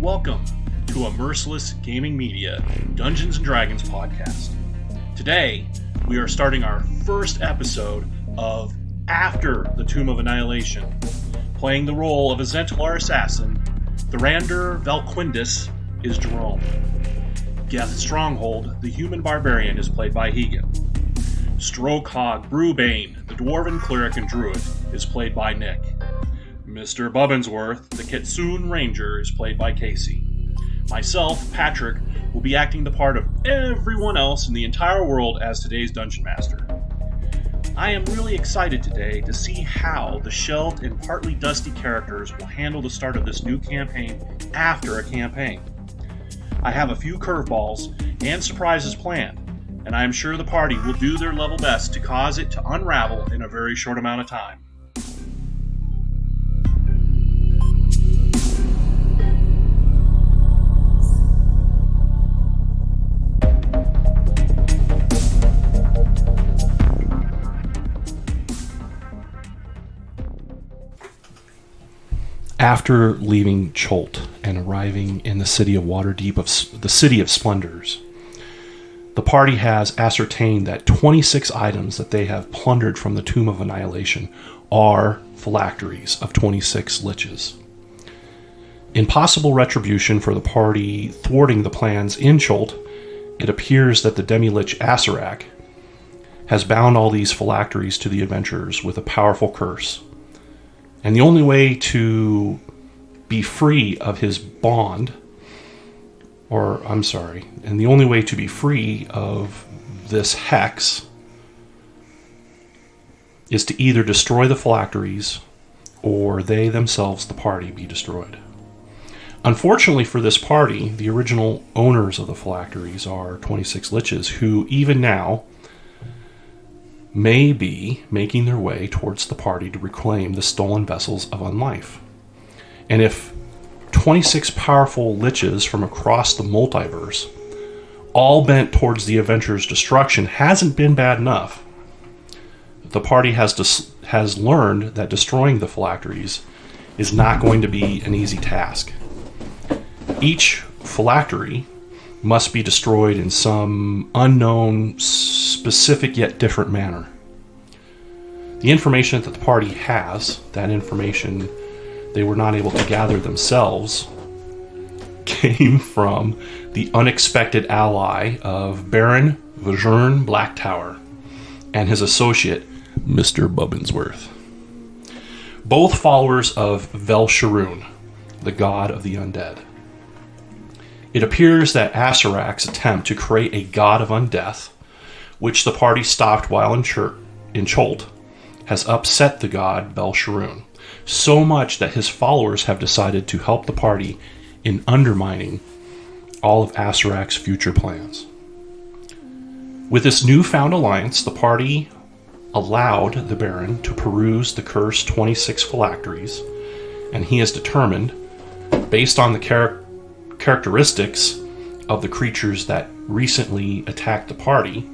Welcome to a Merciless Gaming Media Dungeons & Dragons podcast. Today, we are starting our first episode of After the Tomb of Annihilation. Playing the role of a Zentalar assassin, Thrander Valquindus is Jerome. Geth Stronghold, the human barbarian, is played by Hegan. Strokehog Brewbane, the dwarven cleric and druid, is played by Nick. Mr. Bubbinsworth, the Kitsune Ranger, is played by Casey. Myself, Patrick, will be acting the part of everyone else in the entire world as today's Dungeon Master. I am really excited today to see how the shelved and partly dusty characters will handle the start of this new campaign after a campaign. I have a few curveballs and surprises planned, and I am sure the party will do their level best to cause it to unravel in a very short amount of time. After leaving Cholt and arriving in the city of Waterdeep, the City of Splendors, the party has ascertained that 26 items that they have plundered from the Tomb of Annihilation are phylacteries of 26 liches. In possible retribution for the party thwarting the plans in Cholt, it appears that the demi-lich Acererak has bound all these phylacteries to the adventurers with a powerful curse. And the only way to be free of his bond, and the only way to be free of this hex is to either destroy the phylacteries or they themselves, the party, be destroyed. Unfortunately for this party, the original owners of the phylacteries are 26 liches who, even now, may be making their way towards the party to reclaim the stolen vessels of unlife. And if 26 powerful liches from across the multiverse, all bent towards the adventurer's destruction, hasn't been bad enough, the party has learned that destroying the phylacteries is not going to be an easy task. Each phylactery must be destroyed in some unknown, specific yet different manner. The information that the party has, that information they were not able to gather themselves, came from the unexpected ally of Baron Vajern Blacktower and his associate, Mr. Bubbinsworth. Both followers of Velsharoon, the god of the undead. It appears that Acerak's attempt to create a god of undeath, which the party stopped while in Cholt, has upset the god Velsharoon, so much that his followers have decided to help the party in undermining all of Acerak's future plans. With this newfound alliance, the party allowed the Baron to peruse the cursed 26 phylacteries, and he has determined, based on the characteristics of the creatures that recently attacked the party,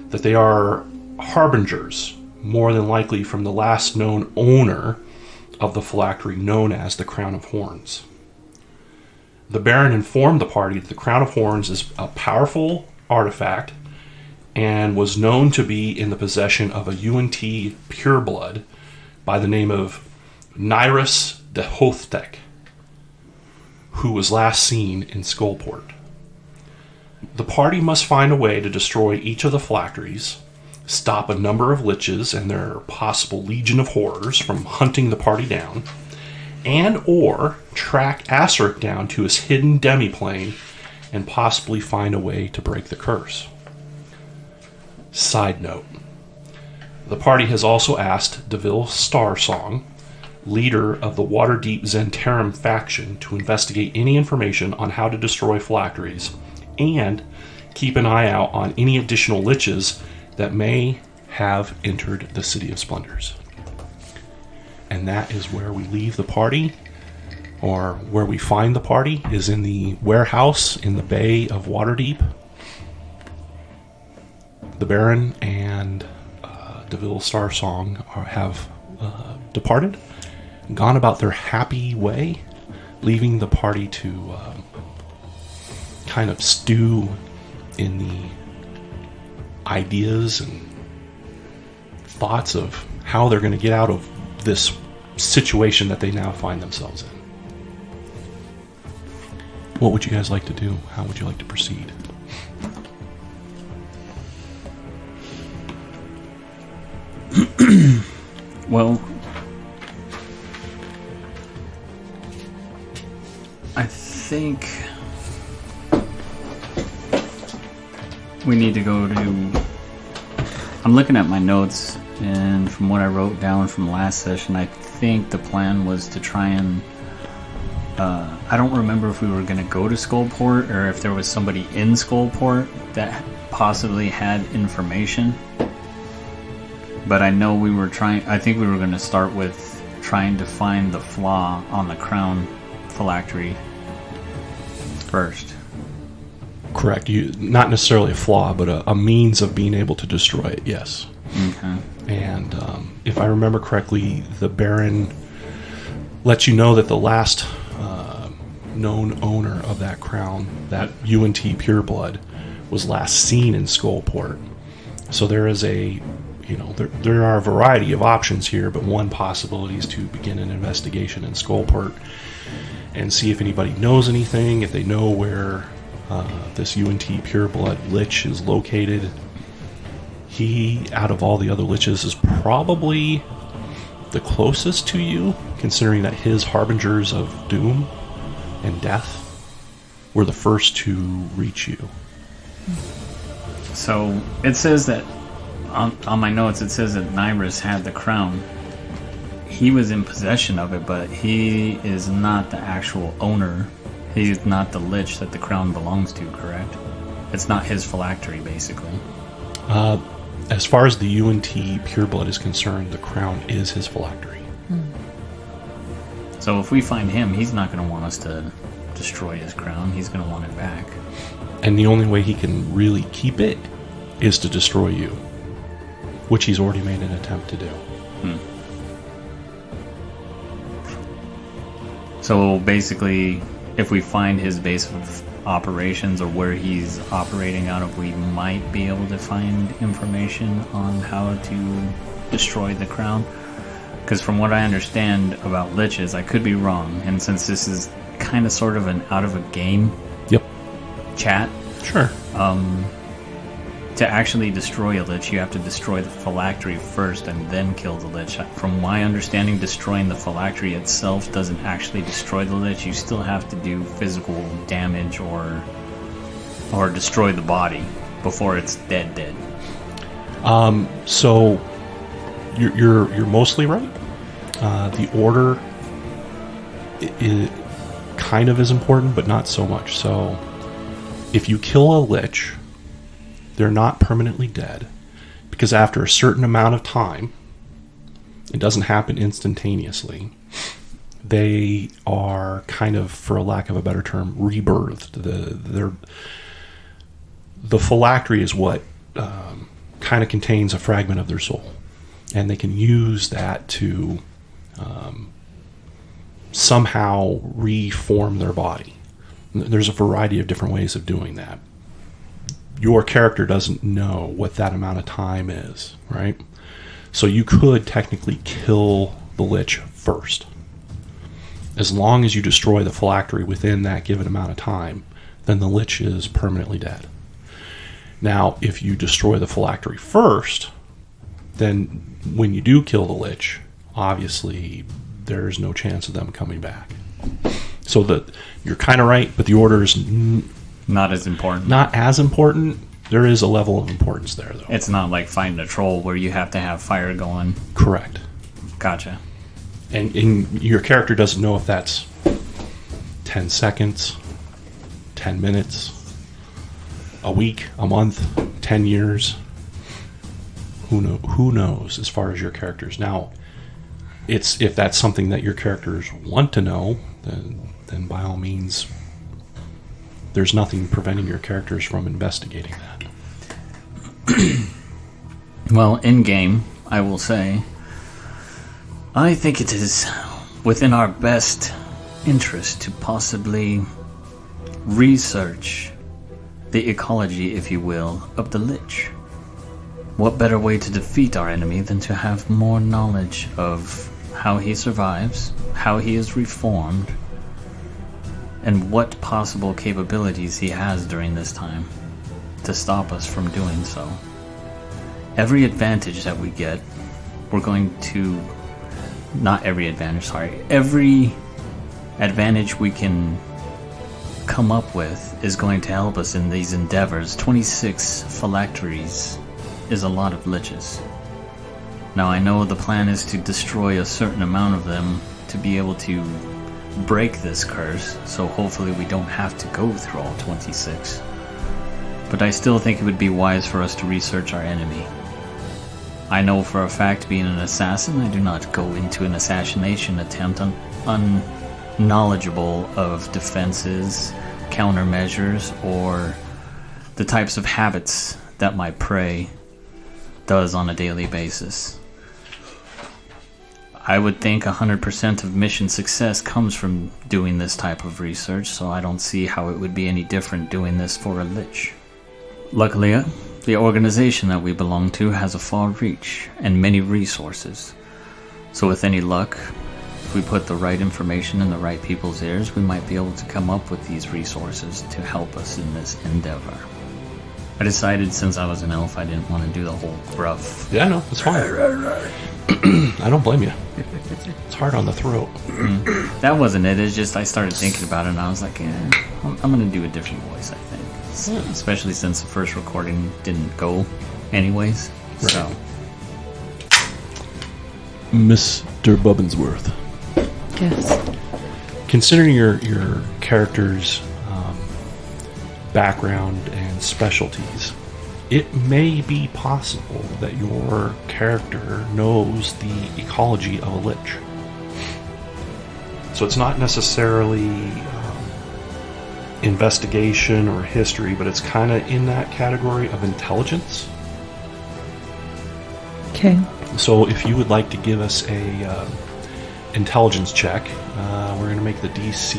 that they are harbingers, more than likely from the last known owner of the phylactery, known as the Crown of Horns. The Baron informed the party that the Crown of Horns is a powerful artifact and was known to be in the possession of a UNT pureblood by the name of Nyrus de Hothtek, who was last seen in Skullport. The party must find a way to destroy each of the phylacteries, stop a number of liches and their possible legion of horrors from hunting the party down, and or track Acererak down to his hidden demiplane and possibly find a way to break the curse. Side note, the party has also asked Deville Starsong, leader of the Waterdeep Zentarum faction, to investigate any information on how to destroy phylacteries and keep an eye out on any additional liches that may have entered the City of Splendors. And that is where we leave the party, or where we find the party, is in the warehouse in the Bay of Waterdeep. The Baron and Deville Starsong have departed, gone about their happy way, leaving the party to kind of stew in the ideas and thoughts of how they're going to get out of this situation that they now find themselves in. What would you guys like to do? How would you like to proceed? Well, I think we need to go to... I'm looking at my notes, and from what I wrote down from last session, I think the plan was to try and... I don't remember if we were going to go to Skullport or if there was somebody in Skullport that possibly had information. But I know we were trying... I think we were going to start with trying to find the flaw on the crown phylactery first. Correct. Not necessarily a flaw, but a means of being able to destroy it, yes. Okay. And if I remember correctly, the Baron lets you know that the last known owner of that crown, that UNT Pureblood, was last seen in Skullport. So there is there are a variety of options here, but one possibility is to begin an investigation in Skullport and see if anybody knows anything, if they know where this UNT Pureblood Lich is located. He, out of all the other Liches, is probably the closest to you, considering that his harbingers of doom and death were the first to reach you. So it says that on my notes, it says that Nyrus had the crown. He was in possession of it, but he is not the actual owner. He's not the Lich that the crown belongs to, correct? It's not his phylactery, basically. As far as the UNT Pureblood is concerned, the crown is his phylactery. So if we find him, he's not going to want us to destroy his crown. He's going to want it back. And the only way he can really keep it is to destroy you, which he's already made an attempt to do. So basically, if we find his base of operations or where he's operating out of, we might be able to find information on how to destroy the crown. Because from what I understand about liches, I could be wrong, and since this is kind of sort of an out of a game chat, sure. To actually destroy a lich, you have to destroy the phylactery first and then kill the lich. From my understanding, destroying the phylactery itself doesn't actually destroy the lich. You still have to do physical damage or destroy the body before it's dead. So you're mostly right. The order it kind of is important, but not so much. So if you kill a lich, they're not permanently dead, because after a certain amount of time, it doesn't happen instantaneously, they are kind of, for a lack of a better term, rebirthed. The phylactery is what kind of contains a fragment of their soul, and they can use that to somehow reform their body. There's a variety of different ways of doing that. Your character doesn't know what that amount of time is, right? So you could technically kill the lich first. As long as you destroy the phylactery within that given amount of time, then the lich is permanently dead. Now, if you destroy the phylactery first, then when you do kill the lich, obviously there's no chance of them coming back. So you're kind of right, but the order is not as important. Not as important. There is a level of importance there, though. It's not like fighting a troll where you have to have fire going. Correct. Gotcha. And your character doesn't know if that's 10 seconds, 10 minutes, a week, a month, 10 years. Who knows as far as your characters. Now, if that's something that your characters want to know, then by all means, there's nothing preventing your characters from investigating that. Well, in-game, I will say, I think it is within our best interest to possibly research the ecology, if you will, of the Lich. What better way to defeat our enemy than to have more knowledge of how he survives, how he is reformed, and what possible capabilities he has during this time to stop us from doing so. Every advantage that we get, we're going to... Not every advantage, sorry. Every advantage we can come up with is going to help us in these endeavors. 26 phylacteries is a lot of liches. Now I know the plan is to destroy a certain amount of them to be able to break this curse, so hopefully we don't have to go through all 26. But I still think it would be wise for us to research our enemy. I know for a fact, being an assassin, I do not go into an assassination attempt unknowledgeable of defenses, countermeasures, or the types of habits that my prey does on a daily basis. I would think 100% of mission success comes from doing this type of research, so I don't see how it would be any different doing this for a Lich. Luckily, the organization that we belong to has a far reach and many resources. So with any luck, if we put the right information in the right people's ears, we might be able to come up with these resources to help us in this endeavor. I decided since I was an elf, I didn't want to do the whole gruff. Yeah, no, it's fine. I don't blame you. It's hard on the throat. That wasn't it. It's just I started thinking about it and I was like, I'm going to do a different voice, I think. Especially since the first recording didn't go anyways. Right. So, Mr. Bubbinsworth. Yes. Considering your character's background and specialties, it may be possible that your character knows the ecology of a lich. So it's not necessarily investigation or history, but it's kind of in that category of intelligence. Okay. So if you would like to give us a intelligence check, we're going to make the DC.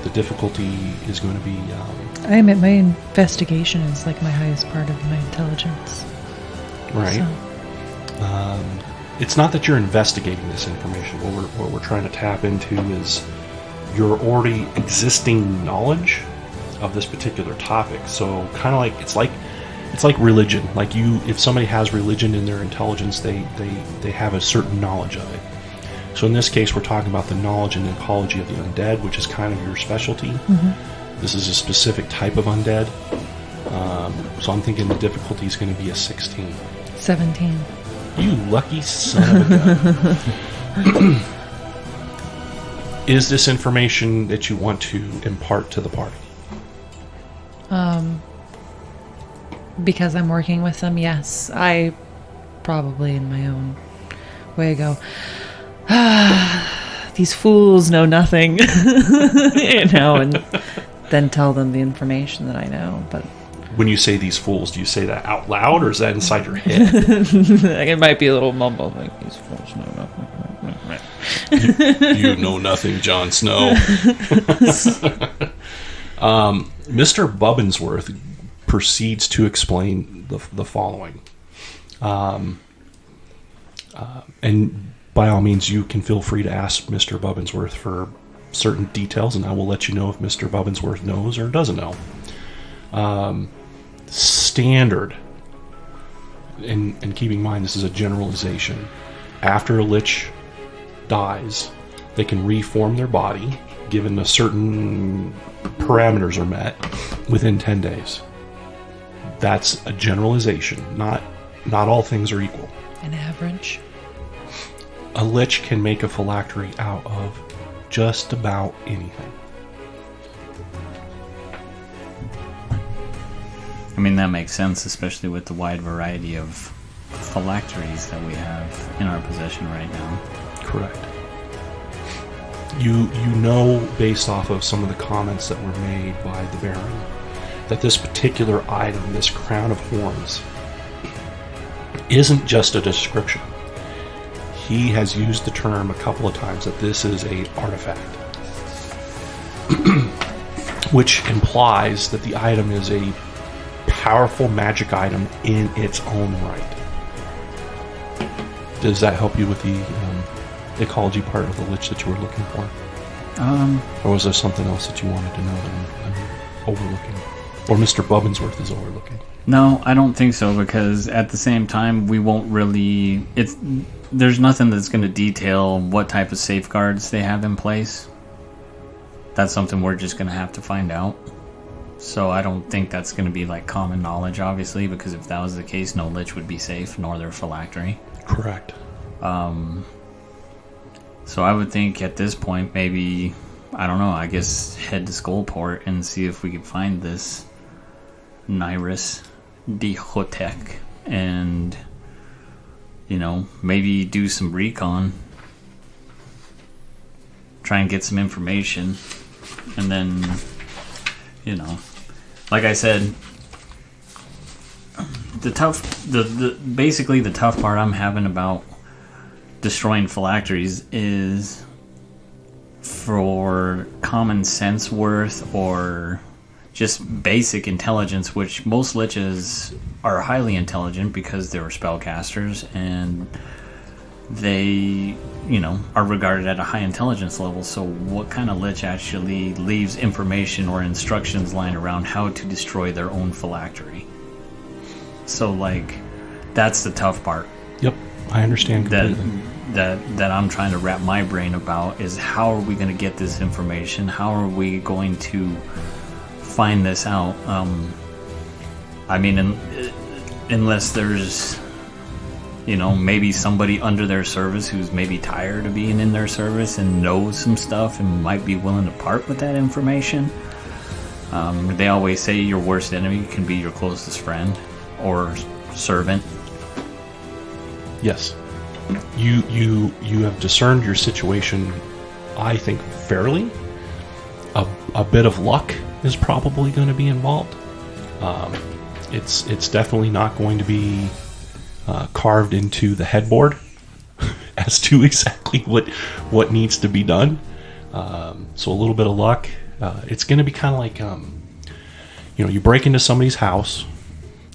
The difficulty is going to be... my investigation is like my highest part of my intelligence. Right. So. It's not that you're investigating this information. What we're trying to tap into is your already existing knowledge of this particular topic. So kind of like it's like religion. Like if somebody has religion in their intelligence, they have a certain knowledge of it. So in this case, we're talking about the knowledge and ecology of the undead, which is kind of your specialty. Mm-hmm. This is a specific type of undead. So I'm thinking the difficulty is going to be a 16. 17. You lucky son of a gun. Is this information that you want to impart to the party? Because I'm working with them, yes. I probably in my own way go, these fools know nothing, and then tell them the information that I know. But when you say these fools, do you say that out loud, or is that inside your head? It might be a little mumble, like these fools know nothing. You know nothing, Jon Snow. Mr. Bubbinsworth proceeds to explain the following. And by all means, you can feel free to ask Mr. Bubbinsworth for certain details, and I will let you know if Mr. Bubbinsworth knows or doesn't know. Standard, and keep in mind this is a generalization, after a lich dies, they can reform their body, given a certain parameters are met, within 10 days. That's a generalization. Not all things are equal. An average. A lich can make a phylactery out of just about anything. I mean, that makes sense, especially with the wide variety of phylacteries that we have in our possession right now. Correct. You know, based off of some of the comments that were made by the Baron, that this particular item, this crown of horns, isn't just a description. He has used the term a couple of times that this is a artifact. which implies that the item is a powerful magic item in its own right. Does that help you with the ecology part of the lich that you were looking for? Or was there something else that you wanted to know that I'm overlooking? Or Mr. Bubbinsworth is overlooking? No, I don't think so, because at the same time, we won't really... There's nothing that's going to detail what type of safeguards they have in place. That's something we're just going to have to find out. So I don't think that's going to be like common knowledge, obviously, because if that was the case, no lich would be safe, nor their phylactery. Correct. So I would think at this point, maybe, I don't know, I guess head to Skullport and see if we can find this Nyrus Dihotek and, you know, maybe do some recon. Try and get some information. And then, you know, like I said, basically the tough part I'm having about destroying phylacteries is for common sense worth or just basic intelligence, which most liches are highly intelligent because they're spellcasters and they, you know, are regarded at a high intelligence level. So what kind of lich actually leaves information or instructions lying around how to destroy their own phylactery? So, like, that's the tough part. Yep, I understand completely. That I'm trying to wrap my brain about is how are we going to get this information? How are we going to find this out? I mean, unless there's, you know, maybe somebody under their service who's maybe tired of being in their service and knows some stuff and might be willing to part with that information. They always say your worst enemy can be your closest friend or servant. Yes. You have discerned your situation, I think, fairly. A bit of luck is probably going to be involved. It's definitely not going to be carved into the headboard as to exactly what needs to be done. So a little bit of luck. It's going to be kind of like, you know, you break into somebody's house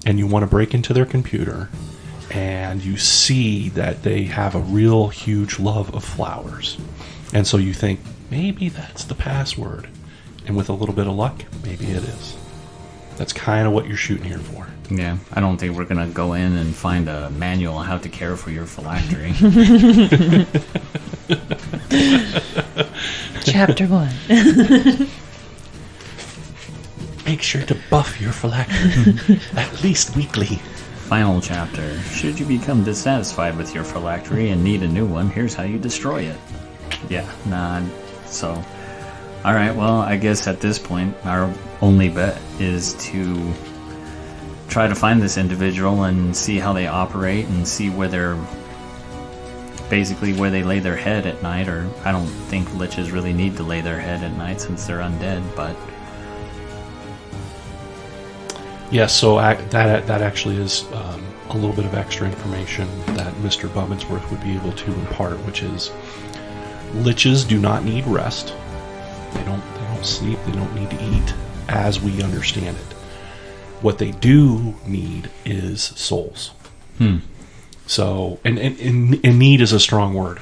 and you want to break into their computer and you see that they have a real huge love of flowers. And so you think, maybe that's the password. And with a little bit of luck, maybe it is. That's kind of what you're shooting here for. Yeah, I don't think we're going to go in and find a manual on how to care for your phylactery. Chapter 1. Make sure to buff your phylactery at least weekly. Final chapter. Should you become dissatisfied with your phylactery and need a new one, here's how you destroy it. Yeah, nah, so... Alright, well, I guess at this point, our only bet is to try to find this individual and see how they operate and see where they're... basically where they lay their head at night, or I don't think liches really need to lay their head at night since they're undead, but... Yes, so that actually is a little bit of extra information that Mr. Bubbinsworth would be able to impart, which is liches do not need rest. They don't sleep. They don't need to eat, as we understand it. What they do need is souls. So, and need is a strong word.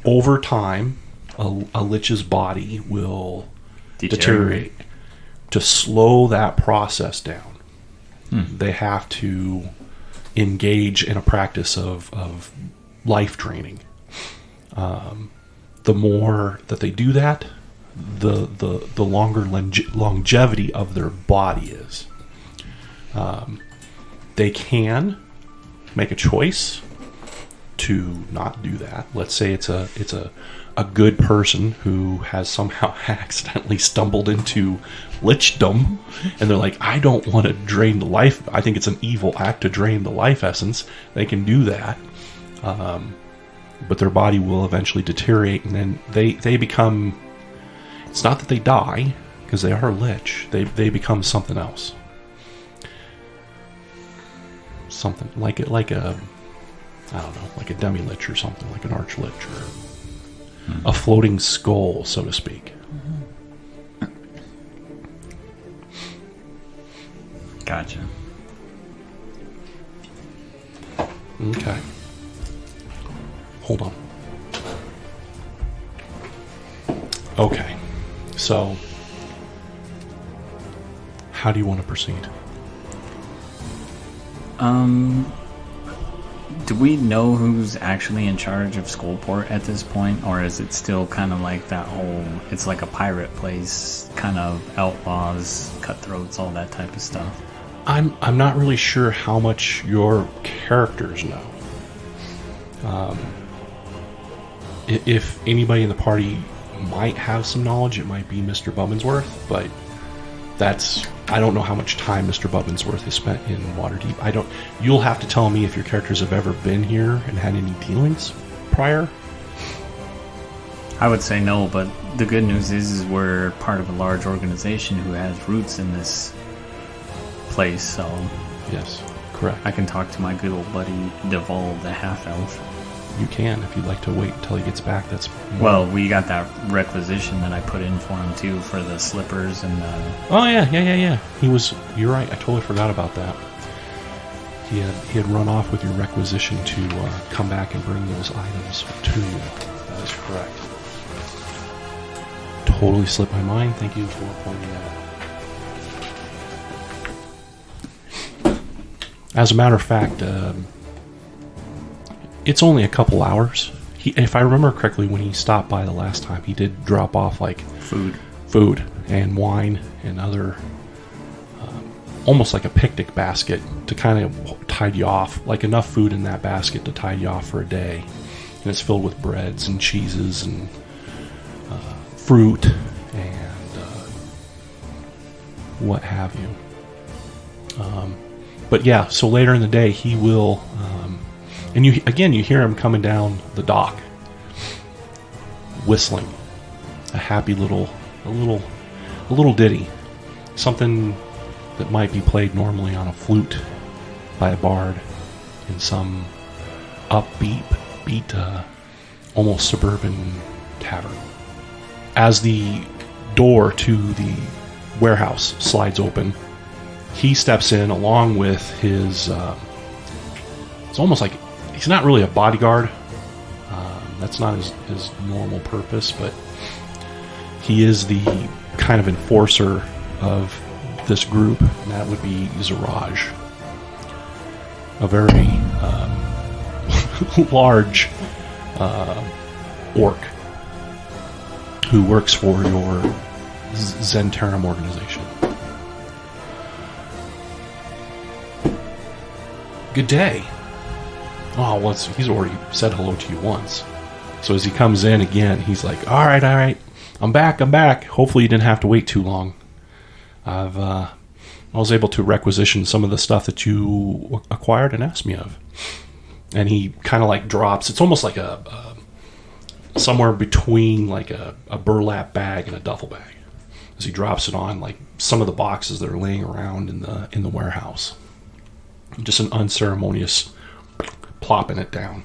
Over time, a lich's body will deteriorate. To slow that process down, they have to engage in a practice of life training. The more that they do that, the longer longevity of their body is. They can make a choice to not do that. Let's say it's a good person who has somehow accidentally stumbled into lichdom, and they're like, I don't want to drain the life. I think it's an evil act to drain the life essence. They can do that, but their body will eventually deteriorate, and then they become. It's not that they die, because they are lich. They become something else. Something like a I don't know, like a demi-lich or something, like an arch-lich or a floating skull, so to speak. Gotcha. Okay. Hold on. Okay. So, how do you want to proceed? Do we know who's actually in charge of Skullport at this point, or is it still kind of like that whole? It's like a pirate place, kind of outlaws, cutthroats, all that type of stuff. I'm not really sure how much your characters know. If anybody in the party might have some knowledge, it might be Mr. Bubbinsworth, but I don't know how much time Mr. Bubbinsworth has spent in Waterdeep. You'll have to tell me if your characters have ever been here and had any dealings prior. I would say no, but the good news is we're part of a large organization who has roots in this place, so Yes, correct. I can talk to my good old buddy Deval, the half-elf. You can, if you'd like to wait until he gets back. Well, we got that requisition that I put in for him too, for the slippers and the... Oh yeah. You're right. I totally forgot about that. He had run off with your requisition to come back and bring those items to you. That is correct. Totally slipped my mind. Thank you for pointing that out. As a matter of fact, it's only a couple hours. If I remember correctly, when he stopped by the last time, he did drop off like food and wine and other, almost like a picnic basket to kind of tide you off, like enough food in that basket to tide you off for a day. And it's filled with breads and cheeses and fruit and what have you. But yeah, so later in the day he will, and you hear him coming down the dock, whistling a happy little ditty, something that might be played normally on a flute by a bard in some upbeat, almost suburban tavern. As the door to the warehouse slides open, he steps in along with his, it's almost like, he's not really a bodyguard. That's not his normal purpose, but he is the kind of enforcer of this group, and that would be Zeraj. A very large orc who works for your Zentarum organization. Good day. Oh, well, he's already said hello to you once. So as he comes in again, he's like, all right. I'm back. Hopefully you didn't have to wait too long. I was able to requisition some of the stuff that you acquired and asked me of. And he kind of like drops, it's almost like somewhere between like a burlap bag and a duffel bag. As he drops it on like some of the boxes that are laying around in the warehouse. Just an unceremonious plopping it down.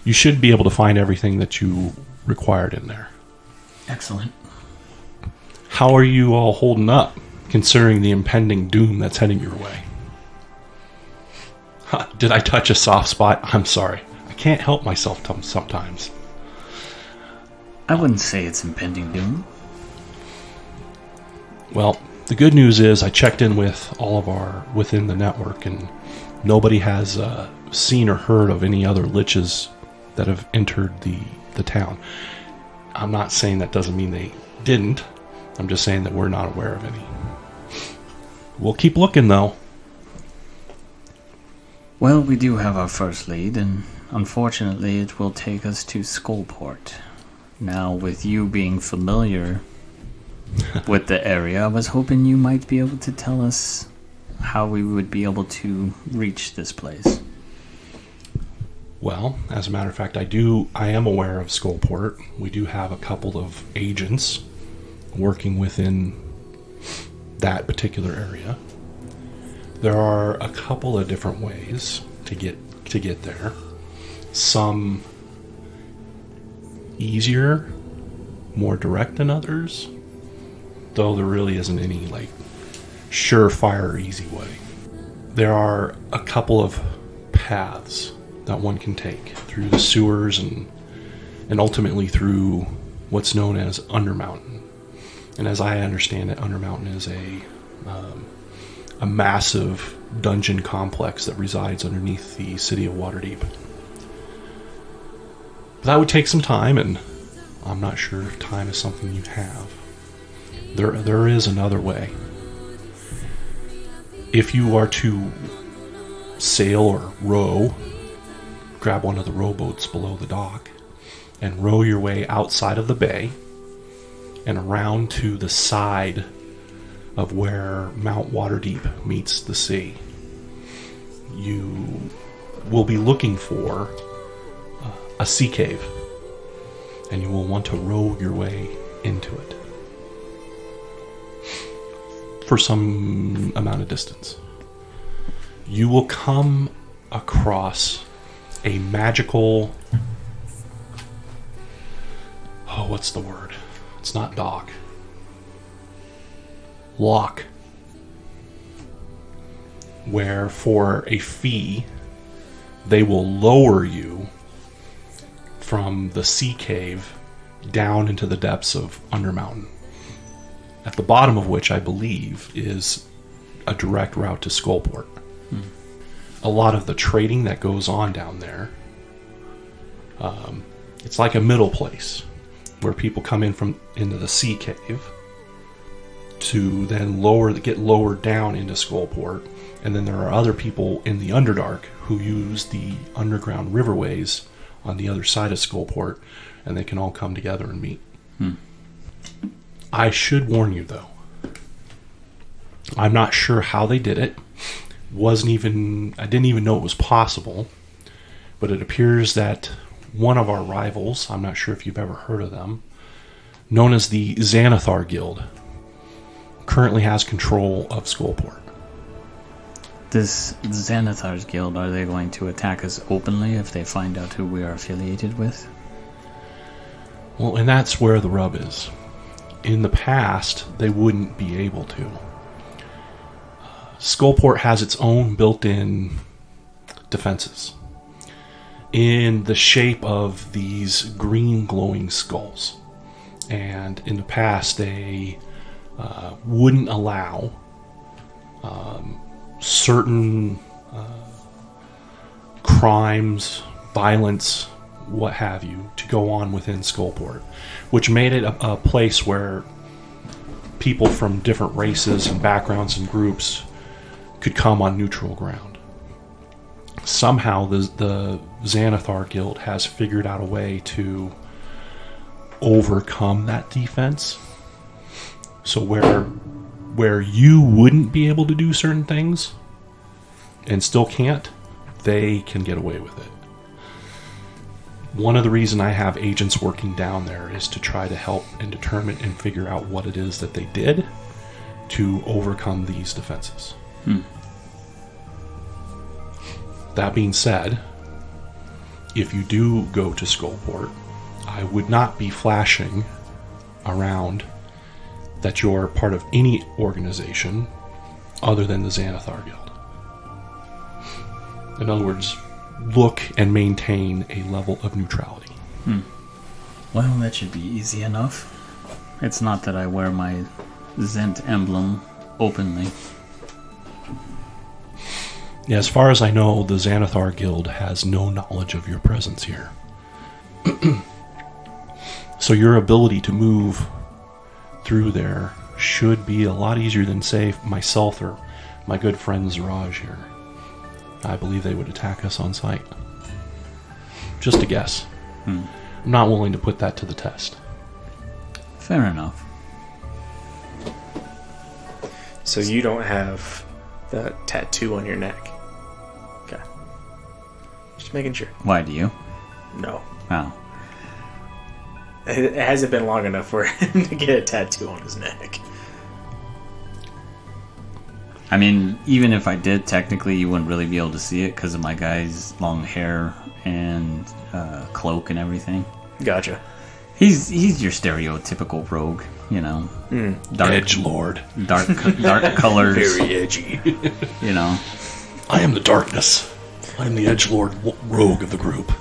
You should be able to find everything that you required in there. Excellent. How are you all holding up, considering the impending doom that's heading your way? Did I touch a soft spot? I'm sorry. I can't help myself sometimes. I wouldn't say it's impending doom. Well, the good news is I checked in with all of our within the network, and nobody has seen or heard of any other liches that have entered the town. I'm not saying that doesn't mean they didn't. I'm just saying that we're not aware of any. We'll keep looking, though. Well, we do have our first lead, and unfortunately it will take us to Skullport. Now, with you being familiar with the area, I was hoping you might be able to tell us how we would be able to reach this place. Well, as a matter of fact, I am aware of Skullport. We do have a couple of agents working within that particular area. There are a couple of different ways to get there. Some easier, more direct than others, though there really isn't any like surefire, easy way. There are a couple of paths that one can take through the sewers and ultimately through what's known as Undermountain. And as I understand it, Undermountain is a massive dungeon complex that resides underneath the city of Waterdeep. That would take some time, and I'm not sure if time is something you have. There is another way. If you are to sail or row, grab one of the rowboats below the dock and row your way outside of the bay and around to the side of where Mount Waterdeep meets the sea. You will be looking for a sea cave, and you will want to row your way into it for some amount of distance. You will come across a magical... oh, what's the word? It's not dock. Lock. Where for a fee, they will lower you from the sea cave down into the depths of Undermountain, at the bottom of which I believe is a direct route to Skullport. A lot of the trading that goes on down there, it's like a middle place where people come into the sea cave to then get lowered down into Skullport, and then there are other people in the Underdark who use the underground riverways on the other side of Skullport, and they can all come together and meet. I should warn you, though, I'm not sure how they did it. I didn't even know it was possible, but it appears that one of our rivals, I'm not sure if you've ever heard of them, known as the Xanathar Guild, currently has control of Skullport. This Xanathar's Guild, are they going to attack us openly if they find out who we are affiliated with? Well, and that's where the rub is. In the past, they wouldn't be able to. Skullport has its own built-in defenses in the shape of these green glowing skulls. And in the past, they wouldn't allow certain crimes, violence, what have you, to go on within Skullport, which made it a place where people from different races and backgrounds and groups could come on neutral ground. Somehow the Xanathar Guild has figured out a way to overcome that defense. So where you wouldn't be able to do certain things and still can't, they can get away with it. One of the reasons I have agents working down there is to try to help and determine and figure out what it is that they did to overcome these defenses. That being said, if you do go to Skullport, I would not be flashing around that you're part of any organization other than the Xanathar Guild. In other words, look and maintain a level of neutrality. Well, that should be easy enough. It's not that I wear my Zent emblem openly. Yeah, as far as I know, the Xanathar Guild has no knowledge of your presence here. So your ability to move through there should be a lot easier than, say, myself or my good friend Ziraj here. I believe they would attack us on sight. Just a guess. I'm not willing to put that to the test. Fair enough. So you don't have the tattoo on your neck? Okay. Just making sure. Why do you? No. Oh. It hasn't been long enough for him to get a tattoo on his neck. I mean, even if I did, technically you wouldn't really be able to see it because of my guy's long hair and cloak and everything. Gotcha. He's your stereotypical rogue, you know. Dark Edgelord. dark colors. Very edgy. You know. I am the darkness. I am the edgelord rogue of the group.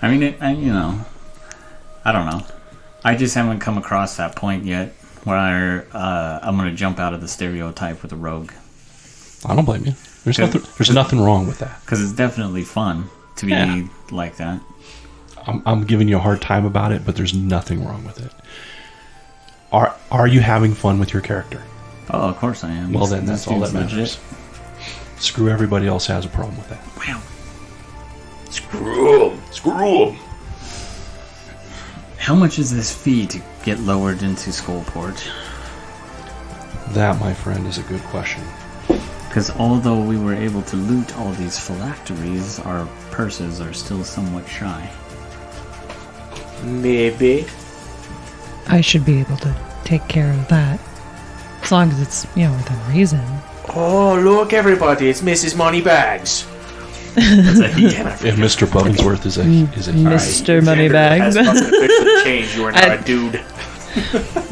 I mean, you know, I don't know. I just haven't come across that point yet where I'm going to jump out of the stereotype with a rogue. I don't blame you. There's nothing wrong with that. Because it's definitely fun to be like that. I'm giving you a hard time about it, but there's nothing wrong with it. Are you having fun with your character? Oh, of course I am. Well, then that's all that dude's matters. Screw everybody else has a problem with that. Wow. Screw them. How much is this fee to get lowered into Skullport? That, my friend, is a good question. Because although we were able to loot all these phylacteries, our purses are still somewhat shy. Maybe. I should be able to take care of that. As long as it's, within reason. Oh, look, everybody, it's Mrs. Moneybags. If Mr. Bubbinsworth is a Mr. Moneybags. Has officially changed. You are now a dude.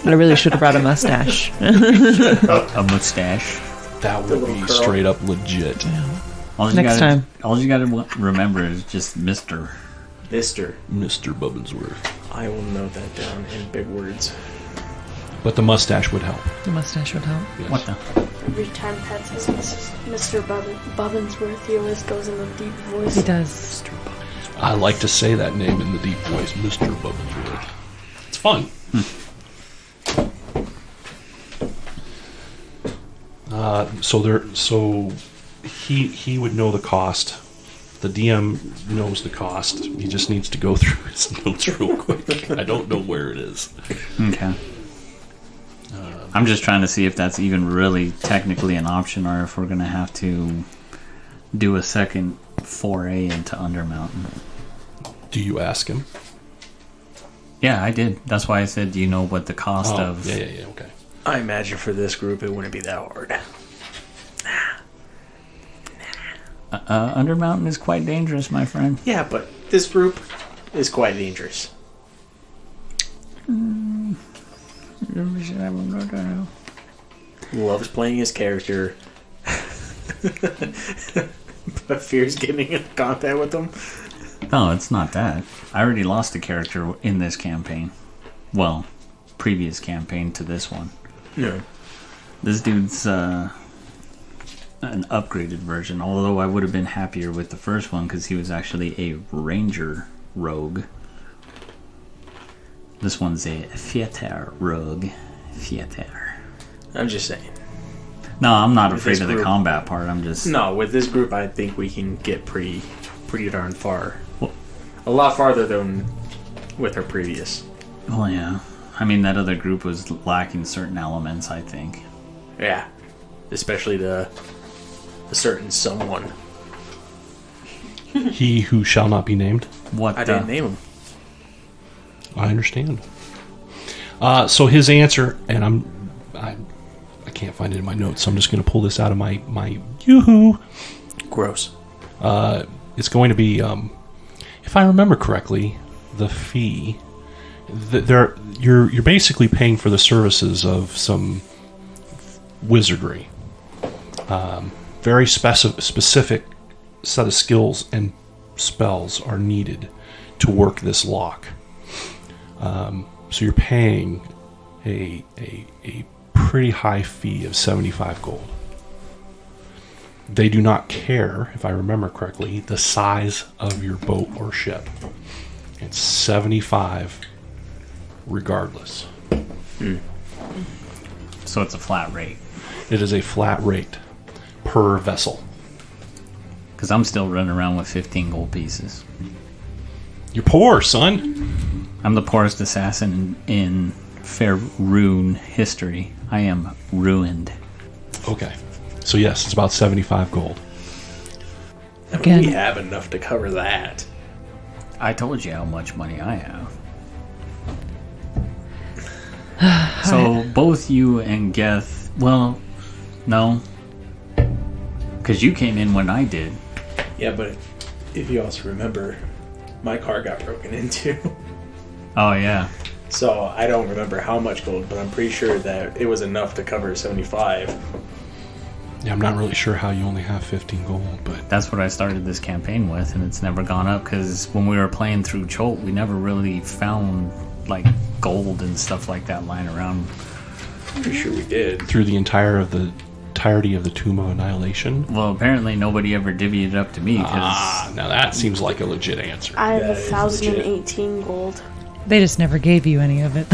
I really should have brought a mustache. A mustache. that would be straight up legit. Next time. All you gotta remember is just Mr. Mr. Bubbinsworth. I will note that down in big words. But the mustache would help. The mustache would help. Yes. What the? Every time Pat says Mr. Bubbinsworth, he always goes in a deep voice. He does. I like to say that name in the deep voice, Mr. Bubbinsworth. It's fun. So he would know the cost. The DM knows the cost. He just needs to go through his notes real quick. I don't know where it is. Okay. I'm just trying to see if that's even really technically an option, or if we're gonna have to do a second foray into Undermountain. Do you ask him? Yeah, I did. That's why I said, do you know what the cost of... Yeah, okay. I imagine for this group it wouldn't be that hard. Undermountain is quite dangerous, my friend. Yeah, but this group is quite dangerous. Loves playing his character. But fears getting in contact with them. No, it's not that. I already lost a character in this campaign. Well, previous campaign to this one. No. This dude's an upgraded version, although I would have been happier with the first one because he was actually a ranger rogue. This one's a theater rogue. Theater. I'm just saying. No, I'm not With afraid this of the group- combat part. I'm just... No, with this group I think we can get pretty darn far. Well- A lot farther than with our previous. Well, yeah. I mean, that other group was lacking certain elements, I think. Yeah. Especially the certain someone. He who shall not be named. What I didn't name him. I understand. So his answer, and I can't find it in my notes, so I'm just going to pull this out of my yoo-hoo. Gross. It's going to be, if I remember correctly, the fee. You're basically paying for the services of some wizardry. Very specific set of skills and spells are needed to work this lock. So you're paying a pretty high fee of 75 gold. They do not care, if I remember correctly, the size of your boat or ship. It's 75 regardless. So it's a flat rate. It is a flat rate per vessel. Because I'm still running around with 15 gold pieces. You're poor, son. I'm the poorest assassin in fair rune history. I am ruined. Okay. So yes, it's about 75 gold. Again. We have enough to cover that. I told you how much money I have. So both you and Geth, well, no. Because you came in when I did. Yeah, but if you also remember, my car got broken into. Oh, yeah. So I don't remember how much gold, but I'm pretty sure that it was enough to cover 75. Yeah, I'm not really sure how you only have 15 gold, but That's what I started this campaign with, and it's never gone up, because when we were playing through Cholt, we never really found, like, gold and stuff like that lying around. Pretty sure we did. through the entirety of the Tomb of Annihilation. Well, apparently nobody ever divvied it up to me, because... Now that seems like a legit answer. I have That is 1,018 gold. They just never gave you any of it.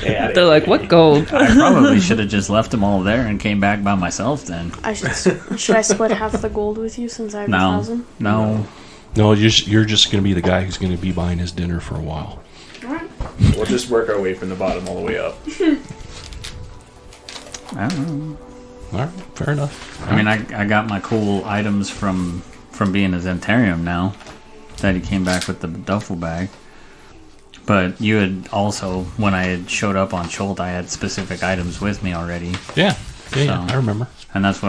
Yeah, They're like, what gold? I probably should have just left them all there and came back by myself then. Should I split half the gold with you since I have 1,000? No. No, you're just going to be the guy who's going to be buying his dinner for a while. Alright. We'll just work our way from the bottom all the way up. I don't know. All right, fair enough. I mean, I got my cool items from being a Zentarium now. That he came back with the duffel bag. But you had also, when I had showed up on Cholt, I had specific items with me already. Yeah, So- I remember. And that's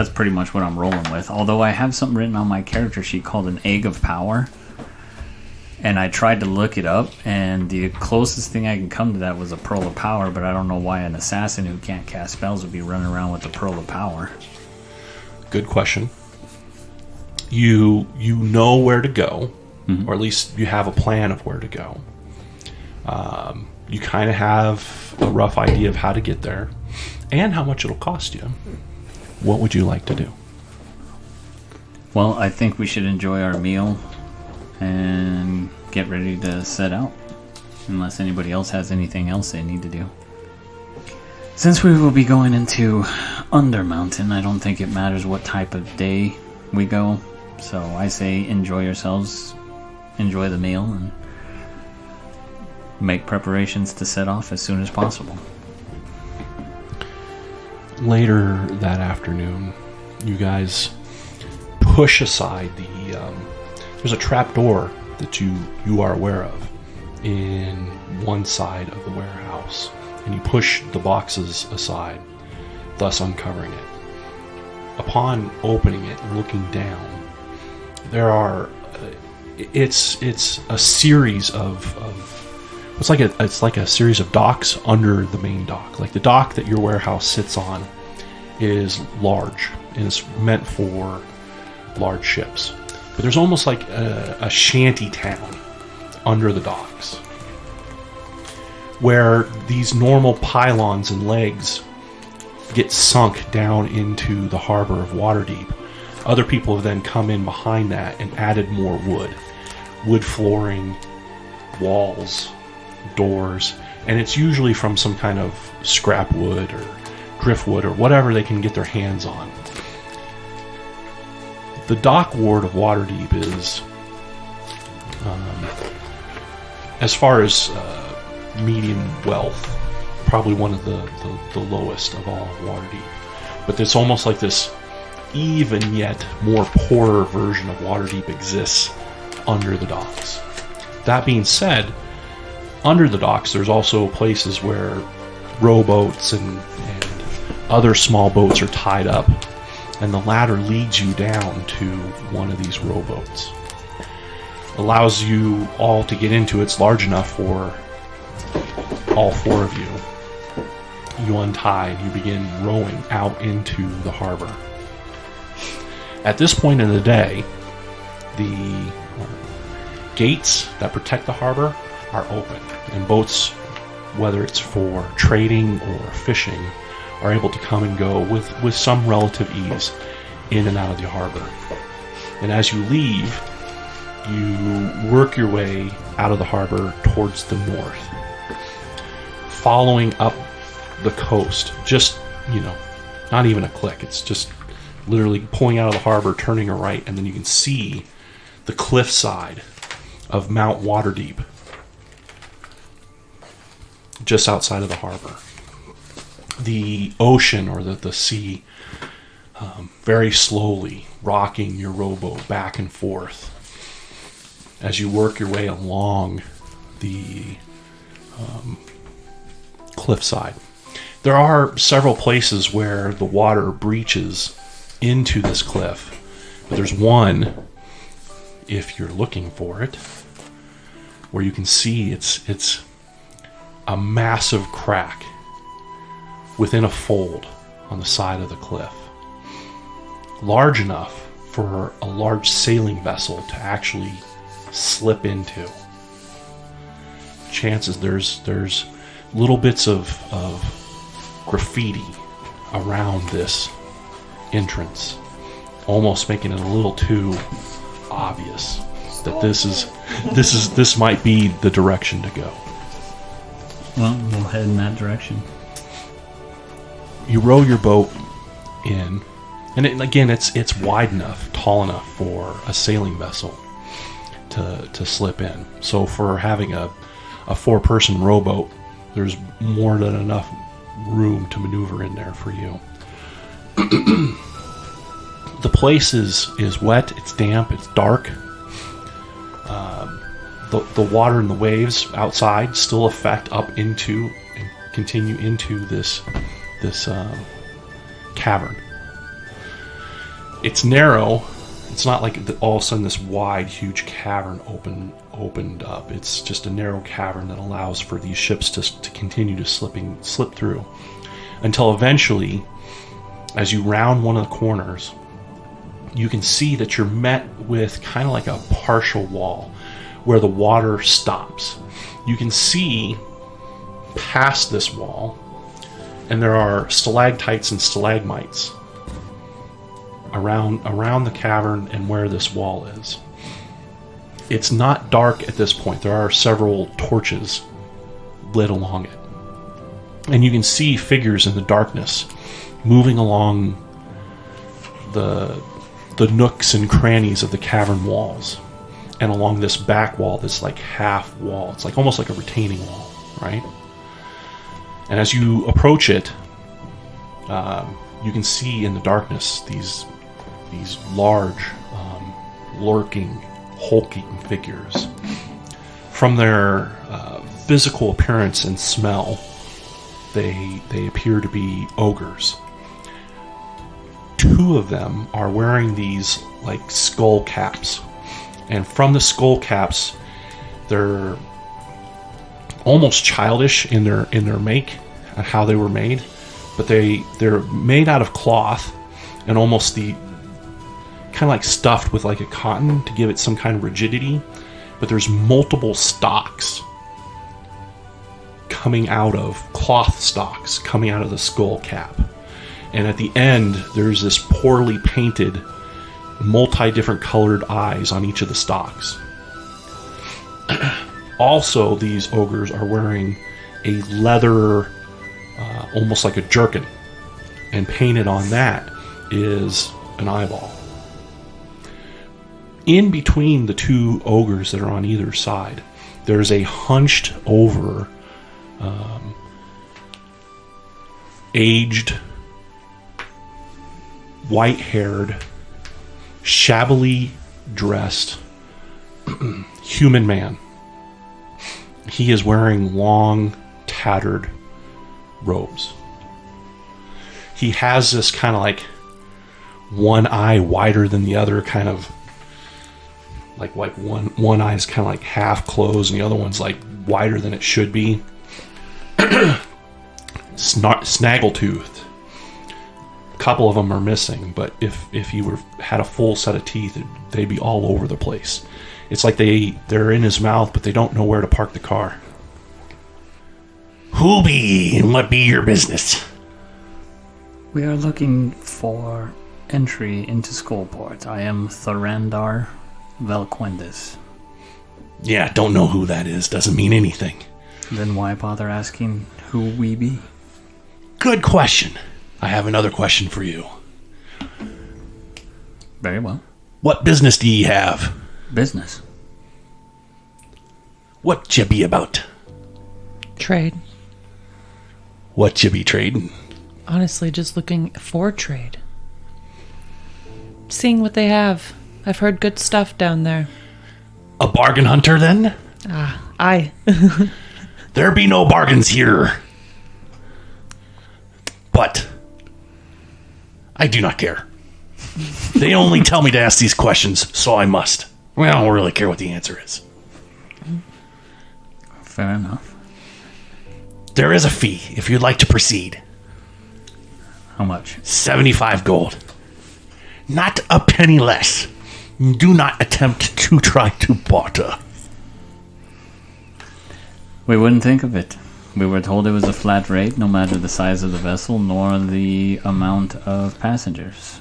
pretty much what I'm rolling with. Although I have something written on my character sheet called an Egg of Power. And I tried to look it up, and the closest thing I can come to that was a Pearl of Power, but I don't know why an assassin who can't cast spells would be running around with the Pearl of Power. Good question. You know where to go, or at least you have a plan of where to go. You kind of have a rough idea of how to get there and how much it'll cost you. What would you like to do? Well, I think we should enjoy our meal and get ready to set out. Unless anybody else has anything else they need to do. Since we will be going into Undermountain, I don't think it matters what type of day we go. So I say enjoy yourselves, enjoy the meal, and make preparations to set off as soon as possible. Later that afternoon, you guys push aside there's a trap door that you are aware of in one side of the warehouse, and you push the boxes aside, thus uncovering it. Upon opening it and looking down, there are it's a series of it's like a series of docks under the main dock. Like the dock that your warehouse sits on is large and it's meant for large ships. But there's almost like a shanty town under the docks where these normal pylons and legs get sunk down into the harbor of Waterdeep. Other people have then come in behind that and added more wood flooring, walls, doors, and it's usually from some kind of scrap wood or driftwood or whatever they can get their hands on. The dock ward of Waterdeep is, as far as medium wealth, probably one of the lowest of all of Waterdeep. But it's almost like this even yet more poorer version of Waterdeep exists under the docks. That being said, under the docks there's also places where rowboats and other small boats are tied up, and the ladder leads you down to one of these rowboats. Allows you all to get into it. It's large enough for all four of you. You untie and you begin rowing out into the harbor. At this point in the day, the gates that protect the harbor are open, and boats, whether it's for trading or fishing, are able to come and go with some relative ease in and out of the harbor. And as you leave, you work your way out of the harbor towards the north, following up the coast, just, not even a click. It's just literally pulling out of the harbor, turning a right, and then you can see the cliffside of Mount Waterdeep just outside of the harbor. The ocean, or the sea, very slowly rocking your rowboat back and forth as you work your way along the cliffside. There are several places where the water breaches into this cliff, but there's one, if you're looking for it, where you can see it's a massive crack within a fold on the side of the cliff, large enough for a large sailing vessel to actually slip into. Chances there's little bits of graffiti around this entrance, almost making it a little too obvious that this might be the direction to go. Well, we'll head in that direction. You row your boat in, and it's wide enough, tall enough for a sailing vessel to slip in. So for having a 4-person rowboat, there's more than enough room to maneuver in there for you. The place is wet, it's damp, it's dark. The water and the waves outside still affect up into and continue into this cavern. It's narrow. It's not like all of a sudden this wide, huge cavern opened up. It's just a narrow cavern that allows for these ships to continue to slip through, until eventually, as you round one of the corners, you can see that you're met with kind of like a partial wall where the water stops. You can see past this wall, and there are stalactites and stalagmites around the cavern and where this wall is. It's not dark at this point. There are several torches lit along it, and you can see figures in the darkness moving along the nooks and crannies of the cavern walls, and along this back wall, this like half wall. It's like almost like a retaining wall, right? And as you approach it, you can see in the darkness these large, lurking, hulking figures. From their physical appearance and smell, they appear to be ogres. 2 of them are wearing these like skull caps, and from the skull caps, they're almost childish in their make and how they were made, but they're made out of cloth and almost the kind of like stuffed with like a cotton to give it some kind of rigidity. But there's multiple stalks coming out of cloth stalks coming out of the skull cap, and at the end there's this poorly painted, multi-different colored eyes on each of the stalks. Also, these ogres are wearing a leather, almost like a jerkin, and painted on that is an eyeball. In between the 2 ogres that are on either side, there's a hunched over, aged, white-haired, shabbily dressed human man. He is wearing long, tattered robes. He has this kind of like one eye wider than the other, kind of like one eye is kind of like half closed and the other one's like wider than it should be. Snaggletooth. A couple of them are missing, but if he had a full set of teeth, they'd be all over the place. It's like they're in his mouth, but they don't know where to park the car. Who be and what be your business? We are looking for entry into Skullport. I am Thorandar Velquendis. Yeah, don't know who that is. Doesn't mean anything. Then why bother asking who we be? Good question. I have another question for you. Very well. What business do ye have? Business. What you be about? Trade. What you be trading? Honestly, just looking for trade. Seeing what they have. I've heard good stuff down there. A bargain hunter, then? Aye. There be no bargains here. But I do not care. They only tell me to ask these questions, so I must. Well, I don't really care what the answer is. Fair enough. There is a fee if you'd like to proceed. How much? 75 gold. Not a penny less. Do not attempt to try to barter. We wouldn't think of it. We were told it was a flat rate, no matter the size of the vessel nor the amount of passengers.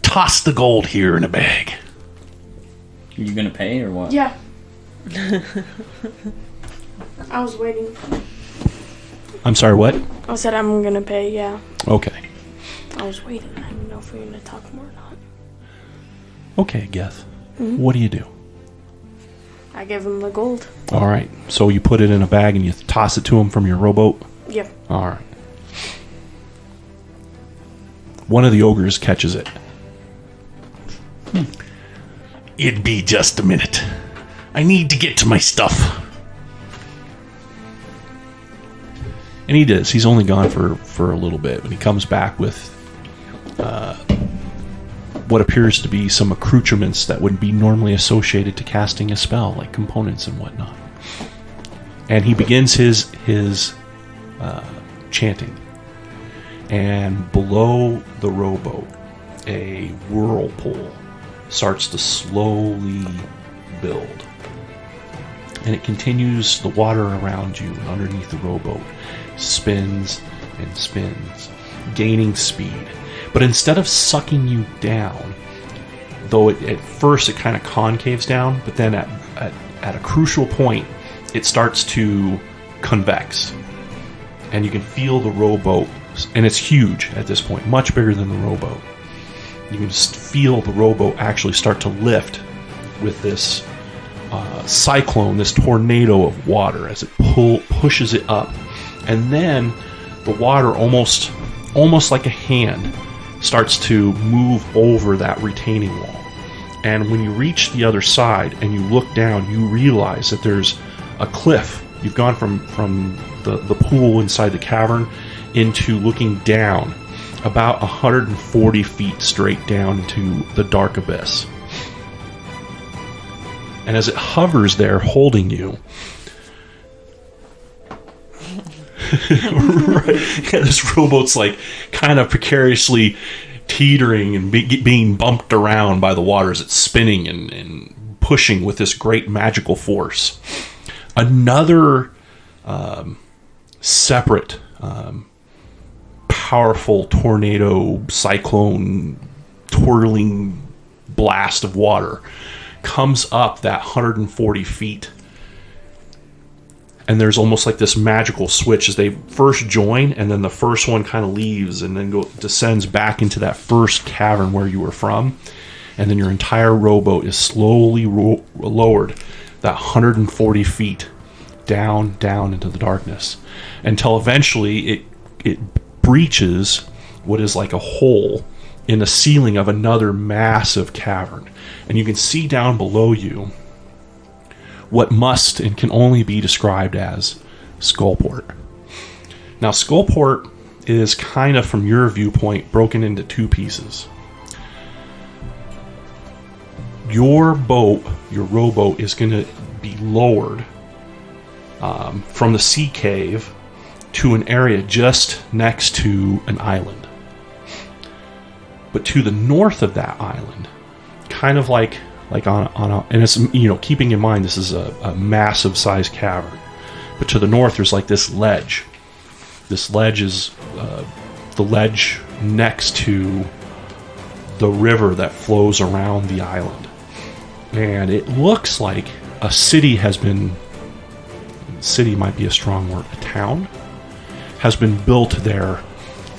Toss the gold here in a bag. Are you gonna pay or what? Yeah. I was waiting. I'm sorry, what? I said I'm gonna pay, yeah. Okay. I was waiting. I didn't know if we were gonna talk more or not. Okay, Geth. What do you do? I give him the gold. All right. So you put it in a bag and you toss it to him from your rowboat? Yep. All right. One of the ogres catches it. It'd be just a minute. I need to get to my stuff. And he does. He's only gone for a little bit. And he comes back with what appears to be some accoutrements that would be normally associated to casting a spell, like components and whatnot. And he begins his chanting. And below the rowboat, a whirlpool starts to slowly build. And it continues, the water around you and underneath the rowboat spins and spins, gaining speed. But instead of sucking you down, though at first it kind of concaves down, but then at a crucial point, it starts to convex. And you can feel the rowboat, and it's huge at this point, much bigger than the rowboat. You can just feel the rowboat actually start to lift with this cyclone, this tornado of water as it pushes it up. And then the water almost like a hand starts to move over that retaining wall. And when you reach the other side and you look down, you realize that there's a cliff. You've gone from the pool inside the cavern into looking down about 140 feet straight down into the dark abyss. And as it hovers there holding you, right, yeah, this rowboat's like kind of precariously teetering and being bumped around by the water as it's spinning and pushing with this great magical force. Another separate powerful tornado, cyclone, twirling blast of water comes up that 140 feet. And there's almost like this magical switch as they first join, and then the first one kind of leaves and then descends back into that first cavern where you were from. And then your entire rowboat is slowly lowered that 140 feet down into the darkness, until eventually it breaches what is like a hole in the ceiling of another massive cavern. And you can see down below you what must and can only be described as Skullport. Now, Skullport is kind of, from your viewpoint, broken into two pieces. Your rowboat, is going to be lowered from the sea cave to an area just next to an island. But to the north of that island, kind of like on a, and it's, keeping in mind this is a massive sized cavern, but to the north there's like this ledge. This ledge is the ledge next to the river that flows around the island, and it looks like a city has been. City might be a strong word. A town has been built there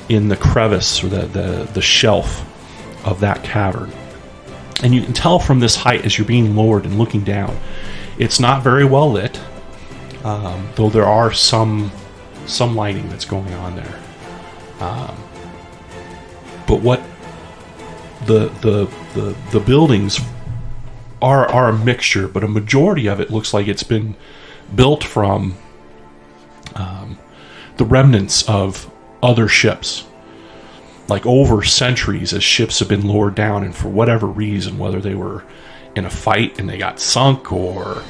in the crevice or the shelf of that cavern. And you can tell from this height as you're being lowered and looking down, it's not very well lit, though there are some lighting that's going on there. But what the buildings are a mixture, but a majority of it looks like it's been built from the remnants of other ships like over centuries, as ships have been lowered down, and for whatever reason, whether they were in a fight and they got sunk, or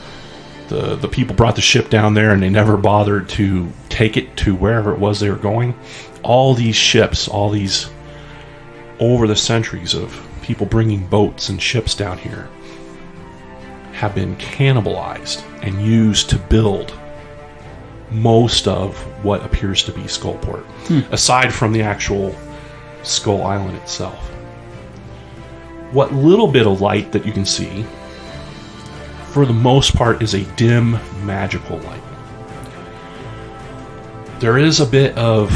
the people brought the ship down there and they never bothered to take it to wherever it was they were going, all these ships, all these, over the centuries of people bringing boats and ships down here, have been cannibalized and used to build most of what appears to be Skullport, aside from the actual Skull Island itself. What little bit of light that you can see, for the most part, is a dim, magical light. There is a bit of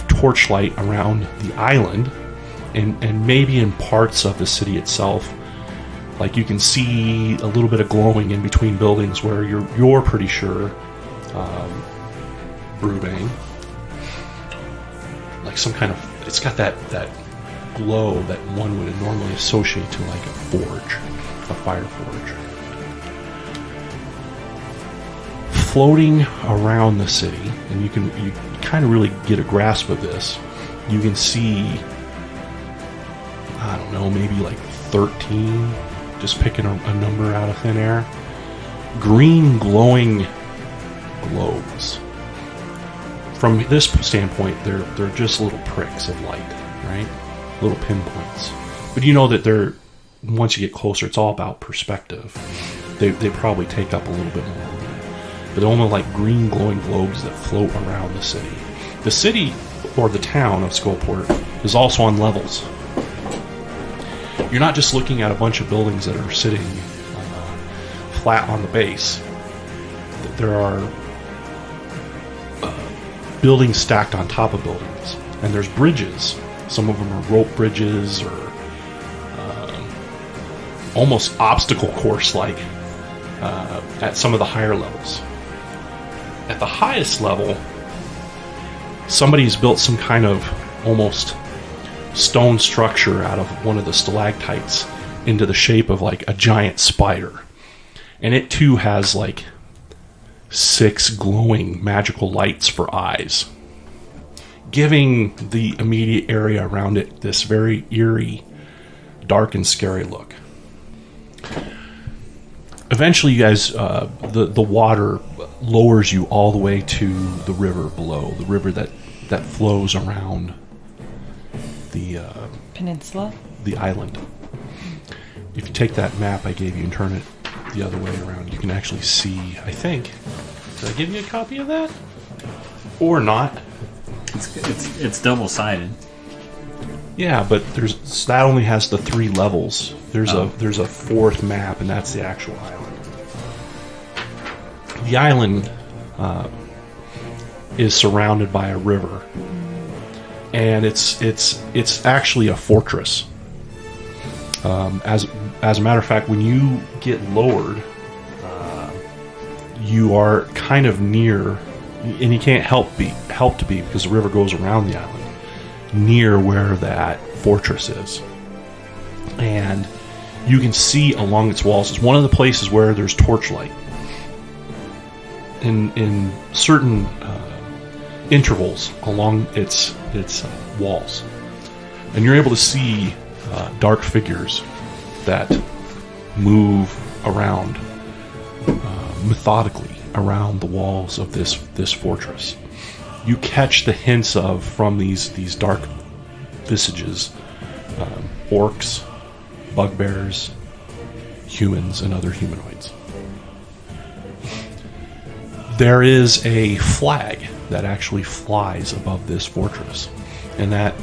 torchlight around the island, and maybe in parts of the city itself. Like, you can see a little bit of glowing in between buildings where you're pretty sure Brewbang, like some kind of, it's got that glow that one would normally associate to like a forge, a fire forge. Floating around the city, and you kind of really get a grasp of this, you can see, I don't know, maybe like 13, just picking a number out of thin air, green glowing globes. From this standpoint, they're just little pricks of light, right? Little pinpoints. But you know that they're, once you get closer, it's all about perspective. They probably take up a little bit more. But they're almost like green glowing globes that float around the city. The city, or the town of Skullport, is also on levels. You're not just looking at a bunch of buildings that are sitting flat on the base. There are buildings stacked on top of buildings, and there's bridges. Some of them are rope bridges, or almost obstacle course like at some of the higher levels. At the highest level, somebody's built some kind of almost stone structure out of one of the stalactites into the shape of like a giant spider, and it too has like 6 glowing magical lights for eyes, giving the immediate area around it this very eerie, dark and scary look. Eventually, you guys, the water lowers you all the way to the river below, the river that flows around the peninsula, the island. If you take that map I gave you and turn it the other way around, you can actually see, I think, did I give you a copy of that? Or not? It's double-sided. Yeah, but that only has the 3 levels. There's a 4th map, and that's the actual island. The island is surrounded by a river, and it's actually a fortress. As a matter of fact, when you get lowered, you are kind of near, and you can't help to be because the river goes around the island, near where that fortress is. And you can see along its walls, it's one of the places where there's torchlight in certain intervals along its walls, and you're able to see dark figures that move around methodically around the walls of this fortress. You catch the hints of, from these dark visages, orcs, bugbears, humans, and other humanoids. There is a flag that actually flies above this fortress, and that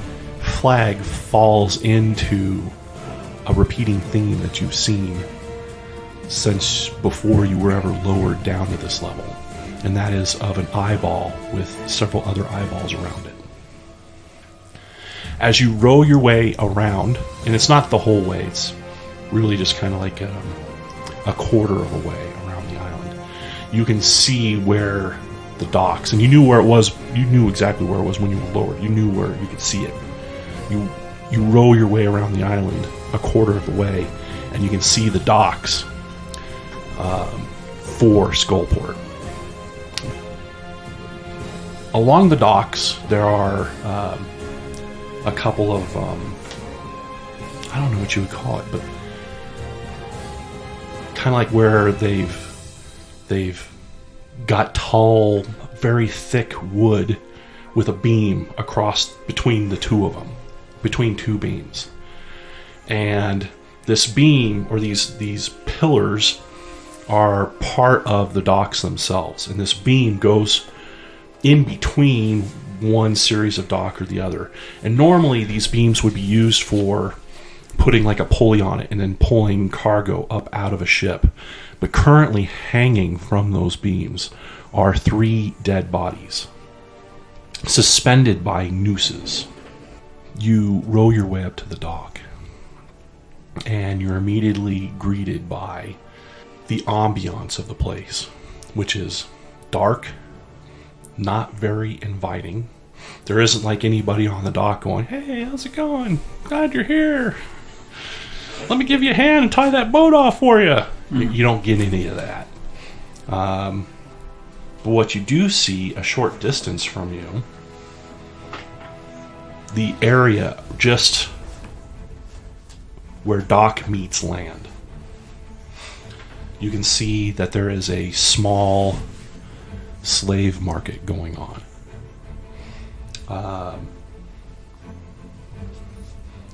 flag falls into a repeating theme that you've seen since before you were ever lowered down to this level, and that is of an eyeball with several other eyeballs around it. As you row your way around, and it's not the whole way, it's really just kind of like a quarter of a way around the island, you can see where the docks, and you knew where it was, you knew exactly where it was when you were lowered, you knew where you could see it. You row your way around the island a quarter of the way, and you can see the docks for Skullport. Along the docks, there are a couple of, I don't know what you would call it, but kind of like where they've got tall, very thick wood with a beam across between the two of them, between two beams. And this beam, or these pillars, are part of the docks themselves. And this beam goes in between one series of dock or the other. And normally these beams would be used for putting like a pulley on it and then pulling cargo up out of a ship. But currently hanging from those beams are 3 dead bodies, suspended by nooses. You row your way up to the dock, and you're immediately greeted by the ambiance of the place, which is dark, not very inviting. There isn't like anybody on the dock going, "Hey, how's it going? Glad you're here. Let me give you a hand and tie that boat off for you." You don't get any of that. But what you do see a short distance from you, the area just where dock meets land, you can see that there is a small slave market going on.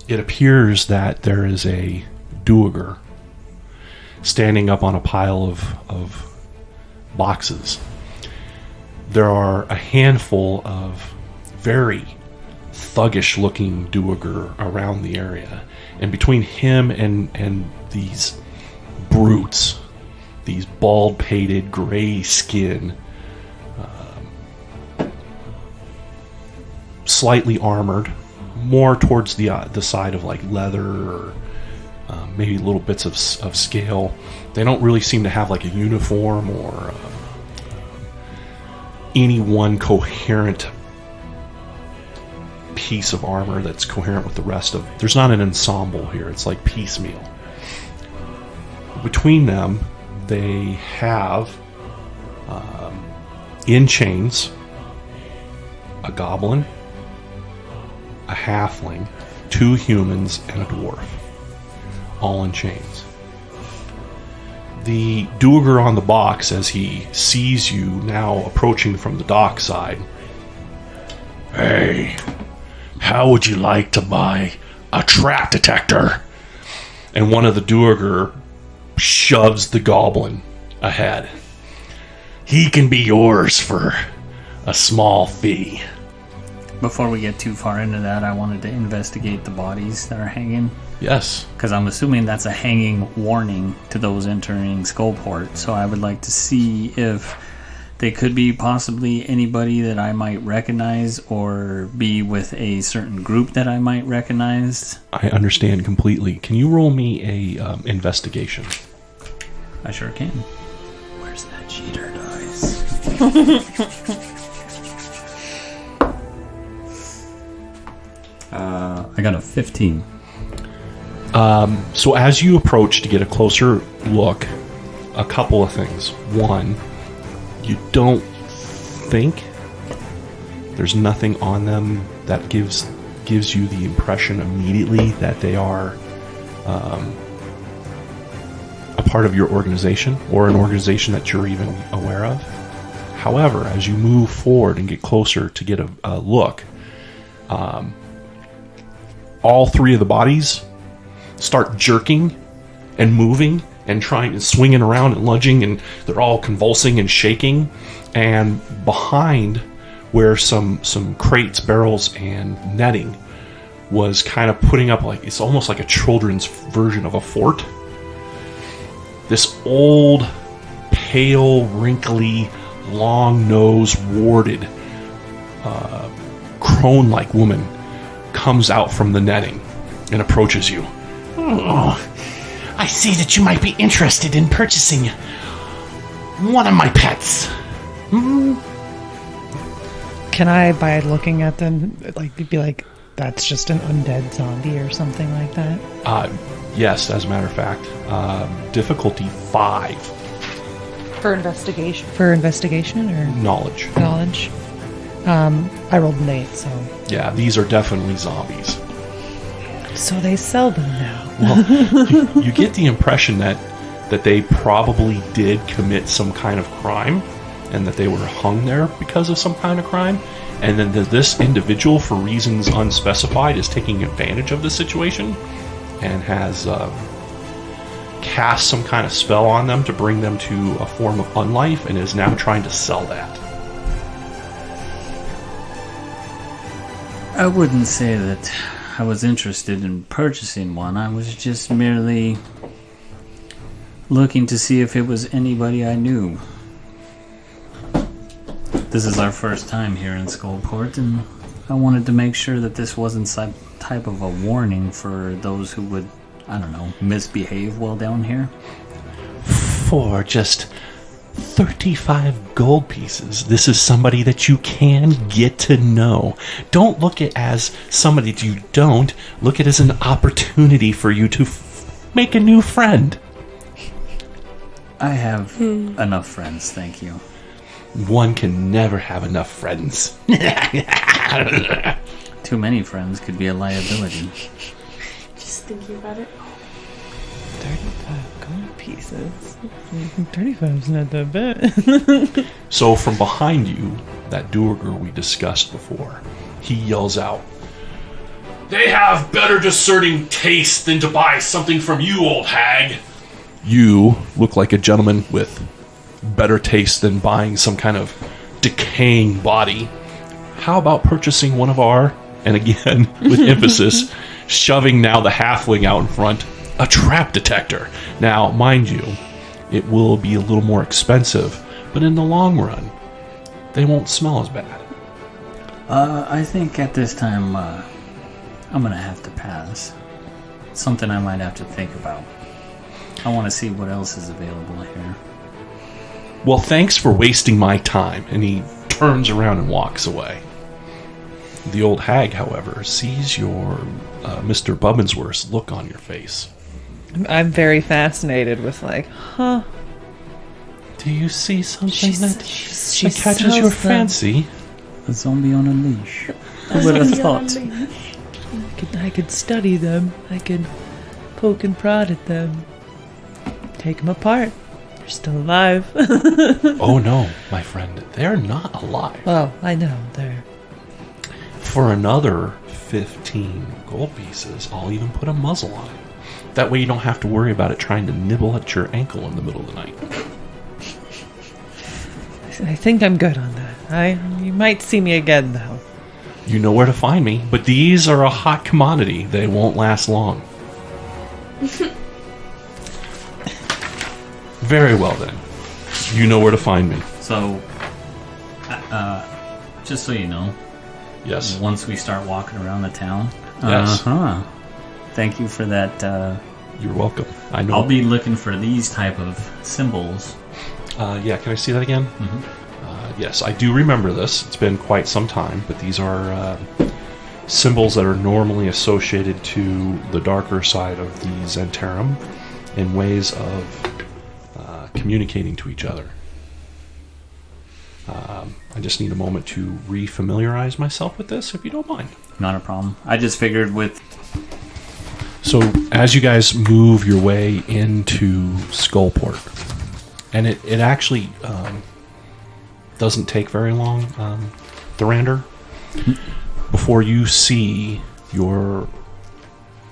It appears that there is a duergar standing up on a pile of boxes. There are a handful of very thuggish looking duergar around the area, and between him and these brutes, these bald pated gray skin, slightly armored, more towards the side of like leather or maybe little bits of scale. They don't really seem to have like a uniform or any one coherent piece of armor that's coherent with the rest of. There's not an ensemble here. It's like piecemeal. Between them, they have in chains a goblin, a halfling, 2 humans, and a dwarf, all in chains. The duergar on the box, as he sees you now approaching from the dock side, "Hey, how would you like to buy a trap detector?" And one of the duergar shoves the goblin ahead. "He can be yours for a small fee." Before we get too far into that, I wanted to investigate the bodies that are hanging. Yes. Because I'm assuming that's a hanging warning to those entering Skullport. So I would like to see if they could be possibly anybody that I might recognize or be with a certain group that I might recognize. I understand completely. Can you roll me a investigation? I sure can. Where's that cheater dice? I got a 15. So as you approach to get a closer look, a couple of things. One, you don't think there's nothing on them that gives you the impression immediately that they are a part of your organization or an organization that you're even aware of. However, as you move forward and get closer to get a look, all 3 of the bodies start jerking and moving and trying and swinging around and lunging, and they're all convulsing and shaking. And behind where some crates, barrels, and netting was kind of putting up, like, it's almost like a children's version of a fort. This old, pale, wrinkly, long-nosed, warded, crone-like woman comes out from the netting and approaches you. "Oh, I see that you might be interested in purchasing one of my pets. Can I, by looking at them, like be like, that's just an undead zombie or something like that? Yes, as a matter of fact. Difficulty 5. For investigation? For investigation or Knowledge. knowledge? I rolled an 8, so. Yeah, these are definitely zombies. So they sell them now. Well, you get the impression that they probably did commit some kind of crime, and that they were hung there because of some kind of crime, and then this individual, for reasons unspecified, is taking advantage of the situation and has cast some kind of spell on them to bring them to a form of unlife, and is now trying to sell that. I wouldn't say that I was interested in purchasing one. I was just merely looking to see if it was anybody I knew. This is our first time here in Skullport, and I wanted to make sure that this wasn't some type of a warning for those who would, I don't know, misbehave while down here. For just 35 gold pieces, this is somebody that you can get to know. Don't look at it as somebody that you don't. Look at it as an opportunity for you to make a new friend. I have enough friends, thank you. One can never have enough friends. Too many friends could be a liability. Just thinking about it. 35 gold pieces. 35's not that bad. So from behind you, that Duergar we discussed before, he yells out, "They have better discerning taste than to buy something from you, old hag." You look like a gentleman with better taste than buying some kind of decaying body. How about purchasing one of our, and again, with emphasis, shoving now the halfling out in front, a trap detector. Now, mind you, it will be a little more expensive, but in the long run, they won't smell as bad. I think at this time, I'm gonna have to pass. It's something I might have to think about. I want to see what else is available here. Well, thanks for wasting my time. And he turns around and walks away. The old hag, however, sees your Mr. Bubbensworth's look on your face. I'm very fascinated with like, huh? Do you see something that she catches your fancy? A zombie on a leash. Who would have thought? I could study them. I could poke and prod at them. Take them apart. They're still alive. Oh no, my friend, they're not alive. Oh, I know. They're... For another 15 gold pieces, I'll even put a muzzle on it. That way you don't have to worry about it trying to nibble at your ankle in the middle of the night. I think I'm good on that. You might see me again, though. You know where to find me, but these are a hot commodity. They won't last long. Very well, then. You know where to find me. So, just so you know, Yes. once we start walking around the town, Yes. Thank you for that. You're welcome. I know. I'll be looking for these type of symbols. Yeah, can I see that again? Yes, I do remember this. It's been quite some time, but these are symbols that are normally associated to the darker side of the Zentarum in ways of communicating to each other. I just need a moment to re-familiarize myself with this, if you don't mind. Not a problem. I just figured with... So, as you guys move your way into Skullport, and it actually doesn't take very long, Thurander, before you see your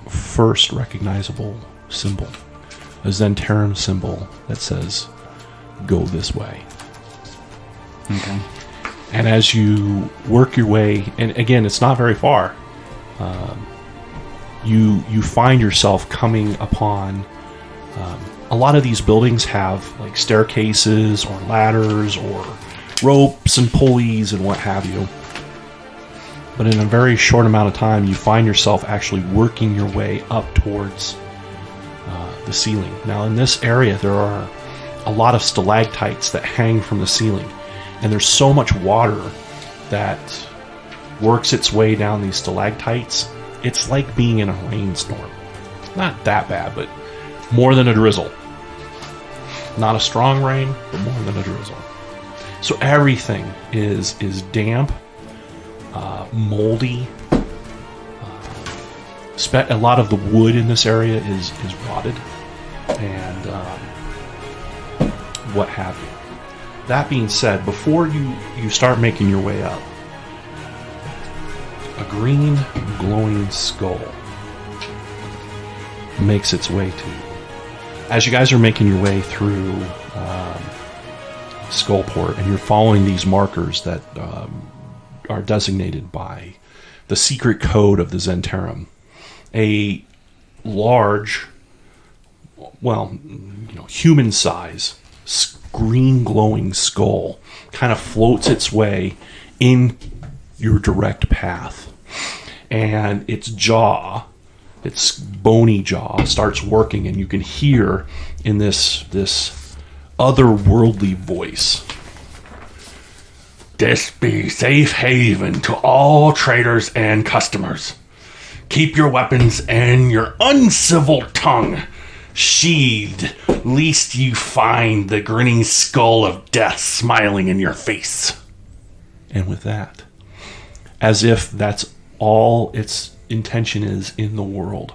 first recognizable symbol, a Zentarum symbol that says, "Go this way." Okay. And as you work your way, and again, it's not very far, you find yourself coming upon a lot of these buildings have like staircases or ladders or ropes and pulleys and what have you. But in a very short amount of time, you find yourself actually working your way up towards the ceiling. Now, in this area, there are a lot of stalactites that hang from the ceiling. And there's so much water that works its way down these stalactites. It's like being in a rainstorm. Not that bad, but more than a drizzle. Not a strong rain, but more than a drizzle. So everything is damp moldy. A lot of the wood in this area is rotted, and what have you. That being said, before you start making your way up, a green glowing skull makes its way to you. As you guys are making your way through Skullport, and you're following these markers that are designated by the secret code of the Zentarum, a large, human size green glowing skull kind of floats its way in your direct path, and its bony jaw starts working, and you can hear in this otherworldly voice, "This be safe haven to all traders and customers. Keep your weapons and your uncivil tongue sheathed, lest you find the grinning skull of death smiling in your face." And with that, as if that's all its intention is in the world,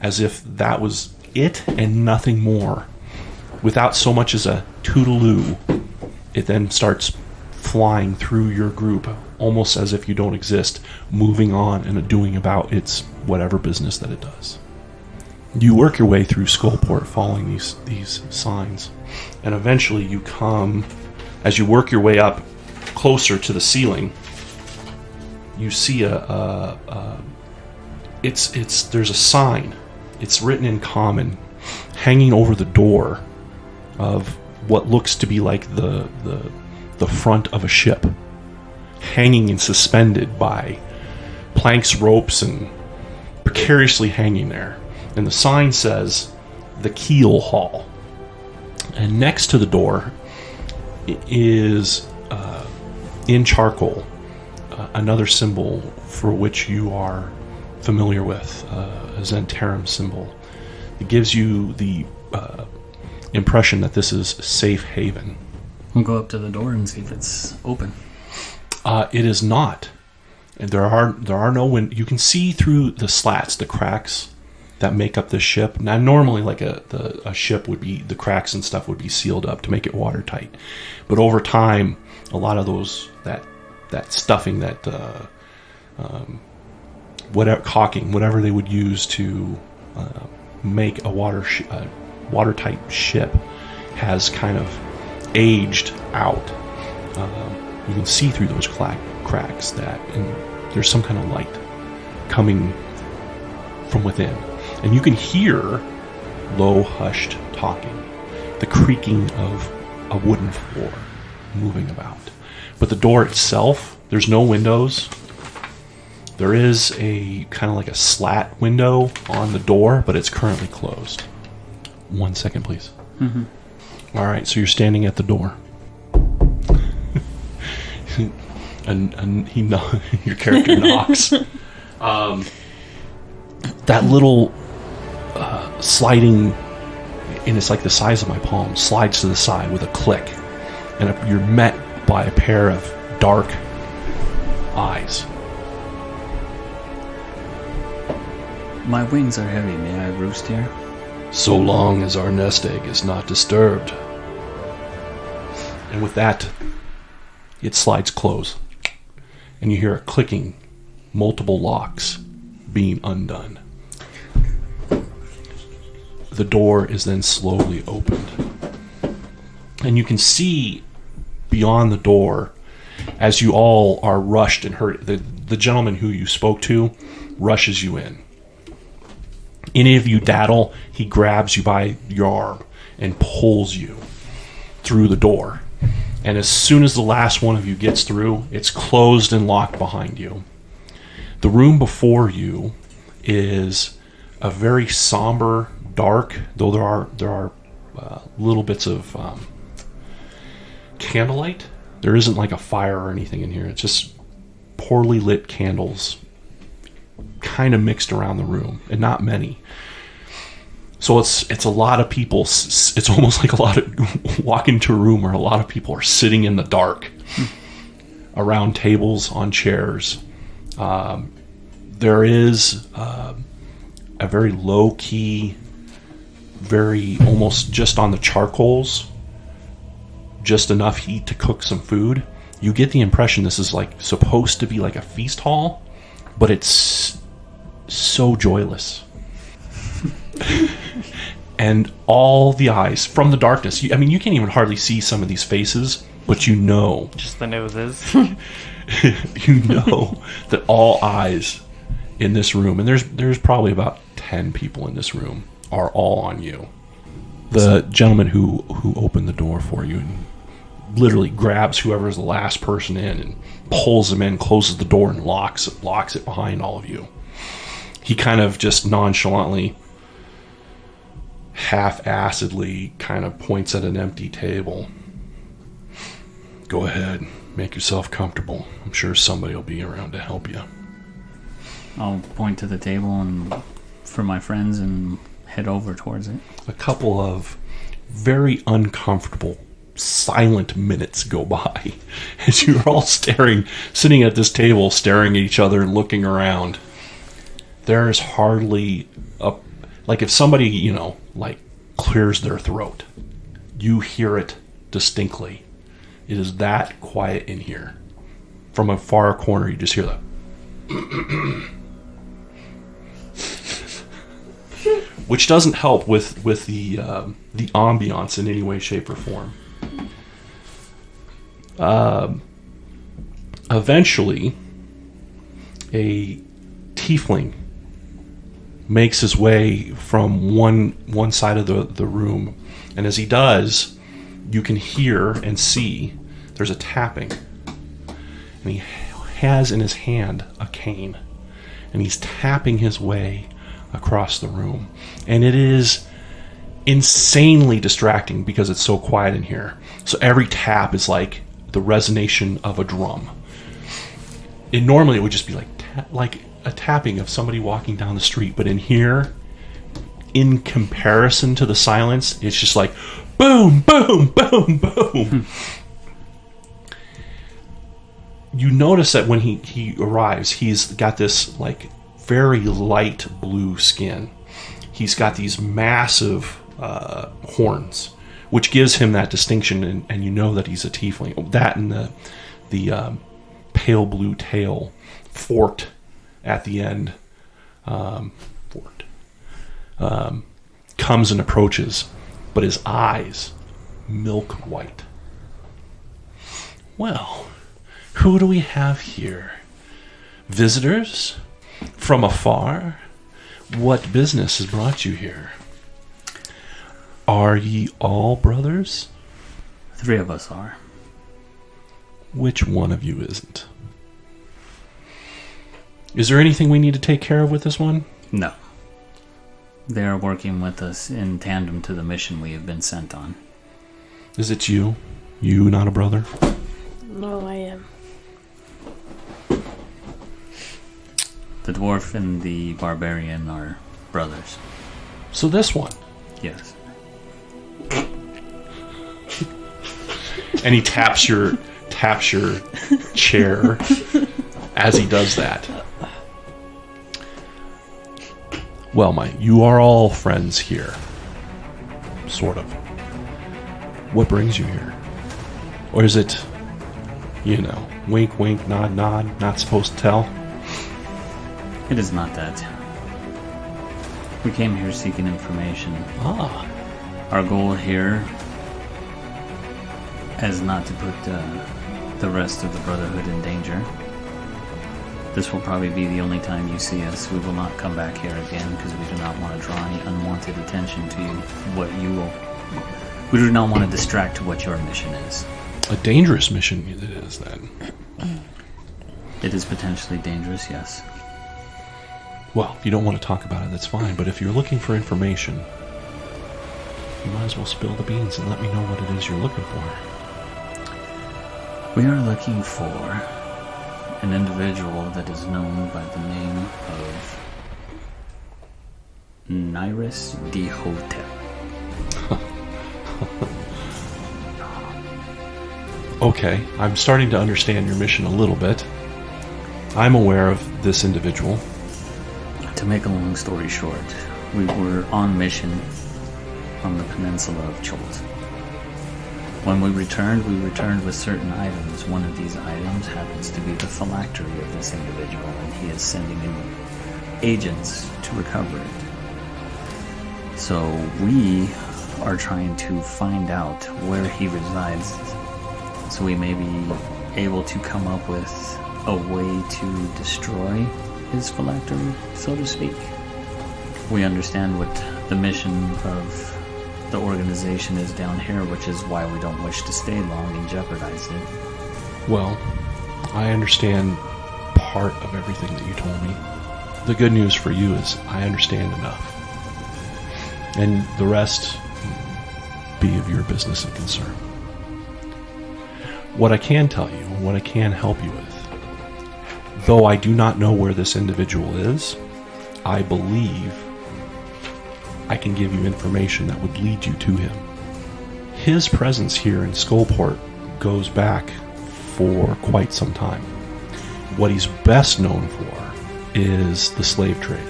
as if that was it and nothing more, without so much as a toodaloo, it then starts flying through your group, almost as if you don't exist, moving on and doing about its whatever business that it does. You work your way through Skullport following these signs, and eventually you come, as you work your way up closer to the ceiling, you see there's a sign. It's written in common, hanging over the door of what looks to be like the front of a ship, hanging and suspended by planks, ropes, and precariously hanging there. And the sign says, "The Keel Hall." And next to the door is, in charcoal, another symbol for which you are familiar with, a Zentarum symbol. It gives you the impression that this is safe haven. We'll go up to the door and see if it's open. It is not. And there are no windows. You can see through the slats, the cracks that make up this ship. Now, normally, like a ship would be, the cracks and stuff would be sealed up to make it watertight. But over time, a lot of that stuffing, that whatever they would use to make a watertight ship has kind of aged out. You can see through those cracks and there's some kind of light coming from within. And you can hear low, hushed talking, the creaking of a wooden floor moving about. But the door itself, there's no windows. There is a kind of like a slat window on the door, but it's currently closed. 1 second, please. Mm-hmm. All right, so you're standing at the door. and your character knocks. That little sliding, and it's like the size of my palm, slides to the side with a click, and you're met by a pair of dark eyes. My wings are heavy. May I roost here? So long as our nest egg is not disturbed. And with that, it slides close, and you hear a clicking, multiple locks being undone. The door is then slowly opened, and you can see beyond the door, as you all are rushed and hurt. The gentleman who you spoke to rushes you in. Any of you daddle, he grabs you by your arm and pulls you through the door. And as soon as the last one of you gets through, it's closed and locked behind you. The room before you is a very somber, dark, though there are little bits of candlelight. There isn't like a fire or anything in here. It's just poorly lit candles kind of mixed around the room, and not many. So it's a lot of people. It's almost like a lot of walk into a room where a lot of people are sitting in the dark around tables, on chairs, There is a very low-key, very almost just on the charcoals, just enough heat to cook some food. You get the impression this is like supposed to be like a feast hall, but it's so joyless. And all the eyes from the darkness, you can't even hardly see some of these faces, but you know Just the noses. you know that all eyes in this room, and there's probably about 10 people in this room, are all on you. The gentleman who opened the door for you and literally grabs whoever's the last person in and pulls them in, closes the door, and locks it behind all of you. He kind of just nonchalantly, half-acidly kind of points at an empty table. Go ahead, make yourself comfortable. I'm sure somebody will be around to help you. I'll point to the table and for my friends and head over towards it. A couple of very uncomfortable, silent minutes go by as you're all sitting at this table, staring at each other and looking around. There is hardly like if somebody, clears their throat, you hear it distinctly. It is that quiet in here. From a far corner, you just hear that. Which doesn't help with the ambiance in any way, shape, or form. Eventually, a tiefling makes his way from one side of the room, and as he does, you can hear and see there's a tapping, and he has in his hand a cane, and he's tapping his way across the room, and it is insanely distracting because it's so quiet in here. So every tap is like the resonation of a drum. Normally it would just be like a tapping of somebody walking down the street, but in here, in comparison to the silence, it's just like boom, boom, boom, boom. You notice that when he arrives, he's got this like very light blue skin. He's got these massive horns, which gives him that distinction, and you know that he's a tiefling. That and the pale blue tail, forked at the end, comes and approaches, but his eyes milk white. Well, who do we have here? Visitors from afar? What business has brought you here? Are ye all brothers? 3 of us are. Which one of you isn't? Is there anything we need to take care of with this one? No. They are working with us in tandem to the mission we have been sent on. Is it you? You not a brother? No, I am. The dwarf and the barbarian are brothers. So this one. Yes. And he taps your chair as he does that. Well, you are all friends here. Sort of. What brings you here? Or is it, wink, wink, nod, nod, not supposed to tell? It is not that. We came here seeking information. Ah. Our goal here is not to put the rest of the Brotherhood in danger. This will probably be the only time you see us. We will not come back here again because we do not want to draw any unwanted attention to what you will. We do not want to distract to what your mission is. A dangerous mission it is, then. It is potentially dangerous, yes. Well, if you don't want to talk about it, that's fine. But if you're looking for information, you might as well spill the beans and let me know what it is you're looking for. We are looking for an individual that is known by the name of Nyrus D. Hotep. Okay, I'm starting to understand your mission a little bit. I'm aware of this individual. To make a long story short, we were on mission on the peninsula of Cholt. When we returned with certain items. One of these items happens to be the phylactery of this individual, and he is sending in agents to recover it. So we are trying to find out where he resides, so we may be able to come up with a way to destroy his phylactery, so to speak. We understand what the mission of the organization is down here, which is why we don't wish to stay long and jeopardize it. Well, I understand part of everything that you told me. The good news for you is I understand enough. And the rest be of your business and concern. What I can tell you, what I can help you with, though I do not know where this individual is, I believe I can give you information that would lead you to him. His presence here in Skullport goes back for quite some time. What he's best known for is the slave trade.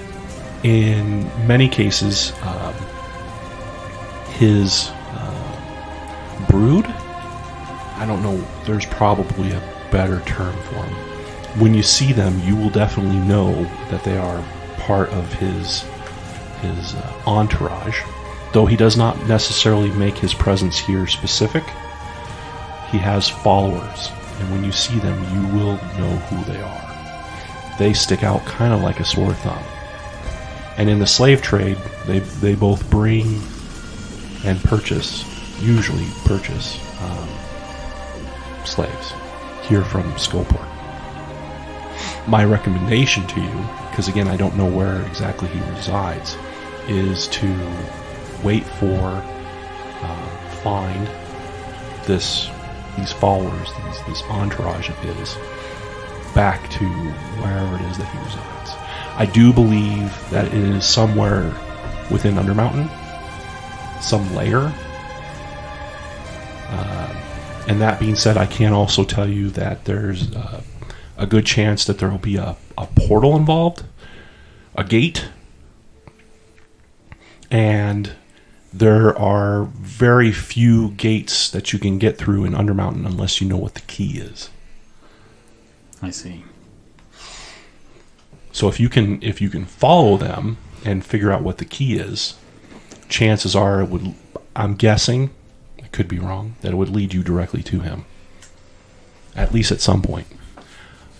In many cases, his brood, I don't know, there's probably a better term for them. When you see them, you will definitely know that they are part of his entourage, though he does not necessarily make his presence here specific. He has followers, and when you see them, you will know who they are. They stick out kind of like a sore thumb. And in the slave trade, they both bring and usually purchase slaves here from Skullport. My recommendation to you, because again I don't know where exactly he resides, is to wait for, find these followers, this entourage of his, back to wherever it is that he resides. I do believe that it is somewhere within Undermountain, some layer. And that being said, I can also tell you that there's a good chance that there will be a portal involved, a gate, and there are very few gates that you can get through in Undermountain unless you know what the key is. I see. So if you can follow them and figure out what the key is, chances are I'm guessing, I could be wrong, that it would lead you directly to him. At least at some point.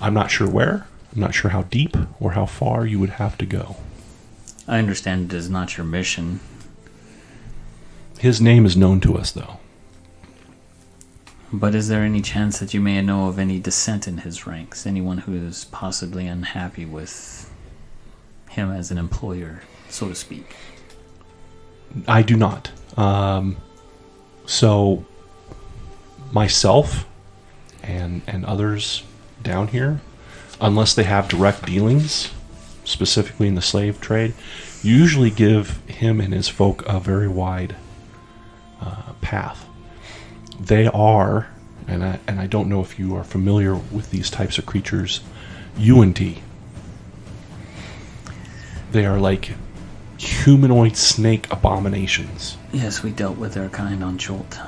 I'm not sure where, I'm not sure how deep or how far you would have to go. I understand it is not your mission. His name is known to us, though. But is there any chance that you may know of any dissent in his ranks? Anyone who is possibly unhappy with him as an employer, so to speak? I do not. So, myself and others down here, unless they have direct dealings, specifically in the slave trade, usually give him and his folk a very wide path. They are, and I don't know if you are familiar with these types of creatures, UNT. They are like humanoid snake abominations. Yes, we dealt with their kind on Jolt.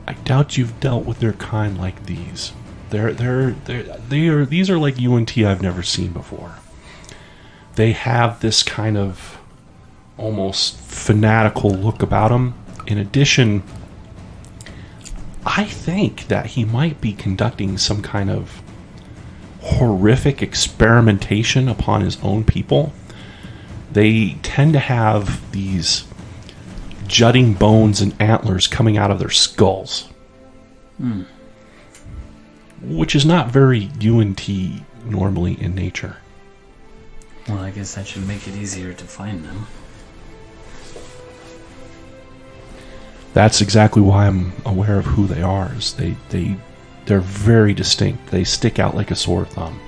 I doubt you've dealt with their kind like these. These are like UNT I've never seen before. They have this kind of almost fanatical look about them. In addition, I think that he might be conducting some kind of horrific experimentation upon his own people. They tend to have these jutting bones and antlers coming out of their skulls. Which is not very UNT normally in nature. Well, I guess that should make it easier to find them. That's exactly why I'm aware of who they are. Is they're very distinct. They stick out like a sore thumb.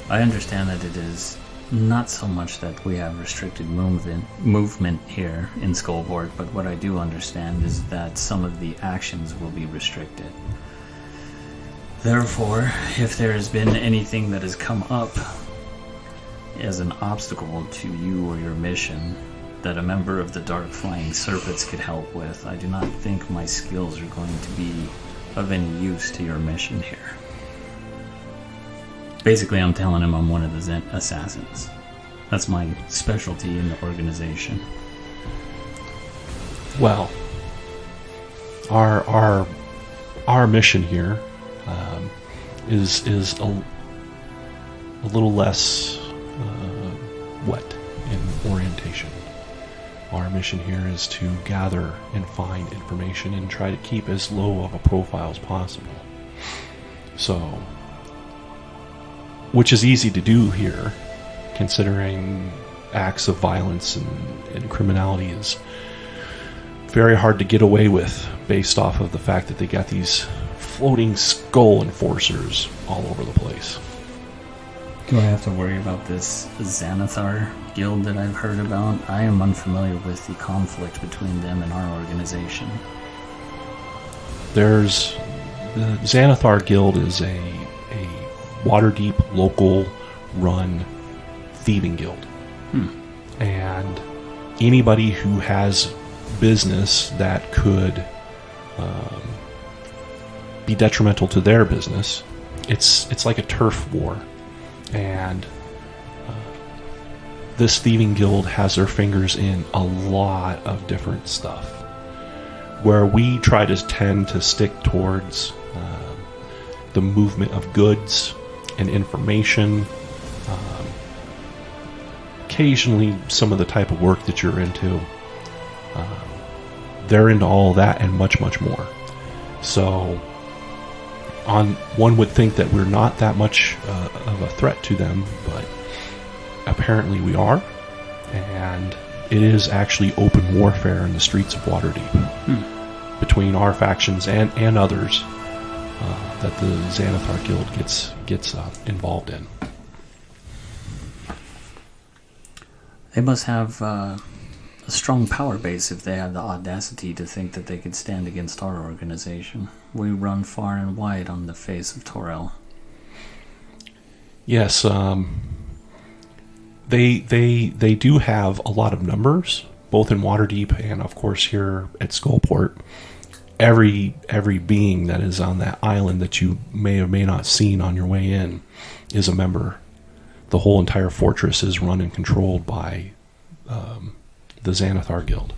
I understand that it is not so much that we have restricted movement here in Skullport, but what I do understand is that some of the actions will be restricted. Therefore, if there has been anything that has come up as an obstacle to you or your mission that a member of the Dark Flying Serpents could help with, I do not think my skills are going to be of any use to your mission here. Basically, I'm telling him I'm one of the assassins. That's my specialty in the organization. Well, our mission here is a little less wet in orientation. Our mission here is to gather and find information and try to keep as low of a profile as possible. So, which is easy to do here, considering acts of violence and criminality is very hard to get away with based off of the fact that they got these floating skull enforcers all over the place. Do I have to worry about this Xanathar guild that I've heard about? I am unfamiliar with the conflict between them and our organization. There's the Xanathar Guild is a Waterdeep local run thieving guild. And anybody who has business that could be detrimental to their business, it's like a turf war. And this thieving guild has their fingers in a lot of different stuff. Where we try to tend to stick towards the movement of goods and information, occasionally some of the type of work that you're into. They're into all that and much, much more. So, one would think that we're not that much of a threat to them, but apparently we are. And it is actually open warfare in the streets of Waterdeep between our factions and others that the Xanathar Guild gets involved in. They must have a strong power base if they have the audacity to think that they could stand against our organization. We run far and wide on the face of Torel. Yes, they do have a lot of numbers, both in Waterdeep and of course here at Skullport. Every being that is on that island that you may or may not seen on your way in is a member. The whole entire fortress is run and controlled by the Xanathar Guild.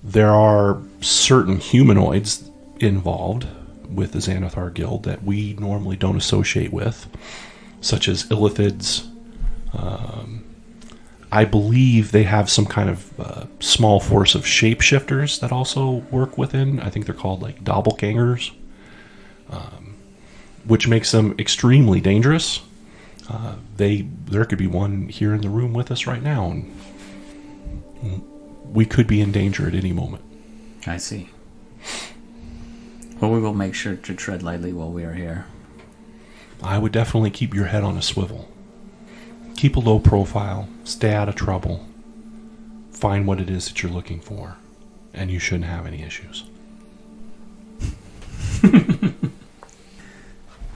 There are certain humanoids involved with the Xanathar Guild that we normally don't associate with, such as illithids. I believe they have some kind of small force of shapeshifters that also work within. I think they're called like doppelgangers, which makes them extremely dangerous. There could be one here in the room with us right now, and we could be in danger at any moment. I see. Well, we will make sure to tread lightly while we are here. I would definitely keep your head on a swivel. Keep a low profile, stay out of trouble, find what it is that you're looking for, and you shouldn't have any issues.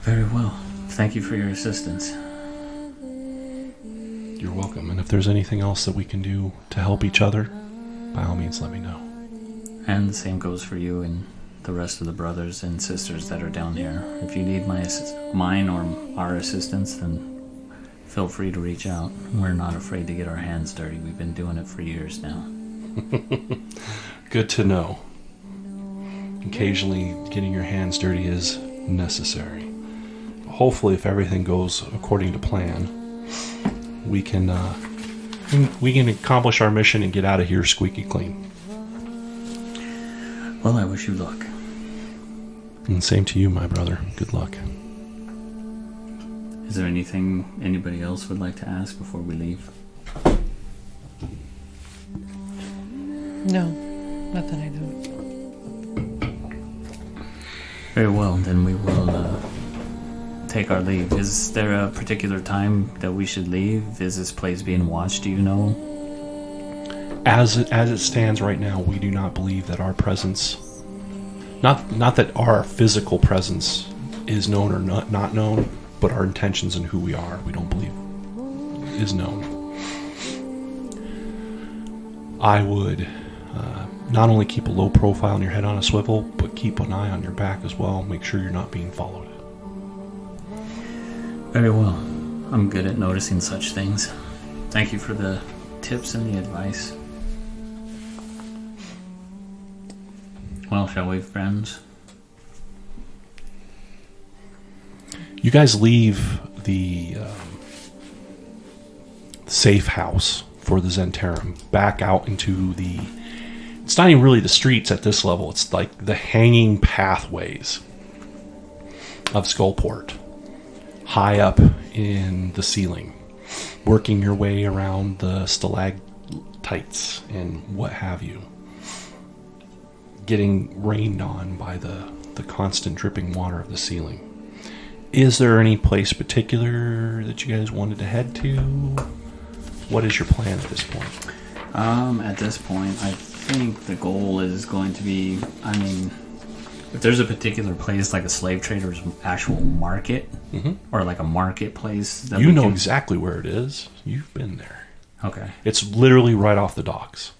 Very well. Thank you for your assistance. You're welcome, and if there's anything else that we can do to help each other, by all means let me know. And the same goes for you and the rest of the brothers and sisters that are down here. If you need mine or our assistance, then feel free to reach out. We're not afraid to get our hands dirty. We've been doing it for years now. Good to know. Occasionally, getting your hands dirty is necessary. Hopefully, if everything goes according to plan, we can accomplish our mission and get out of here squeaky clean. Well, I wish you luck. And same to you, my brother. Good luck. Is there anything anybody else would like to ask before we leave? No, nothing I don't. Very well, then we will take our leave. Is there a particular time that we should leave? Is this place being watched, do you know? As it stands right now, we do not believe that our presence, not that our physical presence is known or not known, but our intentions and who we are, we don't believe is known. I would not only keep a low profile and your head on a swivel, but keep an eye on your back as well. Make sure you're not being followed. Very well. I'm good at noticing such things. Thank you for the tips and the advice. Well, shall we, friends? You guys leave the safe house for the Zentarum back out into the... It's not even really the streets at this level. It's like the hanging pathways of Skullport, high up in the ceiling, working your way around the stalactites and what have you, getting rained on by the constant dripping water of the ceiling. Is there any place particular that you guys wanted to head to? What is your plan at this point? At this point, I think the goal is going to be, I mean, if there's a particular place like a slave trader's actual market, or like a marketplace, that you know exactly where it is. You've been there. Okay. It's literally right off the docks.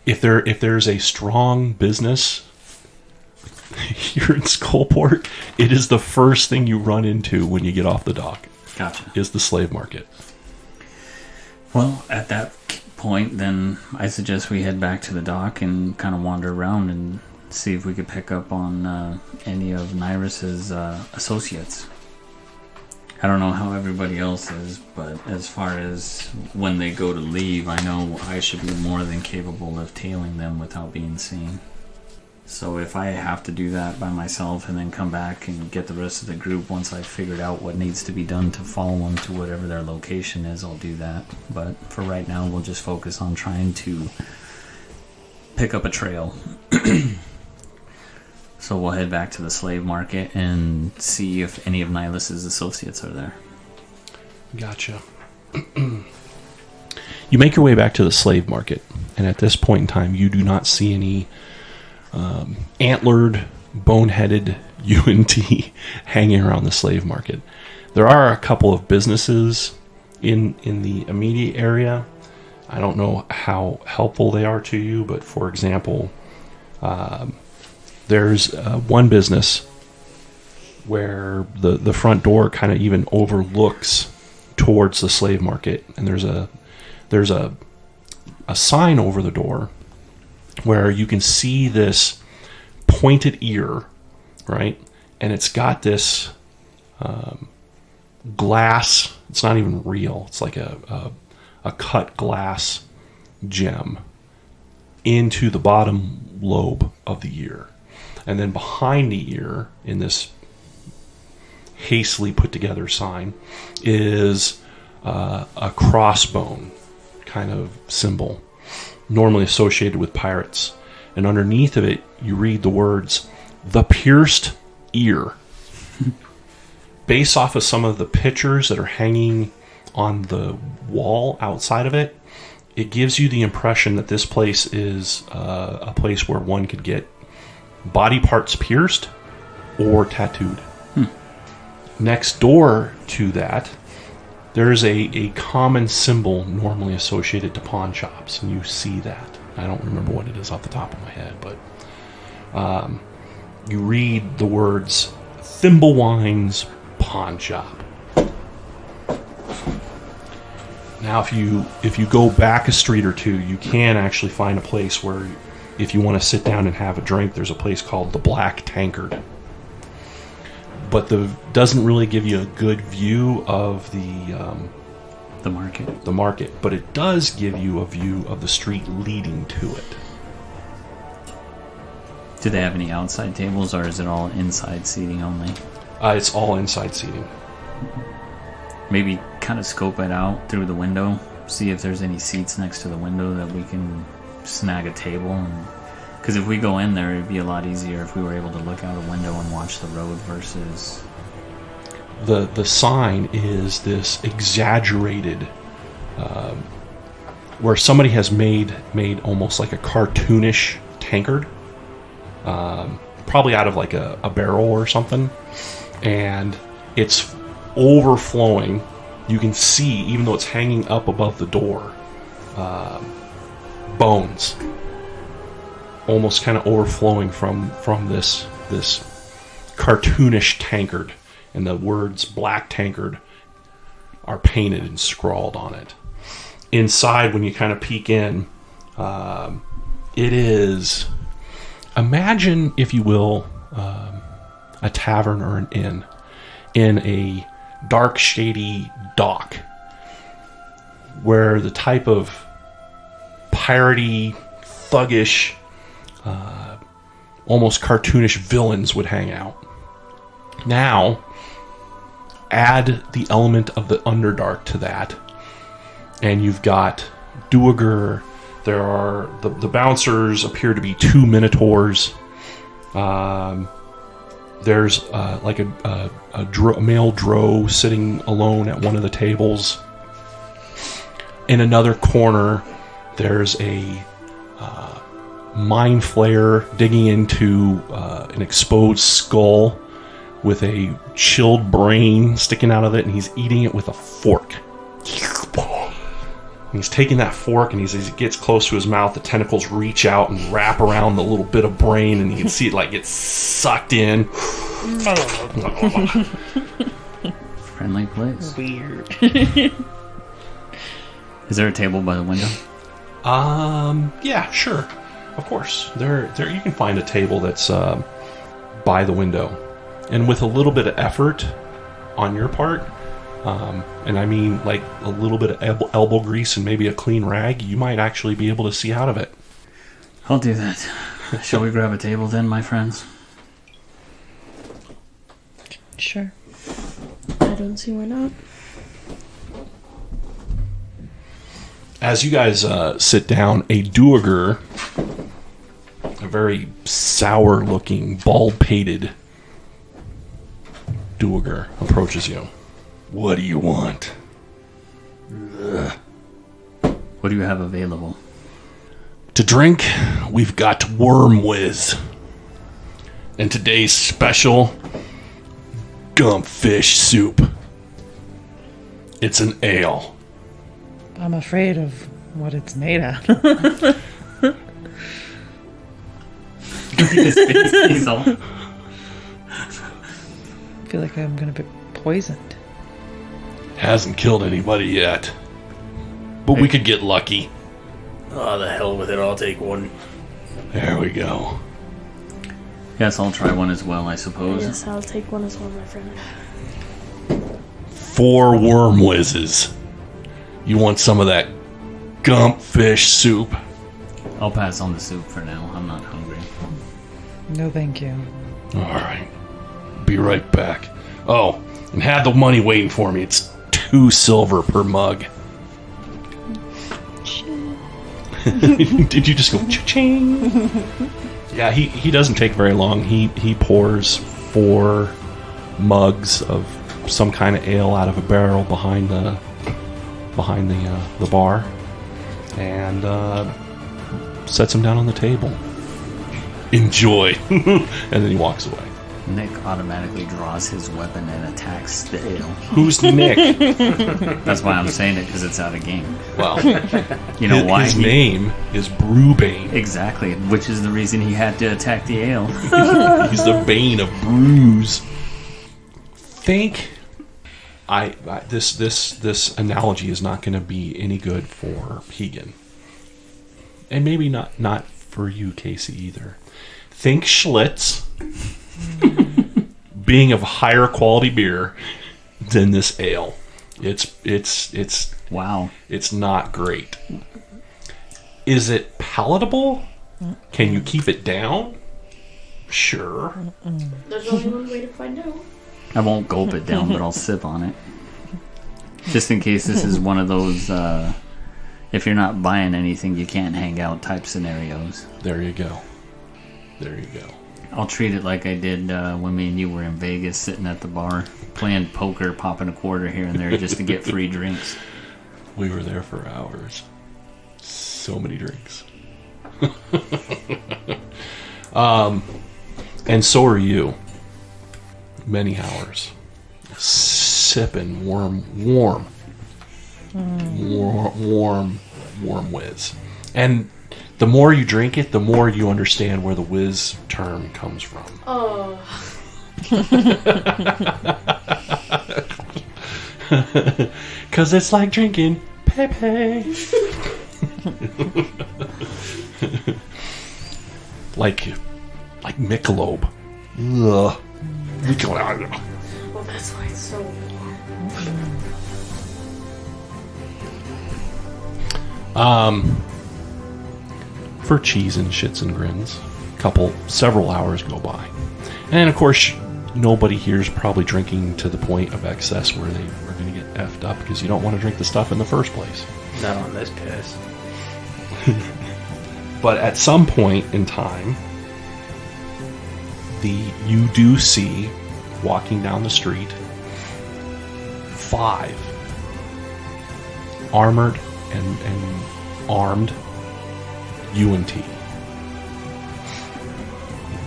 If there's a strong business here in Skullport, it is the first thing you run into when you get off the dock. Gotcha. Is the slave market. Well, at that point, then I suggest we head back to the dock and kind of wander around and see if we could pick up on any of Nyrus's associates. I don't know how everybody else is, but as far as when they go to leave, I know I should be more than capable of tailing them without being seen. So if I have to do that by myself and then come back and get the rest of the group once I've figured out what needs to be done to follow them to whatever their location is, I'll do that. But for right now, we'll just focus on trying to pick up a trail. So we'll head back to the slave market and see if any of Nihilus's associates are there. Gotcha. You make your way back to the slave market, and at this point in time, you do not see any antlered, boneheaded UNT hanging around the slave market. There are a couple of businesses in the immediate area. I don't know how helpful they are to you, but for example, there's one business where the front door kind of even overlooks towards the slave market, and there's a sign over the door where you can see this pointed ear, right? And it's got this glass. It's not even real. It's like a cut glass gem into the bottom lobe of the ear. And then behind the ear, in this hastily put together sign, is a crossbone kind of symbol, normally associated with pirates. And underneath of it, you read the words, "The Pierced Ear." Based off of some of the pictures that are hanging on the wall outside of it, it gives you the impression that this place is a place where one could get body parts pierced or tattooed. Next door to that, there's a common symbol normally associated to pawn shops, and you see that. I don't remember what it is off the top of my head, but you read the words Thimblewine's Pawn Shop. Now, if you go back a street or two, you can actually find a place where, if you want to sit down and have a drink, there's a place called the Black Tankard. But doesn't really give you a good view of the market. But it does give you a view of the street leading to it. Do they have any outside tables, or is it all inside seating only? It's all inside seating. Maybe kind of scope it out through the window, see if there's any seats next to the window that we can snag a table. Because if we go in there, it'd be a lot easier if we were able to look out a window and watch the road versus... The sign is this exaggerated, where somebody has made almost like a cartoonish tankard, probably out of like a barrel or something, and it's overflowing. You can see, even though it's hanging up above the door, bones almost kind of overflowing from this cartoonish tankard, and the words "Black Tankard" are painted and scrawled on it. Inside, when you kind of peek in, it is, imagine, if you will, a tavern or an inn in a dark, shady dock, where the type of piratey, thuggish, almost cartoonish villains would hang out. Now, add the element of the Underdark to that, and you've got Duergar. There are the bouncers appear to be 2 minotaurs. There's like a male drow sitting alone at one of the tables. In another corner, there's a mind flayer digging into an exposed skull with a chilled brain sticking out of it, and he's eating it with a fork. And he's taking that fork, and as he gets close to his mouth, the tentacles reach out and wrap around the little bit of brain, and you can see it like get sucked in. Friendly place. Weird. Is there a table by the window? Yeah, sure. Of course. There you can find a table that's by the window. And with a little bit of effort on your part, and I mean like a little bit of elbow grease and maybe a clean rag, you might actually be able to see out of it. I'll do that. Shall we grab a table then, my friends? Sure. I don't see why not. As you guys sit down, a Duergar, a very sour-looking, bald-pated Duergar, approaches you. What do you want? What do you have available? To drink, we've got Wormwiz. And today's special, Gumpfish soup. It's an ale. I'm afraid of what it's made out of. His face is all- I feel like I'm gonna be poisoned. Hasn't killed anybody yet. But we could get lucky. Oh, the hell with it. I'll take one. There we go. Yes, I'll try one as well, I suppose. Yes, I'll take one as well, my friend. 4 Wormwizes. You want some of that Gumpfish soup? I'll pass on the soup for now. I'm not hungry. No, thank you. Alright. Be right back. Oh, and have the money waiting for me. It's 2 silver per mug. Did you just go cha-ching? Yeah, he doesn't take very long. He pours 4 mugs of some kind of ale out of a barrel behind the bar, and sets them down on the table. Enjoy. And then he walks away. Nick automatically draws his weapon and attacks the ale. Who's Nick? That's why I'm saying it, because it's out of game. Well, You know why? his name is Brewbane. Exactly, which is the reason he had to attack the ale. He's the bane of brews. Think, this analogy is not going to be any good for Hegan, and maybe not for you, Casey, either. Think Schlitz being of higher quality beer than this ale. It's Wow. It's not great. Is it palatable? Can you keep it down? Sure. There's only one way to find out. I won't gulp it down, but I'll sip on it. Just in case this is one of those, if you're not buying anything, you can't hang out type scenarios. There you go. There you go. I'll treat it like I did when me and you were in Vegas, sitting at the bar, playing poker, popping a quarter here and there just to get free drinks. We were there for hours. So many drinks. And so are you. Many hours. Sipping warm whiz. And the more you drink it, the more you understand where the whiz term comes from. Oh. Because it's like drinking Pepe. like Michelob. Ugh. Well, that's why it's so warm. For cheese and shits and grins, several hours go by. And of course, nobody here is probably drinking to the point of excess where they are going to get effed up because you don't want to drink the stuff in the first place. Not on this piss. But at some point in time, you do see, walking down the street, 5 armored and armed UNT.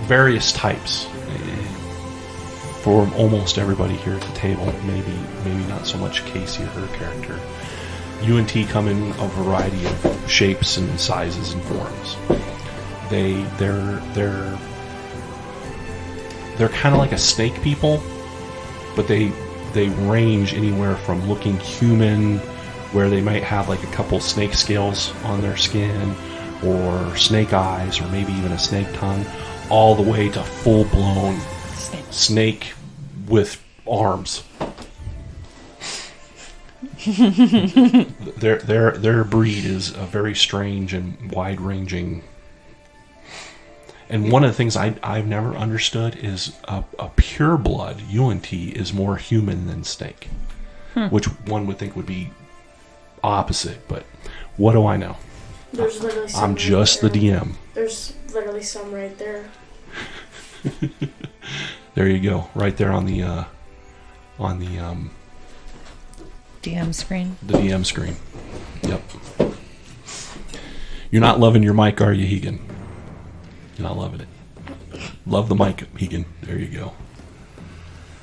Various types. For almost everybody here at the table, maybe not so much Casey or her character. UNT come in a variety of shapes and sizes and forms. They're kind of like a snake people, but they range anywhere from looking human, where they might have like a couple snake scales on their skin, or snake eyes, or maybe even a snake tongue, all the way to full-blown snake with arms. Their breed is a very strange and wide-ranging. And one of the things I've never understood is a pure-blood UNT is more human than snake, which one would think would be opposite. But what do I know? There's literally some I'm just the DM. There's literally some right there. There you go, right there on the DM screen. The DM screen. Yep. You're not loving your mic, are you, Hegan? You're not loving it. Love the mic, Hegan. There you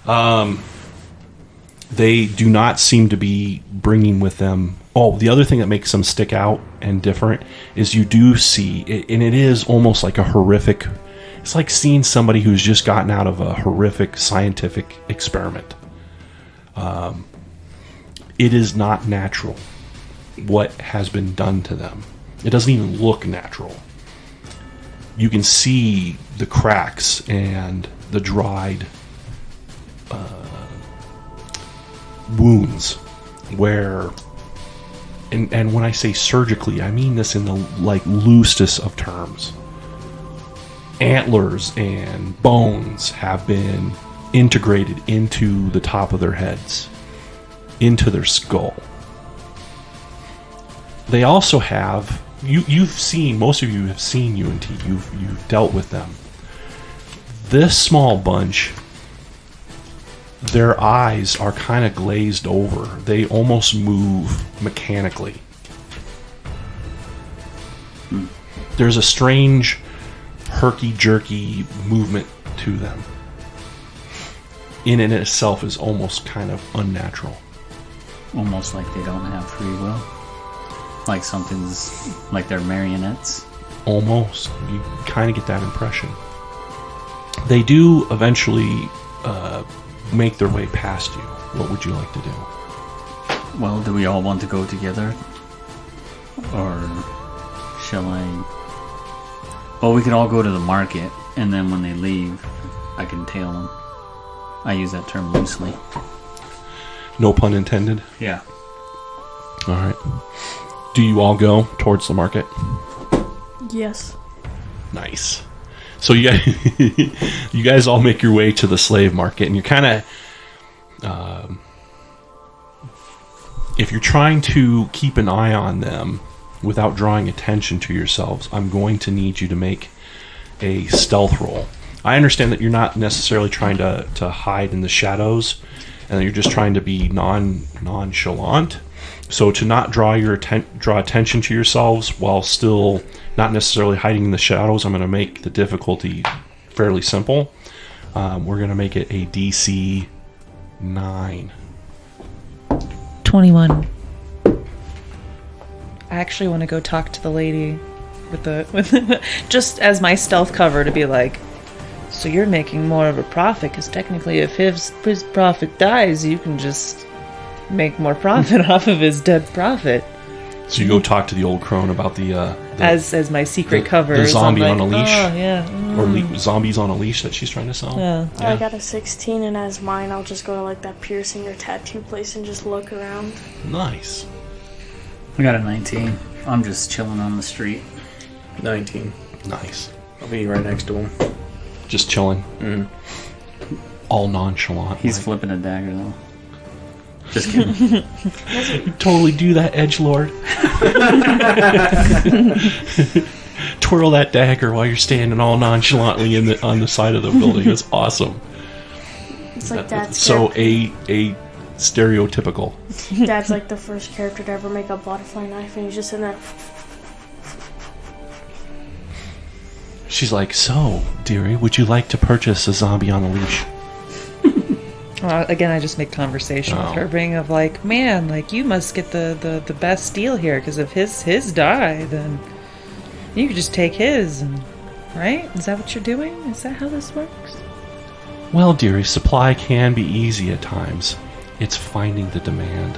go. They do not seem to be bringing with them. Oh, the other thing that makes them stick out and different is you do see, and it is almost like a horrific. It's like seeing somebody who's just gotten out of a horrific scientific experiment. It is not natural what has been done to them. It doesn't even look natural. You can see the cracks and the dried wounds where, and when I say surgically, I mean this in the loosest of terms. Antlers and bones have been integrated into the top of their heads, into their skull. They also have, you've seen, most of you have seen UNT, you've dealt with them. This small bunch, their eyes are kind of glazed over. They almost move mechanically. There's a strange herky-jerky movement to them. In and itself is almost kind of unnatural. Almost like they don't have free will. Like something's, like they're marionettes. Almost. You kind of get that impression. They do eventually make their way past you. What would you like to do? Well, do we all want to go together? Or shall I... Well, we could all go to the market, and then when they leave, I can tail them. I use that term loosely. No pun intended? Yeah. Alright. Do you all go towards the market? Yes. Nice. So you guys all make your way to the slave market, and you're kind of... if you're trying to keep an eye on them without drawing attention to yourselves, I'm going to need you to make a stealth roll. I understand that you're not necessarily trying to hide in the shadows, and that you're just trying to be nonchalant. So to not draw attention to yourselves while still not necessarily hiding in the shadows, I'm going to make the difficulty fairly simple. We're going to make it a DC 9. 21. I actually want to go talk to the lady with just as my stealth cover to be like, so you're making more of a profit because technically if his prophet dies, you can just make more profit off of his dead prophet. So you go talk to the old crone about the as my secret cover. The zombie on a leash. Oh, yeah. Or zombies on a leash that she's trying to sell. Yeah. I got a 16, and as mine, I'll just go to like that piercing or tattoo place and just look around. Nice. I got a 19. I'm just chilling on the street. 19. Nice. I'll be right next to him. Just chilling. Mm-hmm. All nonchalant. He's like, flipping a dagger though. Just kidding. You totally do that, edgelord. Twirl that dagger while you're standing all nonchalantly on the side of the building. It's awesome. It's like Dad's so character. a stereotypical. Dad's like the first character to ever make a butterfly knife, and he's just in there. She's like, so, dearie, would you like to purchase a zombie on a leash? Again, I just make conversation with her, being of like, man, like you must get the best deal here because if his die, then you could just take his, and right? Is that what you're doing? Is that how this works? Well, dearie, supply can be easy at times. It's finding the demand.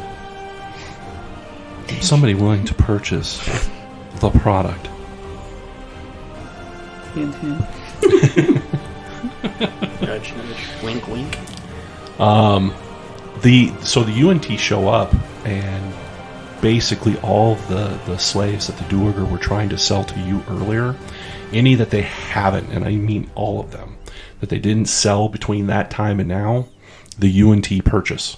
Somebody willing to purchase the product. Hint, hint. Nudge, nudge. Wink, wink. The UNT show up, and basically all of the slaves that the Duergar were trying to sell to you earlier, any that they haven't, and I mean all of them, that they didn't sell between that time and now, the UNT purchase.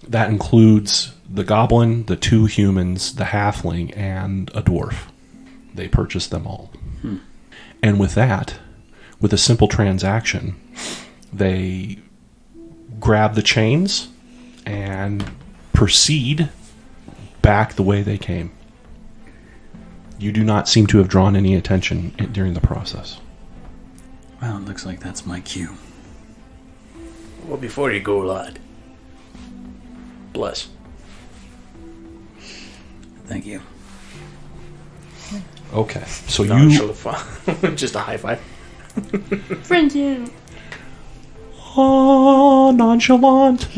That includes the goblin, the 2 humans, the halfling, and a dwarf. They purchased them all. And with that, with a simple transaction, they grab the chains and proceed back the way they came. You do not seem to have drawn any attention during the process. Well, it looks like that's my cue. Well, before you go, lad. Bless. Thank you. Okay, so No, you... just a high five. Friendship. Oh, nonchalant.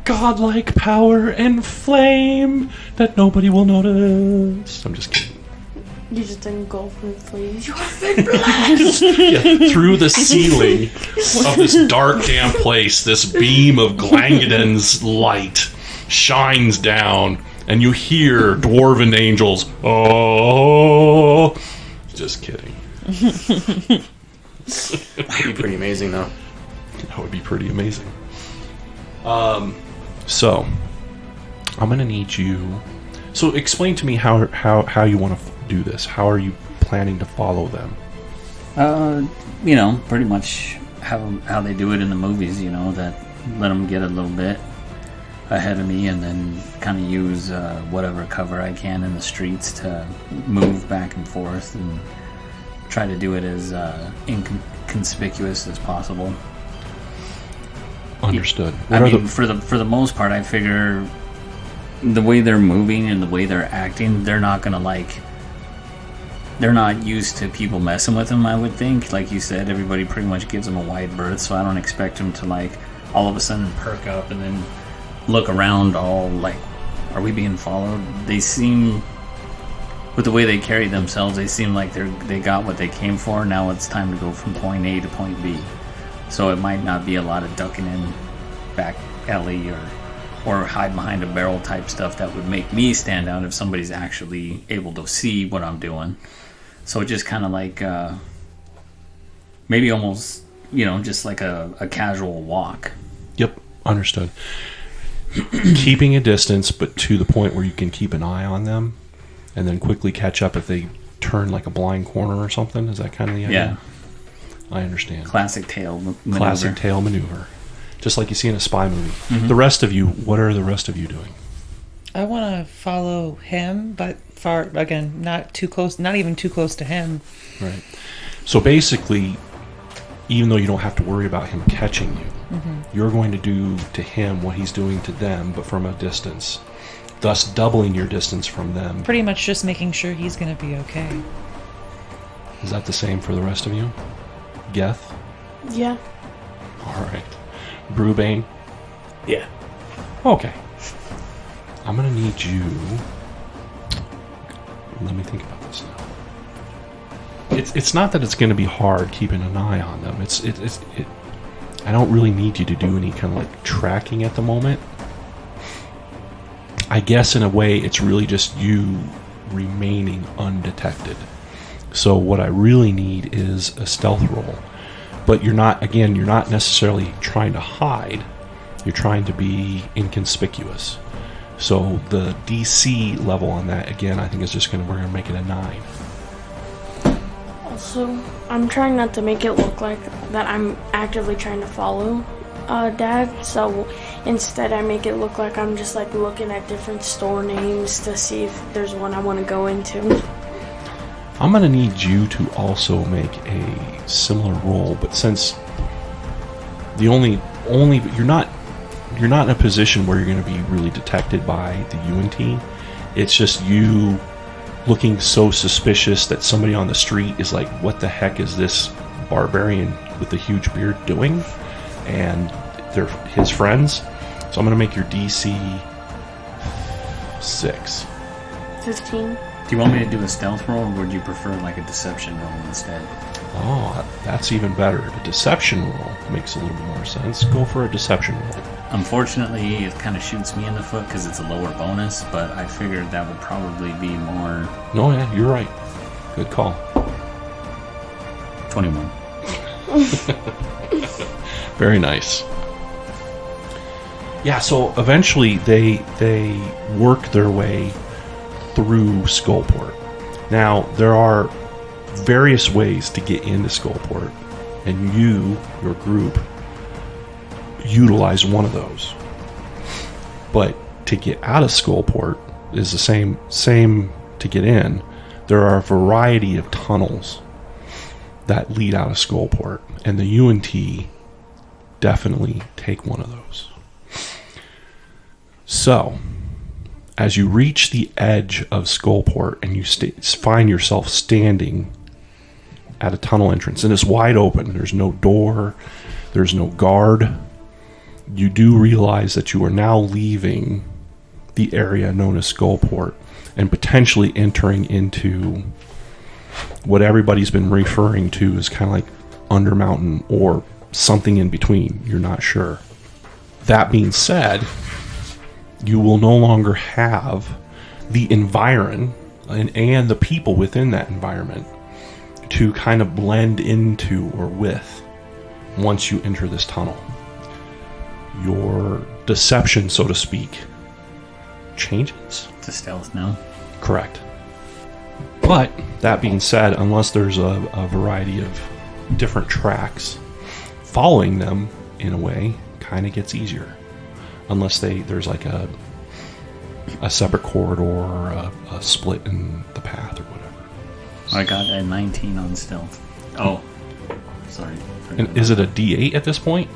Godlike power and flame that nobody will notice. I'm just kidding. You just engulf and fleas. Yeah, through the ceiling of this dark, damp place, this beam of Glangadin's light shines down, and you hear dwarven angels. Oh, just kidding. That'd be pretty amazing, though. That would be pretty amazing. So I'm gonna need you. So explain to me how you want to do this. How are you planning to follow them? Pretty much how they do it in the movies. That let them get a little bit ahead of me, and then kind of use whatever cover I can in the streets to move back and forth, and try to do it as inconspicuous as possible. Understood. For the most part, I figure the way they're moving and the way they're acting, they're not gonna they're not used to people messing with them. I would think, like you said, everybody pretty much gives them a wide berth, so I don't expect them to all of a sudden perk up and then look around all like, are we being followed? They seem, with the way they carry themselves, they seem like they got what they came for. Now it's time to go from point A to point B. So it might not be a lot of ducking in back alley or hide behind a barrel type stuff that would make me stand out if somebody's actually able to see what I'm doing. So just kind of maybe almost, just like a casual walk. Yep, understood. Keeping a distance, but to the point where you can keep an eye on them, and then quickly catch up if they turn like a blind corner or something. Is that kind of the idea? Yeah. I understand. Classic tail maneuver. Classic tail maneuver. Just like you see in a spy movie. Mm-hmm. The rest of you, what are the rest of you doing? I want to follow him, but not too close, not even too close to him. Right. So basically, even though you don't have to worry about him catching you, you're going to do to him what he's doing to them, but from a distance, thus doubling your distance from them. Pretty much just making sure he's going to be okay. Is that the same for the rest of you? Geth? Yeah. All right. Brewbane? Yeah. Okay. I'm going to need you... Let me think about this now. It's not that it's going to be hard keeping an eye on them. I don't really need you to do any kind of like tracking at the moment. I guess in a way it's really just you remaining undetected. So what I really need is a stealth roll. But you're not necessarily trying to hide. You're trying to be inconspicuous. So the DC level on that, again, I think is just we're going to make it a 9. Also, I'm trying not to make it look like that I'm actively trying to follow Dad. So instead, I make it look like I'm just like looking at different store names to see if there's one I want to go into. I'm going to need you to also make a similar roll, but since the only you're not in a position where you're going to be really detected by the UNT. It's just you looking so suspicious that somebody on the street is like, what the heck is this barbarian with the huge beard doing? And they're his friends. So I'm going to make your DC 6. 15. Do you want me to do a stealth roll, or would you prefer like a deception roll instead? Oh, that's even better. The deception roll makes a little bit more sense. Go for a deception roll. Unfortunately, it kind of shoots me in the foot because it's a lower bonus, but I figured that would probably be more... No, yeah, you're right. Good call. 21. Very nice. Yeah, so eventually they work their way through Skullport. Now, there are various ways to get into Skullport, and your group, utilize one of those. But to get out of Skullport is the same to get in. There are a variety of tunnels that lead out of Skullport, and the UNT definitely take one of those. So, as you reach the edge of Skullport and you find yourself standing at a tunnel entrance, and it's wide open, there's no door, there's no guard, you do realize that you are now leaving the area known as Skullport and potentially entering into what everybody's been referring to as kind of like Undermountain or something in between. You're not sure. That being said, you will no longer have the environment and the people within that environment to kind of blend into or with once you enter this tunnel. Your deception, so to speak, changes. To stealth now. Correct. But, that being said, unless there's a variety of different tracks, following them, in a way, kind of gets easier. Unless there's like a separate corridor or a split in the path or whatever. I got a 19 on stealth. Oh, sorry. And is it a D8 at this point?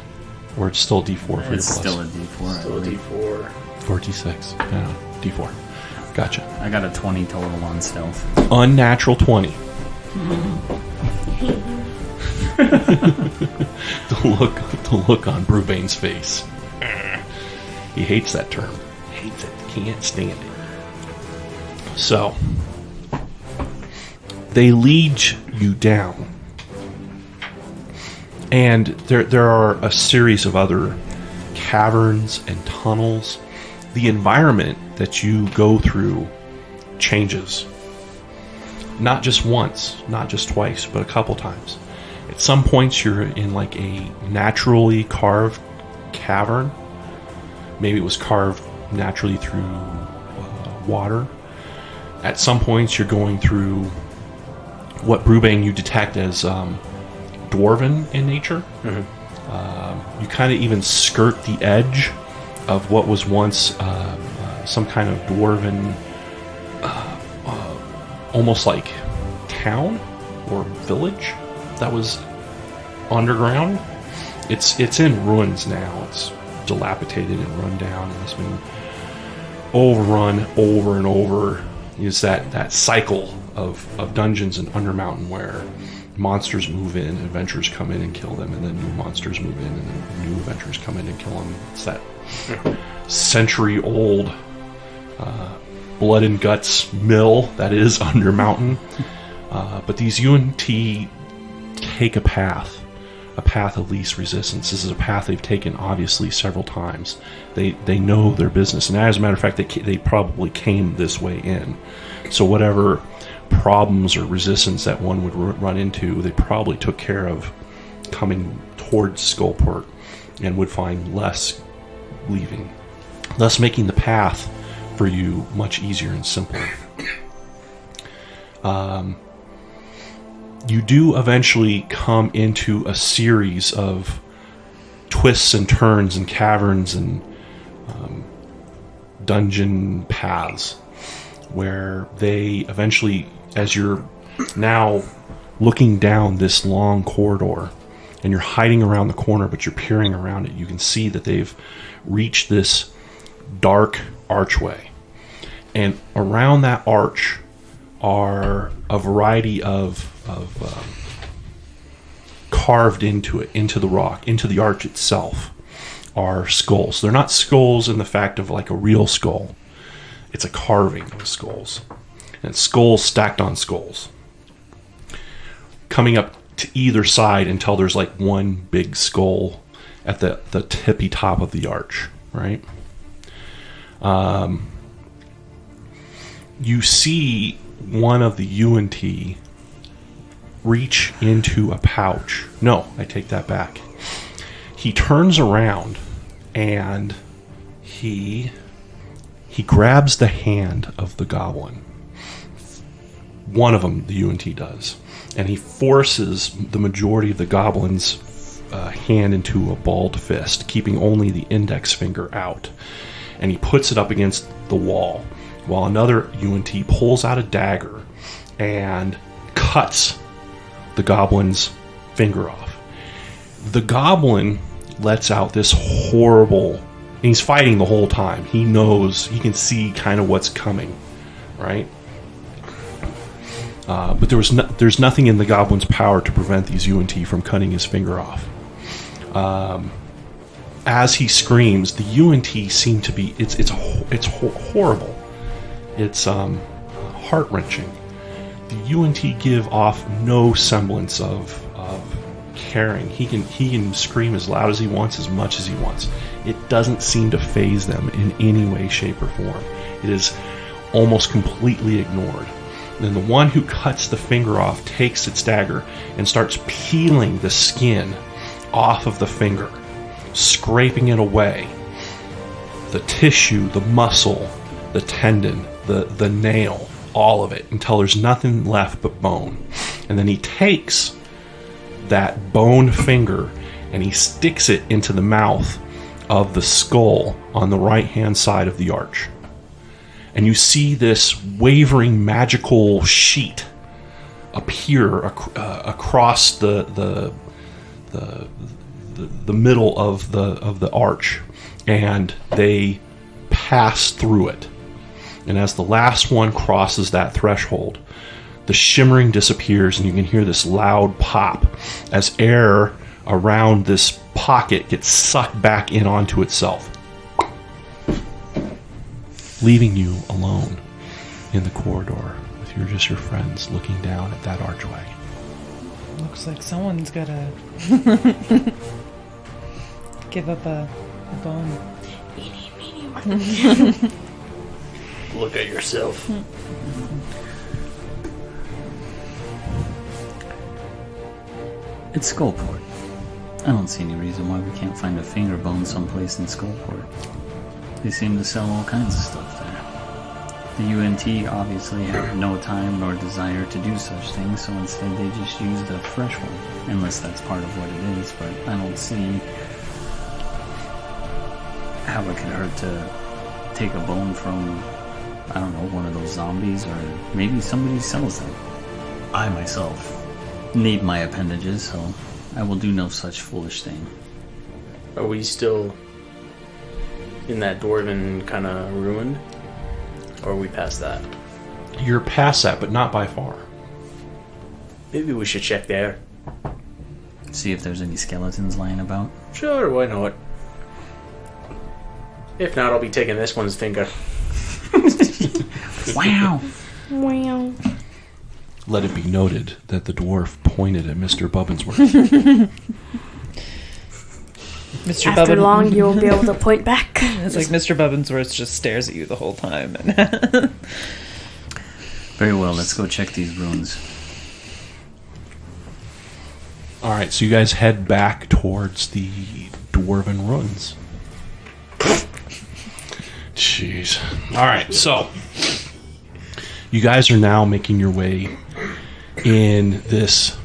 Or it's still D4 for your It's plus? still a D4. Still a D4. 4 D6. Yeah, D4. Gotcha. I got a 20 total on stealth. Unnatural 20. The look on Brewbane's face. He hates that term. Hates it. Can't stand it. So, they lead you down. And there are a series of other caverns and tunnels. The environment that you go through changes. Not just once, not just twice, but a couple times. At some points you're in like a naturally carved cavern. Maybe it was carved naturally through water. At some points you're going through what Brewbane you detect as dwarven in nature. You kind of even skirt the edge of what was once some kind of dwarven, almost like town or village that was underground. It's in ruins now. It's dilapidated and run down, and it's been overrun over and over. Is that cycle of dungeons and Undermountain where monsters move in, adventurers come in and kill them, and then new monsters move in, and then new adventurers come in and kill them. It's that century-old blood and guts mill that is Undermountain. But these UNT take a path of least resistance. This is a path they've taken, obviously, several times. They know their business, and as a matter of fact, they probably came this way in. So whatever problems or resistance that one would run into, they probably took care of coming towards Skullport, and would find less leaving, thus making the path for you much easier and simpler. You do eventually come into a series of twists and turns and caverns and dungeon paths where they eventually, as you're now looking down this long corridor and you're hiding around the corner but you're peering around it, you can see that they've reached this dark archway, and around that arch are a variety of carved into it, into the rock, into the arch itself, are skulls. They're not skulls in the fact of like a real skull. It's a carving of skulls. And it's skulls stacked on skulls, coming up to either side until there's like one big skull at the tippy top of the arch, right? You see one of the UNT reach into a pouch. No, I take that back. He turns around and he grabs the hand of the goblin. One of them, the UNT does, and he forces the majority of the goblin's hand into a balled fist, keeping only the index finger out, and he puts it up against the wall, while another UNT pulls out a dagger and cuts the goblin's finger off. The goblin lets out this horrible, and he's fighting the whole time. He knows, he can see kind of what's coming, right? But there's nothing in the goblin's power to prevent these UNT from cutting his finger off. As he screams, the UNT seem to be, it's horrible. It's heart-wrenching. The UNT give off no semblance of caring. He can scream as loud as he wants, as much as he wants. It doesn't seem to faze them in any way, shape, or form. It is almost completely ignored. Then the one who cuts the finger off takes its dagger and starts peeling the skin off of the finger, scraping it away. The tissue, the muscle, the tendon, the nail, all of it, until there's nothing left but bone. And then he takes that bone finger and he sticks it into the mouth of the skull on the right-hand side of the arch. And you see this wavering magical sheet appear across the middle of the arch, and they pass through it. And as the last one crosses that threshold, the shimmering disappears, and you can hear this loud pop as air around this pocket gets sucked back in onto itself, leaving you alone in the corridor with your friends looking down at that archway. Looks like someone's gotta give up a bone. Look at yourself. It's Skullport. I don't see any reason why we can't find a finger bone someplace in Skullport. They seem to sell all kinds of stuff there. The UNT obviously have no time nor desire to do such things, so instead they just use the fresh one, unless that's part of what it is, but I don't see how it could hurt to take a bone from, I don't know, one of those zombies, or maybe somebody sells them. I myself need my appendages, so I will do no such foolish thing. Are we still in that dwarven kind of ruin? Or are we past that? You're past that, but not by far. Maybe we should check there. See if there's any skeletons lying about. Sure, why not? If not, I'll be taking this one's finger. Wow! Wow. Let it be noted that the dwarf pointed at Mr. Bubbinsworth. Mr. After Bubbin. long, you'll be able to point back. It's like Mr. Bubbinsworth just stares at you the whole time. Very well, let's go check these ruins. All right, so you guys head back towards the dwarven ruins. Jeez. All right, so you guys are now making your way in this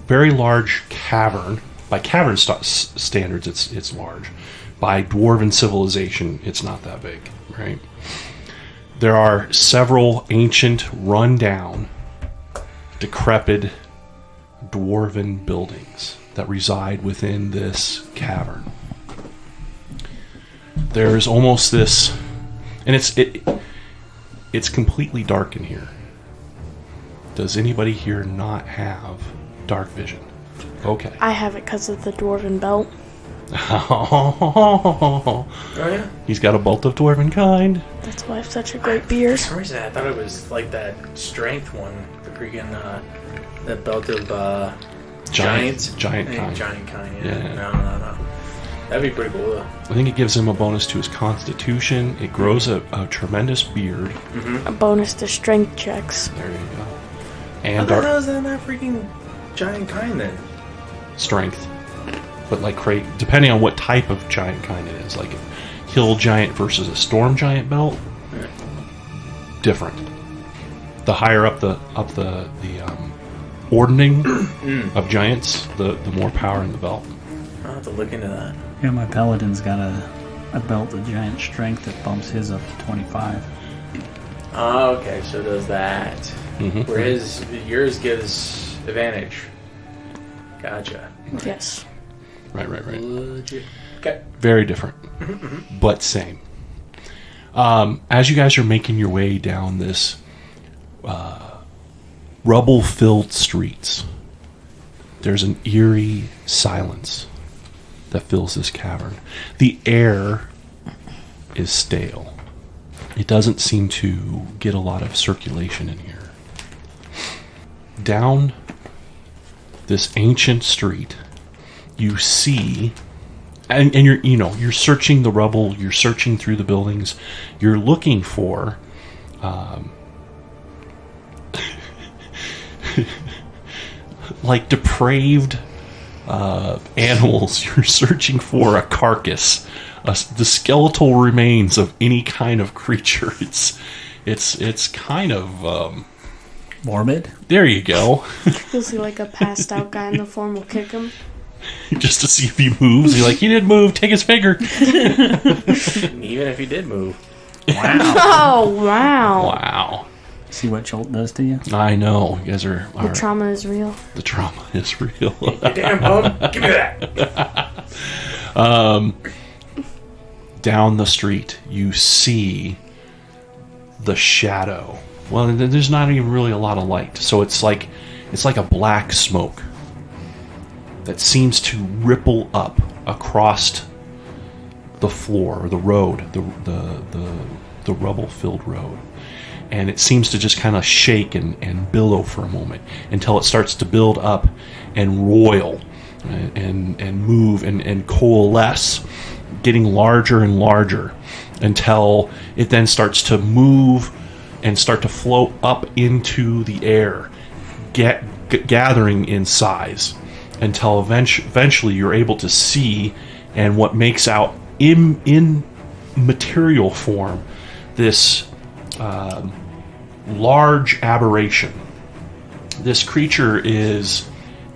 very large cavern. By cavern standards, it's large. By dwarven civilization, it's not that big, right? There are several ancient, run-down, decrepit dwarven buildings that reside within this cavern. There's almost this, and it's completely dark in here. Does anybody here not have dark vision? Okay. I have it because of the dwarven belt. Oh, yeah? He's got a bolt of dwarven kind. That's why I have such a great beard. For some reason, I thought it was like that strength one. The freaking, that belt of, giants. Giant kind. Giant kind, yeah. Yeah. No. That'd be pretty cool, though. I think it gives him a bonus to his constitution. It grows a tremendous beard. A bonus to strength checks. There you go. What And the hell dark is that freaking giant kind, then? strength. But like depending on what type of giant kind it is, like a hill giant versus a storm giant belt, different. The higher up the ordning of giants, the more power in the belt. I'll have to look into that. Yeah, my paladin's got a belt of giant strength that bumps his up to 25. Oh, okay, so does that. Mhm. Where yours gives advantage. Gotcha. Yes. Right. Legit. Okay. Very different, but same. As you guys are making your way down this rubble-filled streets, there's an eerie silence that fills this cavern. The air is stale. It doesn't seem to get a lot of circulation in here. Down this ancient street, you see, and you're searching the rubble, you're searching through the buildings, you're looking for like depraved animals. You're searching for a carcass, the skeletal remains of any kind of creature. It's kind of Morbid? there you go. You'll see like a passed out guy in the form will kick him. Just to see if he moves. You're like, he didn't move, take his finger. Even if he did move. Wow. Oh, wow. Wow. See what Jolt does to you? I know. You guys are The trauma is real. the trauma is real. You damn bum. Give me that. Down the street, you see the shadow. Well, there's not even really a lot of light, so it's like a black smoke that seems to ripple up across the floor or the road, the rubble-filled road, and it seems to just kind of shake and billow for a moment until it starts to build up and roil and move and coalesce, getting larger and larger until it then starts to move and start to float up into the air, gathering in size until eventually you're able to see, and what makes out in material form, this large aberration. This creature is,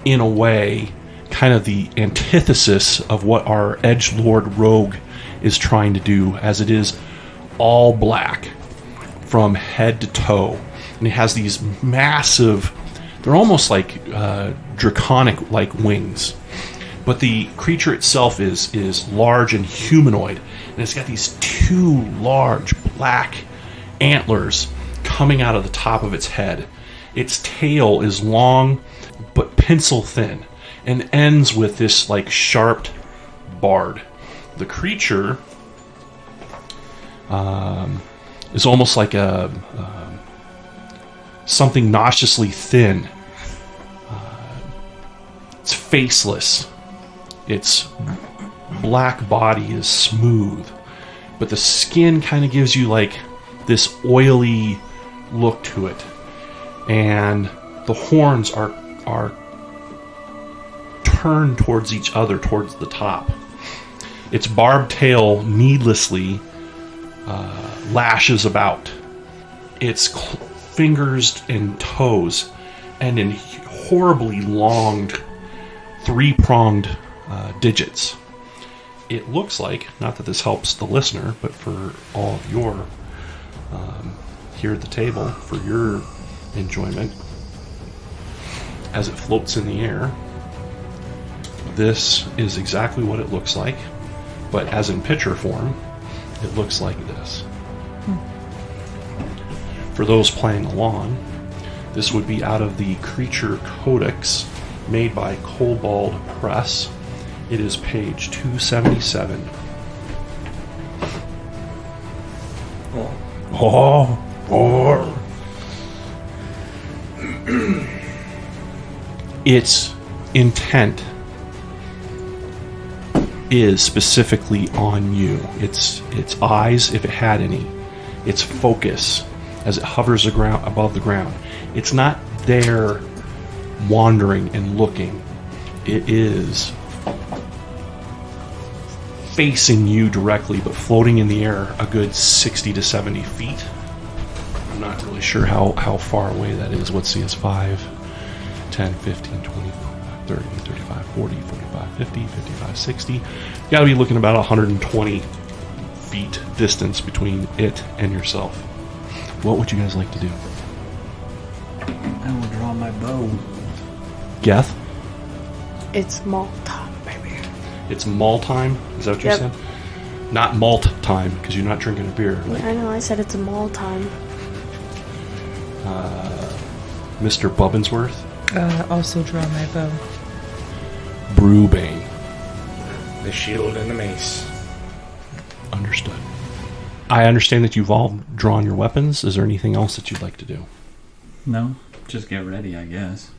in a way, kind of the antithesis of what our edgelord rogue is trying to do, as it is all black from head to toe. And it has these massive, they're almost like draconic-like wings. But the creature itself is large and humanoid. And it's got these two large black antlers coming out of the top of its head. Its tail is long but pencil thin and ends with this like sharp bard. The creature is almost like a something nauseously thin. It's faceless. Its black body is smooth, but the skin kind of gives you like this oily look to it, and the horns are turned towards each other, towards the top. Its barbed tail needlessly lashes about. Its fingers and toes end in horribly long, three-pronged digits. It looks like, not that this helps the listener, but for all of your here at the table, for your enjoyment, as it floats in the air, this is exactly what it looks like, but as in picture form, it looks like this. For those playing along, this would be out of the Creature Codex made by Kobold Press. It is page 277. Its intent is specifically on you. Its eyes, if it had any, its focus as it hovers above the ground. It's not there wandering and looking. It is facing you directly, but floating in the air a good 60 to 70 feet. I'm not really sure how far away that is. Let's see, it's 5, 10, 15, 20, 30, 35, 40, 45, 50, 55, 60. You gotta be looking about 120 feet distance between it and yourself. What would you guys like to do? I will draw my bow. Geth? It's malt time, baby. It's malt time? Is that what you Yep. said? Not malt time, because you're not drinking a beer. Yeah, I know, I said it's a malt time. Mr. Bubbinsworth? Also draw my bow. Brewbane. The shield and the mace. Understood. I understand that you've all drawn your weapons. Is there anything else that you'd like to do? No, just get ready, I guess.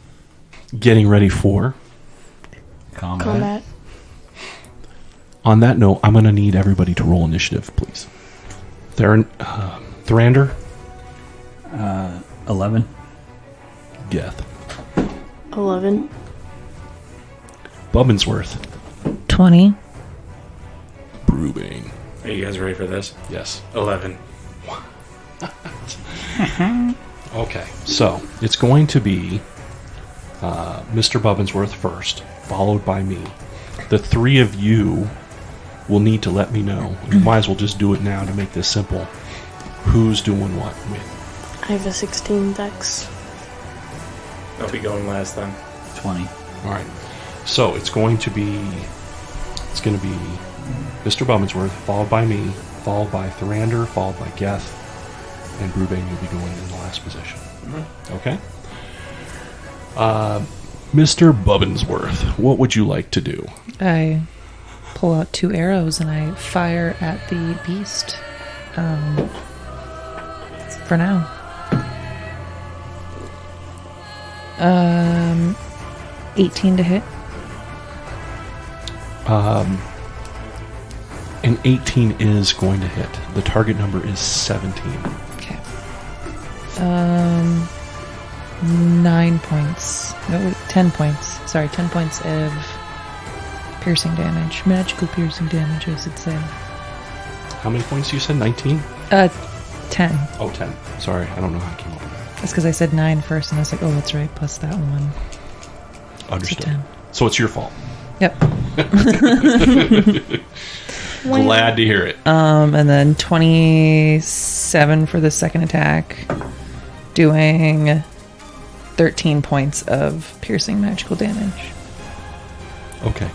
Getting ready for? Combat. On that note, I'm going to need everybody to roll initiative, please. Thrander? 11. Geth. 11. Bubbinsworth. 20. Brewbane. Are you guys ready for this? Yes. 11. Okay, so it's going to be Mr. Bubbinsworth first, followed by me. The three of you will need to let me know. You might as well just do it now to make this simple. Who's doing what? I have a 16 dex. I'll be going last then. 20. All right. So it's going to be Mr. Bubbinsworth, followed by me, followed by Thrander, followed by Geth, and Brewbane. You'll be going in the last position. Mm-hmm. Okay. Mr. Bubbinsworth, what would you like to do? I pull out 2 arrows and I fire at the beast. For now. 18 to hit. An 18 is going to hit. The target number is 17. Okay. 9 points. No, 10 points. Sorry, 10 points of piercing damage. Magical piercing damage, I should say. How many points you said? 19? 10. Oh, 10. Sorry, I don't know how I came up with that. That's because I said 9 first, and I was like, oh, that's right, plus that one. Understood. So 10. So it's your fault. Yep. Glad to hear it. And then 27 for the second attack, doing 13 points of piercing magical damage. Okay.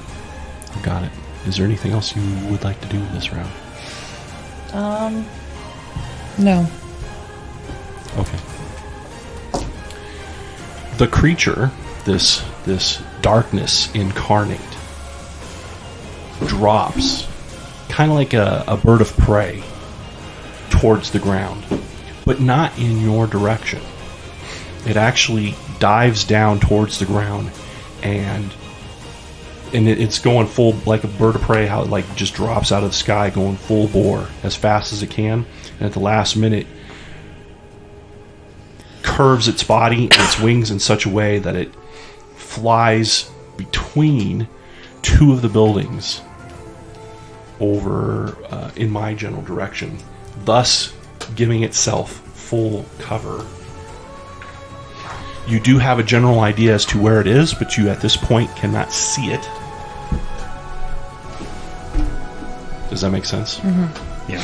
Got it. Is there anything else you would like to do this round? No. Okay. The creature, this darkness incarnate, drops kind of like a bird of prey towards the ground, but not in your direction. It actually dives down towards the ground, and it's going full, like a bird of prey, how it like just drops out of the sky going full bore as fast as it can, and at the last minute curves its body and its wings in such a way that it flies between two of the buildings over in my general direction, thus giving itself full cover. You do have a general idea as to where it is, but you at this point cannot see it. Does that make sense? Mm-hmm. Yeah.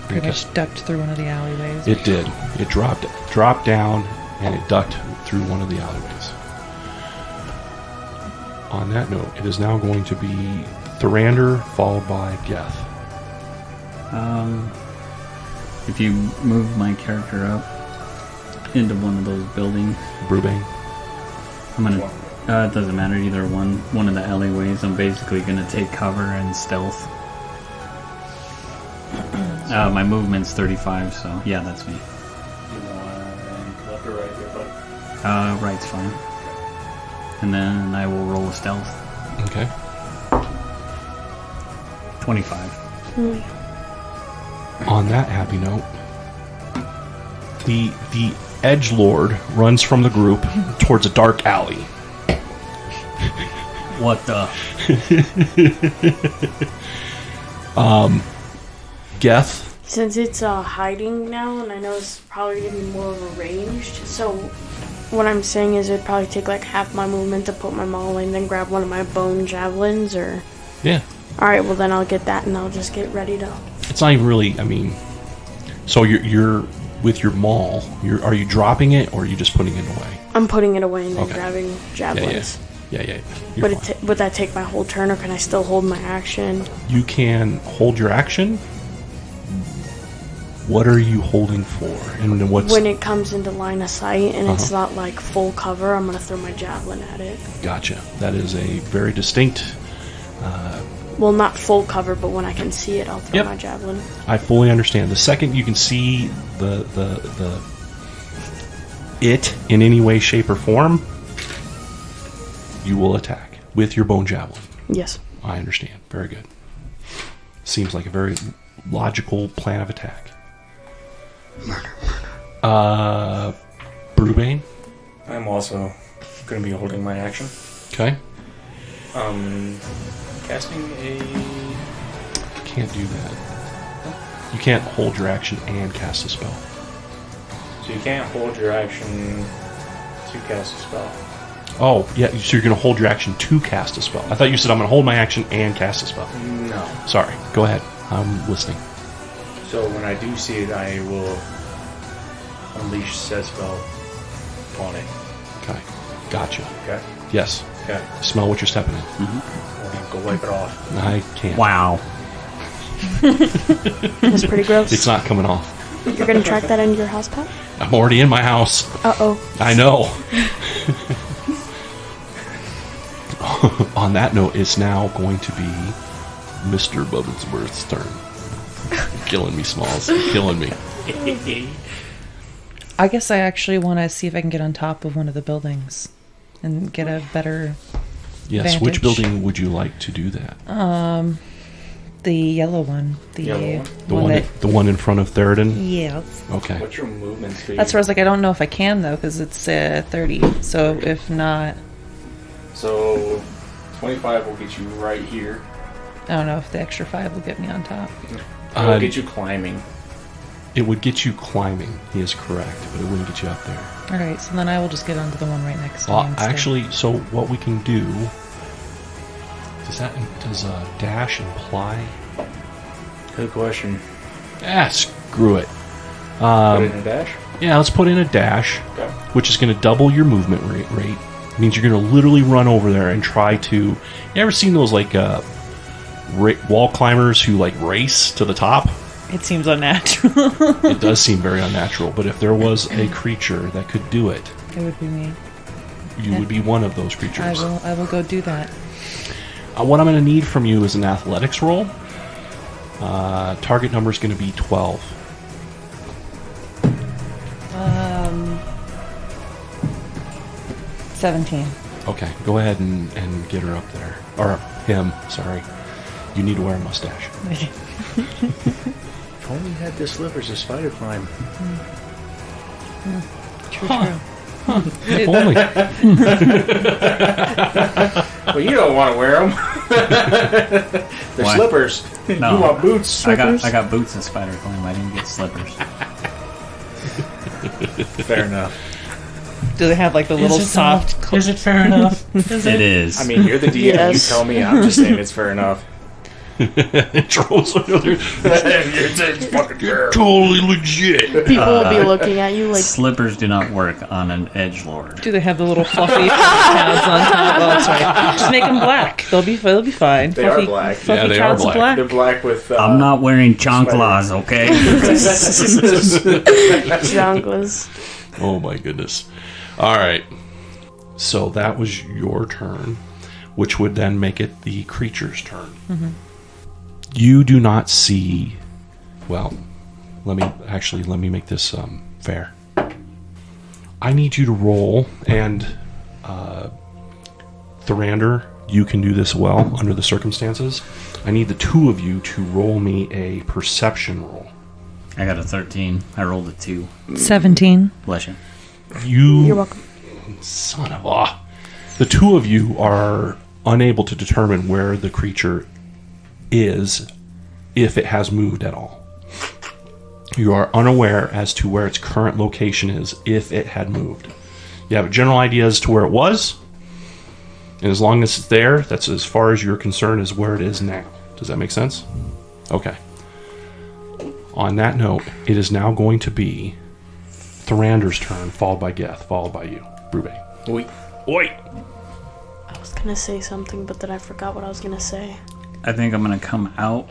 Pretty much ducked through one of the alleyways. It did. It dropped down, and it ducked through one of the alleyways. On that note, it is now going to be Therander, followed by Geth. If you move my character up into one of those buildings, Brubane. I'm gonna. It doesn't matter either one of the alleyways. I'm basically gonna take cover and stealth. My movement's 35, so yeah, that's me. You want left or right here, bud? Right's fine. And then I will roll a stealth. Okay. 25. On that happy note, the edgelord runs from the group towards a dark alley. What the? Geth. Since it's hiding now, and I know it's probably going to be more of a ranged, so what I'm saying is it'd probably take like half my movement to put my maul in, then grab one of my bone javelins, or... Yeah. Alright, well then I'll get that, and I'll just get ready to... It's not even really, I mean... So you're with your maul, are you dropping it, or are you just putting it away? I'm putting it away and then Okay. grabbing javelins. Yeah. You're Would fine. would that take my whole turn, or can I still hold my action? You can hold your action. What are you holding for? And then what's... When it comes into line of sight and it's Uh-huh. not like full cover, I'm gonna throw my javelin at it. Gotcha. That is a very distinct... Well, not full cover, but when I can see it, I'll throw Yep. my javelin. I fully understand. The second you can see it in any way, shape, or form, you will attack with your bone javelin. Yes. I understand. Very good. Seems like a very logical plan of attack. Brubane. I'm also going to be holding my action. Okay. Casting a... Can't do that. You can't hold your action and cast a spell. So you can't hold your action to cast a spell. Oh, yeah, so you're going to hold your action to cast a spell. I thought you said I'm going to hold my action and cast a spell. No. Sorry, go ahead. I'm listening. So when I do see it, I will unleash said spell on it. Okay, gotcha. Okay? Yes, Okay. smell what you're stepping in. Well, go wipe it off. I can't. Wow. That's pretty gross. It's not coming off. You're gonna track that into your house, Pat? I'm already in my house. Uh-oh. I know. On that note, it's now going to be Mr. Bubblesworth's turn. Killing me, Smalls. Killing me. I guess I actually want to see if I can get on top of one of the buildings and get a better Yes, which vantage. building would you like to do that? The yellow one. The Yellow one? The one in front of Theridon? Yes. Okay. What's your movement speed? That's where I was like, I don't know if I can though, because it's 30. So if not, So 25 will get you right here. I don't know if the extra 5 will get me on top. It'll get you climbing. It would get you climbing. He is correct, but it wouldn't get you up there. All right, so then I will just get onto the one right next to me. instead. Actually, so what we can do... Does dash imply Good question. Screw it. Put it in a dash? Yeah, let's put in a dash, Okay. which is going to double your movement rate. It means you're going to literally run over there and try to... You ever seen those, like, wall climbers who, like, race to the top? It seems unnatural. It does seem very unnatural, but if there was a creature that could do it, It would be me. you would be one of those creatures. I will go do that. What I'm going to need from you is an athletics roll. Target number is going to be 12. 17. Okay, go ahead and get her up there. Or him, sorry. You need to wear a mustache. If only you had the slippers to spider climb. True. If only. Well, you don't want to wear them. They're Why? slippers. No. You want boots? I got boots and spider climb. I didn't get slippers. Fair enough. Do they have like the little soft? Is it fair enough? It is. I mean, you're the DM. Yes. You tell me. I'm just saying it's fair enough. Trolls another. It's fucking fair. Totally legit. People will be looking at you like, Slippers do not work on an edgelord. Do they have the little fluffy pads on top? Oh, that's right. Just make them black. They'll be fine. They are black. Fluffy Yeah, they are pads black. They're black with. I'm not wearing chanclas, okay? Jonglers. Oh my goodness. All right. So that was your turn, which would then make it the creature's turn. Mm-hmm. You do not see. Well, let me make this fair. I need you to roll, and Therander, you can do this well under the circumstances. I need the two of you to roll me a perception roll. I got a 13. I rolled a 2. 17. Bless you. You're welcome. Son of a... The two of you are unable to determine where the creature is, if it has moved at all. You are unaware as to where its current location is, if it had moved. You have a general idea as to where it was, and as long as it's there, that's as far as you're concerned as where it is now. Does that make sense? Okay. On that note, it is now going to be Therander's turn, followed by Geth, followed by you, Brube. Oi. Oi! I was gonna say something, but then I forgot what I was gonna say. I think I'm going to come out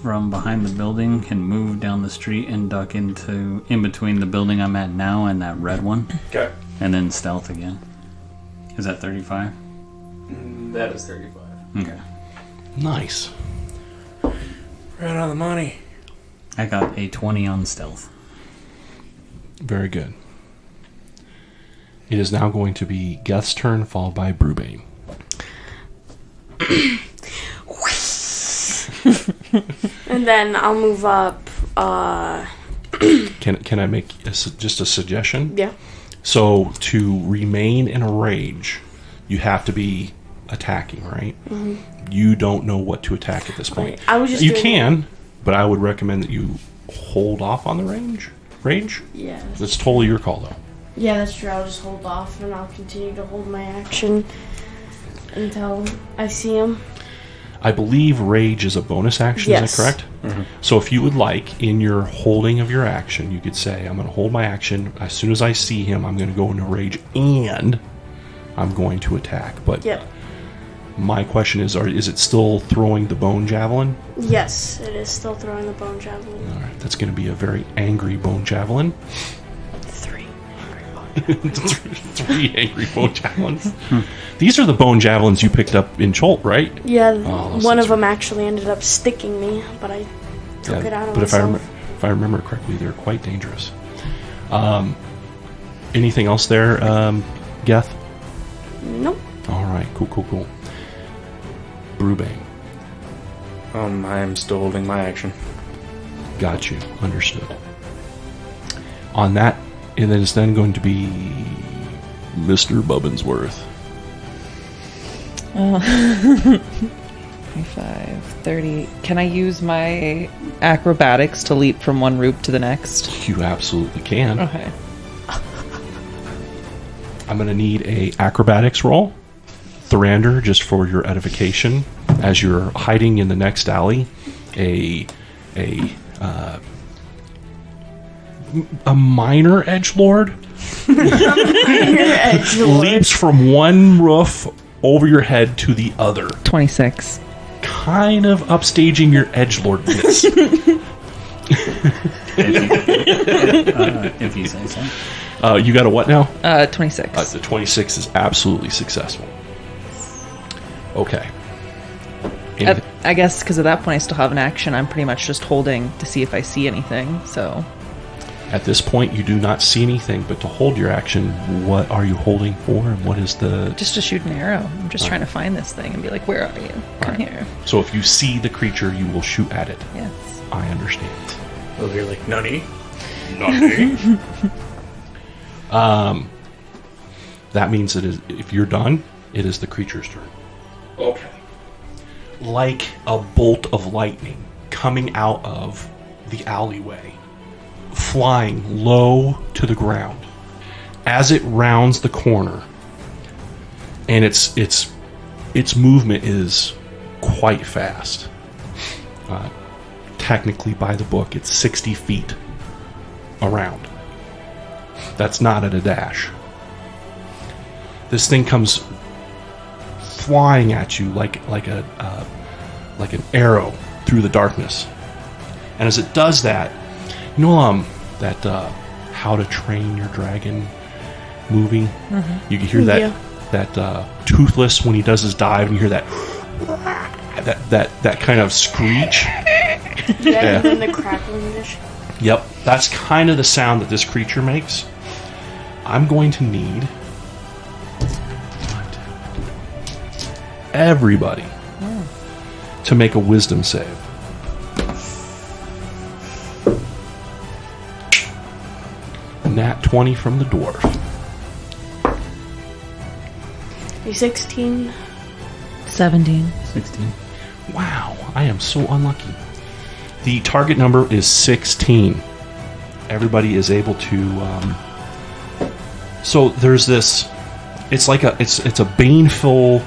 from behind the building and move down the street and duck in between the building I'm at now and that red one. Okay. And then stealth again. Is that 35? That is 35. Okay. Nice. Right on the money. I got a 20 on stealth. Very good. It is now going to be Geth's turn, followed by Brubane. And then I'll move up. Can I make just a suggestion? Yeah. So to remain in a rage, you have to be attacking, right? Mm-hmm. You don't know what to attack at this point. I was just you doing- can, but I would recommend that you hold off on the rage. Yeah. That's totally your call, though. Yeah, that's true. I'll just hold off and I'll continue to hold my action until I see him. I believe rage is a bonus action, Yes. is that correct? Mm-hmm. So if you would like, in your holding of your action, you could say, I'm going to hold my action. As soon as I see him, I'm going to go into rage and I'm going to attack. But Yep. my question is it still throwing the bone javelin? Yes, it is still throwing the bone javelin. All right, that's going to be a very angry bone javelin. 3. 3 angry bone javelins. These are the bone javelins you picked up in Cholt, right? Yeah, Oh, one that's of them actually ended up sticking me, but I took it out of but myself. if I remember correctly, they're quite dangerous. Anything else there, Geth? Nope. All right, cool. Brubane, I'm still holding my action. got you. Understood. On that, it is then going to be Mr. Bubbinsworth. 25, 30. Can I use my acrobatics to leap from one roof to the next? You absolutely can. Okay. I'm going to need a acrobatics roll. Therander, just for your edification, as you're hiding in the next alley, a a minor edgelord leaps from one roof over your head to the other, 26. kind of upstaging your edgelordness. If you say so. You got a what now? 26. The 26 is absolutely successful. Okay. I guess because at that point I still have an action. I'm pretty much just holding to see if I see anything. So At this point, you do not see anything, but to hold your action, what are you holding for, and what is the... just to shoot an arrow. I'm just trying to find this thing and be like, where are you? Come here. So if you see the creature, you will shoot at it. Yes. I understand. Oh, you're like, Nani? That means that if you're done, it is the creature's turn. Okay. Like a bolt of lightning coming out of the alleyway, flying low to the ground, as it rounds the corner, and its movement is quite fast. Technically, by the book, it's 60 feet around. That's not at a dash. This thing comes flying at you like an arrow through the darkness, and as it does that, you know that How to Train Your Dragon movie? Mm-hmm. You can hear that Toothless when he does his dive, and you hear that kind of screech. Yeah, and then the crackling dish. Yep, that's kind of the sound that this creature makes. I'm going to need everybody to make a wisdom save. Nat 20 from the dwarf. A 16. 17. 16. Wow, I am so unlucky. The target number is 16. Everybody is able to. So there's this. It's like it's a baneful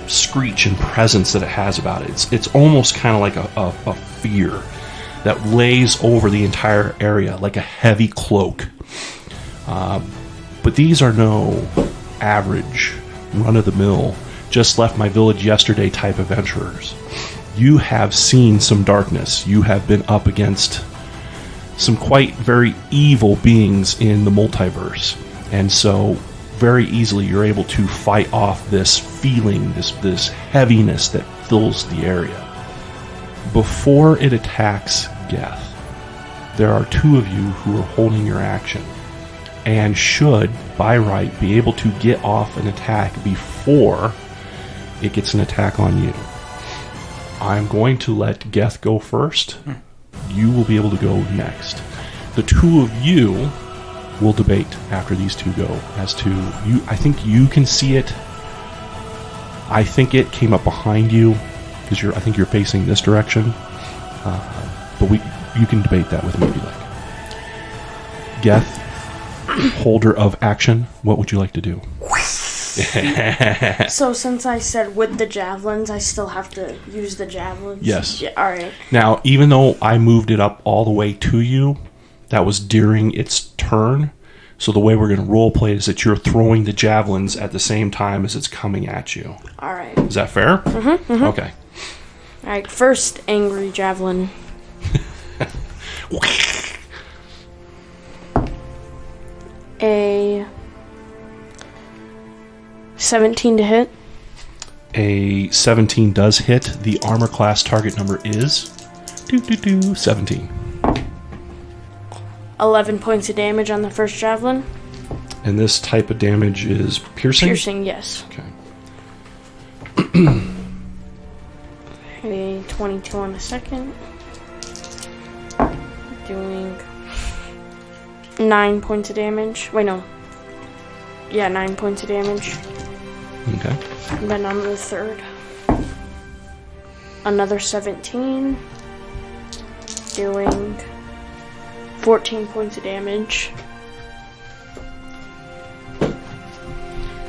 screech and presence that it has about it. It's almost kind of like a fear that lays over the entire area like a heavy cloak. But these are no average, run-of-the-mill, just left my village yesterday type adventurers. You have seen some darkness. You have been up against some quite very evil beings in the multiverse. And so very easily you're able to fight off this feeling, this heaviness that fills the area. Before it attacks Geth, there are two of you who are holding your action and should, by right, be able to get off an attack before it gets an attack on you. I'm going to let Geth go first. You will be able to go next. The two of you will debate after these two go as to you. I think you can see it. I think it came up behind you because I think you're facing this direction. But you can debate that with me if you like. Geth, holder of action, what would you like to do? So since I said with the javelins, I still have to use the javelins? Yes. Yeah, alright. Now, even though I moved it up all the way to you, that was during its turn. So the way we're going to role play is that you're throwing the javelins at the same time as it's coming at you. Alright. Is that fair? Mm-hmm. Okay. Alright, first angry javelin. A 17 to hit. A 17 does hit. The armor class target number is 17. 11 points of damage on the first javelin. And this type of damage is piercing? Piercing, yes. Okay. A 22 on the second. Doing 9 points of damage. Wait, no. Yeah, 9 points of damage. Okay. And then on the third, another 17. Doing 14 points of damage.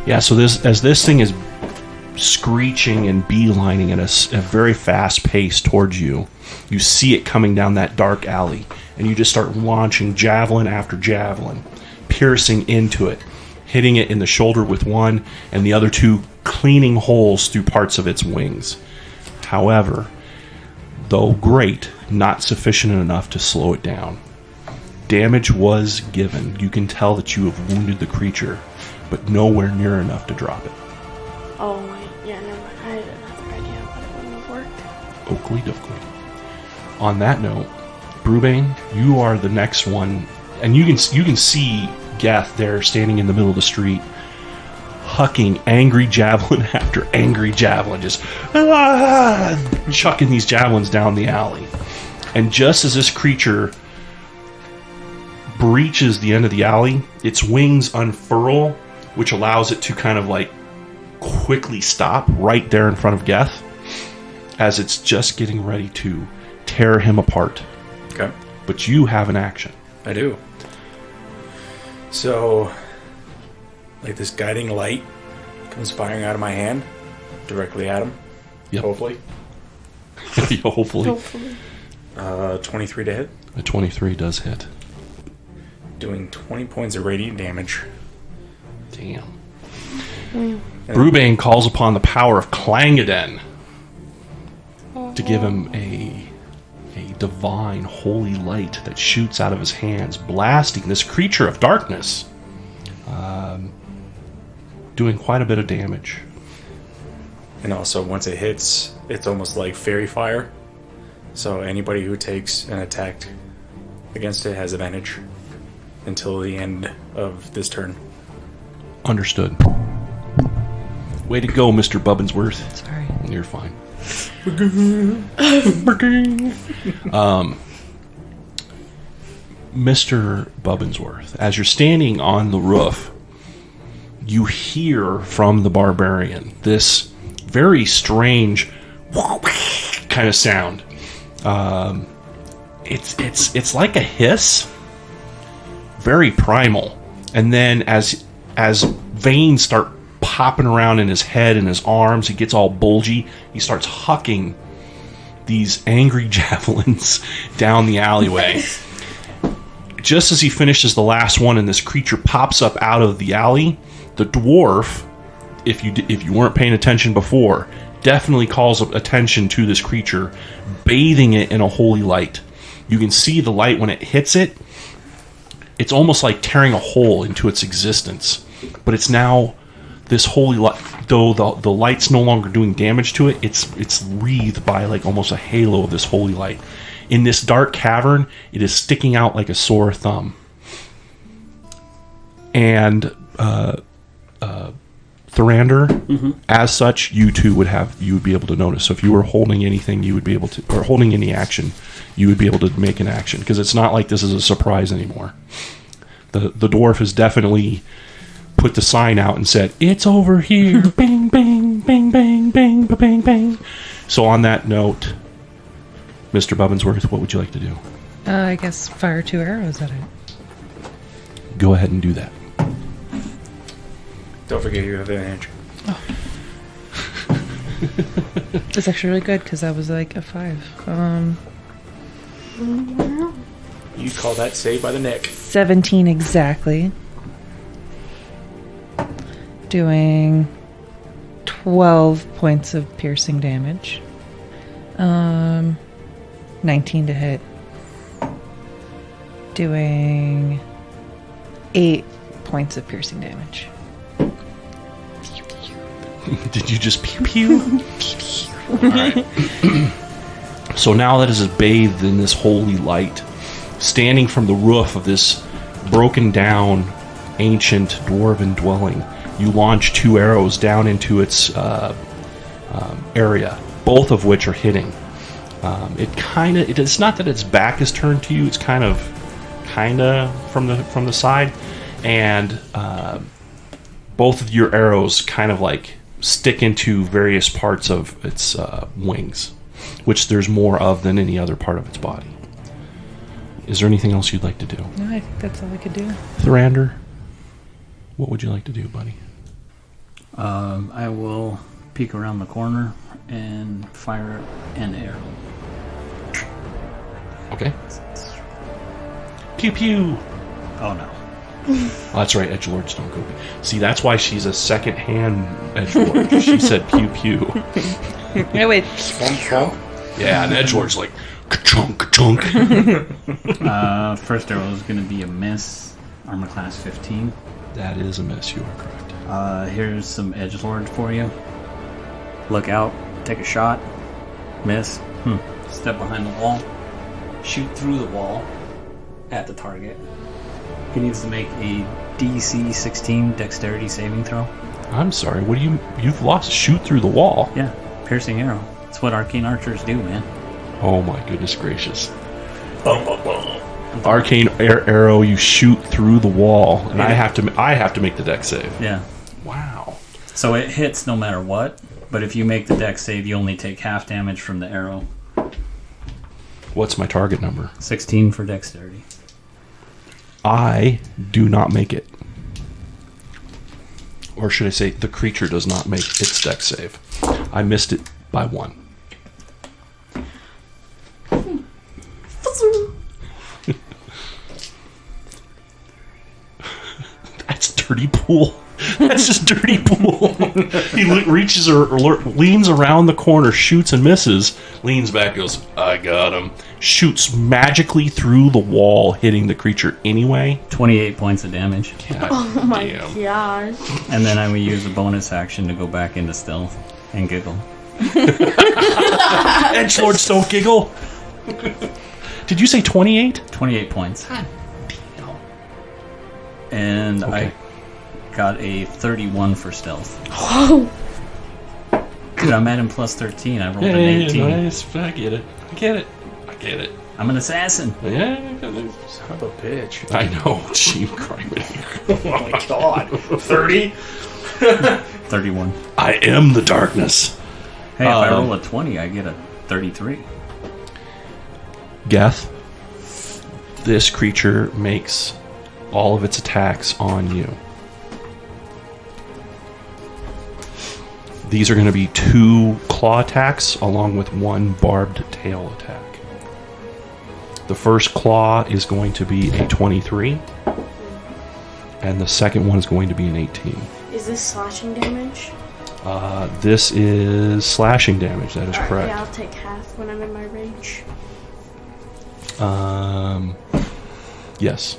Yeah, so as this thing is screeching and beelining at a very fast pace towards you. You see it coming down that dark alley, and you just start launching javelin after javelin, piercing into it, hitting it in the shoulder with one, and the other two cleaning holes through parts of its wings. However, though great, not sufficient enough to slow it down. Damage was given. You can tell that you have wounded the creature, but nowhere near enough to drop it. Oh, wait. Yeah, never mind. I had another idea, but it wouldn't have worked. Oakley dokley. On that note, Brubane, you are the next one, and you can see Geth there standing in the middle of the street, hucking angry javelin after angry javelin, just chucking these javelins down the alley. And just as this creature breaches the end of the alley, its wings unfurl, which allows it to kind of like quickly stop right there in front of Geth, as it's just getting ready to tear him apart. Okay. But you have an action. I do. So, like this guiding light comes firing out of my hand directly at him. Yep. Hopefully. Hopefully. 23 to hit. A 23 does hit. Doing 20 points of radiant damage. Damn. Brubane calls upon the power of Clangaden to give him a divine holy light that shoots out of his hands, blasting this creature of darkness, doing quite a bit of damage. And also, once it hits, it's almost like fairy fire. So anybody who takes an attack against it has advantage until the end of this turn. Understood. Way to go, Mr. Bubbinsworth. Sorry. You're fine. Mr. Bubbinsworth, as you're standing on the roof, you hear from the barbarian this very strange kind of sound. It's like a hiss, very primal, and then as veins start popping around in his head and his arms, he gets all bulgy. He starts hucking these angry javelins down the alleyway. Just as he finishes the last one and this creature pops up out of the alley, the dwarf, if you weren't paying attention before, definitely calls attention to this creature, bathing it in a holy light. You can see the light when it hits it. It's almost like tearing a hole into its existence. But it's now this holy light, though the light's no longer doing damage to it, it's wreathed by like almost a halo of this holy light. In this dark cavern, it is sticking out like a sore thumb. And Thrander, as such, you too would be able to notice. So if you were holding anything, you would be able to, or holding any action, you would be able to make an action, because it's not like this is a surprise anymore. The dwarf has definitely put the sign out and said, "It's over here." Bang, bang, bang, bang, bang, bang, bang. So on that note, Mr. Bubbinsworth, what would you like to do? I guess fire 2 arrows at it. Go ahead and do that. Don't forget you have advantage. Oh. It's actually really good because that was like a 5. You call that saved by the neck. 17 exactly. Doing 12 points of piercing damage. 19 to hit. Doing 8 points of piercing damage. Did you just pew pew? Alright. So now that it is bathed in this holy light, standing from the roof of this broken down ancient dwarven dwelling, you launch 2 arrows down into its area, both of which are hitting. It's not that its back is turned to you, it's kind of from the side, and both of your arrows kind of like stick into various parts of its wings, which there's more of than any other part of its body. Is there anything else you'd like to do? No, I think that's all I could do. Thrander, what would you like to do, buddy? I will peek around the corner and fire an arrow. Okay. Pew pew. Oh no. Oh, that's right, edgelords don't go. See, that's why she's a second-hand edgelord. She said pew pew. Yeah, wait. Yeah, and edgelord's like ka-chunk, ka-chunk. First arrow is going to be a miss. Armor class 15. That is a miss. You are correct. Here's some edgelord for you. Look out. Take a shot. Miss. Step behind the wall. Shoot through the wall at the target. He needs to make a DC 16 dexterity saving throw. I'm sorry. What do you've lost? Shoot through the wall. Yeah, piercing arrow. That's what arcane archers do, man. Oh my goodness gracious. Arcane arrow, you shoot through the wall, and I have to make the dex save. Yeah. Wow. So it hits no matter what, but if you make the dex save, you only take half damage from the arrow. What's my target number? 16 for dexterity. I do not make it. Or should I say, the creature does not make its dex save. I missed it by 1. That's dirty pool. That's just dirty pool. He reaches or leans around the corner, shoots and misses, leans back, goes, I got him. Shoots magically through the wall, hitting the creature anyway. 28 points of damage. God Oh my damn. gosh. And then I will use a bonus action to go back into stealth and giggle. Edgelords don't giggle. Did you say 28? 28 points. God And Okay. I got a 31 for stealth. Whoa. Dude, I'm at him plus 13. I rolled an 18. Nice. I get it. I get it. I'm an assassin. Yeah. Son of a bitch. I know. Gee, crying. Oh my god. 30? 31. I am the darkness. Hey, if I roll a 20, I get a 33. Geth, this creature makes all of its attacks on you. These are going to be 2 claw attacks along with 1 barbed tail attack. The first claw is going to be a 23, and the second one is going to be an 18. Is this slashing damage? This is slashing damage, that is Alright, correct. yeah, I'll take half when I'm in my range. Yes.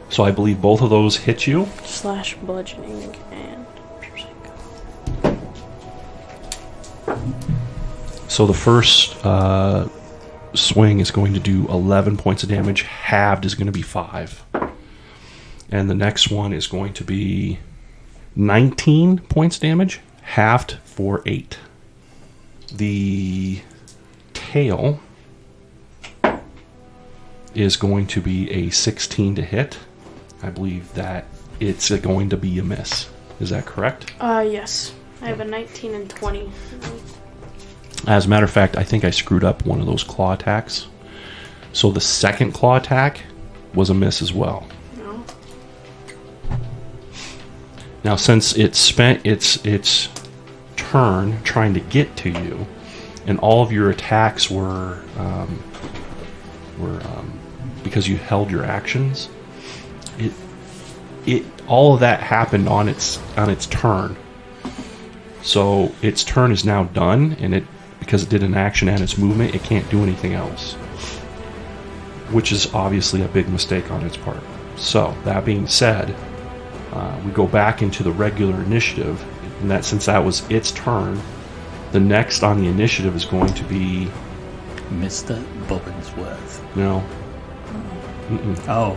So I believe both of those hit you. Slash bludgeoning and piercing. So the first swing is going to do 11 points of damage. Halved is going to be 5. And the next one is going to be 19 points of damage. Halved for 8. The tail is going to be a 16 to hit. I believe that it's going to be a miss. Is that correct? Yes. I have a 19 and 20. As a matter of fact, I think I screwed up one of those claw attacks. So the second claw attack was a miss as well. No. Now, since it spent its turn trying to get to you, and all of your attacks were because you held your actions, it all of that happened on its turn. So its turn is now done, and because it did an action and its movement, it can't do anything else, which is obviously a big mistake on its part. So that being said, we go back into the regular initiative, and that since that was its turn, the next on the initiative is going to be Mr. Bubbinsworth. no. Oh,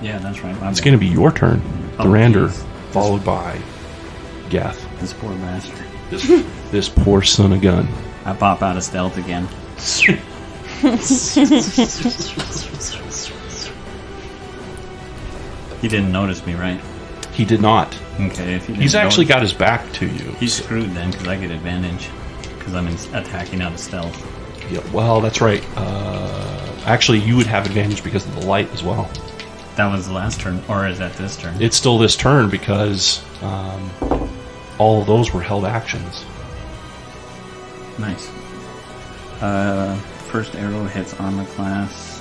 yeah, that's right. It's going to be your turn, Oh, Thrander, geez. followed by Geth. This poor bastard. This poor son of gun. I pop out of stealth again. He didn't notice me, right? He did not. Okay, if he He's didn't actually notice- got his back to you. He's screwed then, because I get advantage. Because I'm attacking out of stealth. Yeah, well, that's right. Actually, you would have advantage because of the light as well. That was the last turn, or is that this turn? It's still this turn because all of those were held actions. Nice. First arrow hits armor class.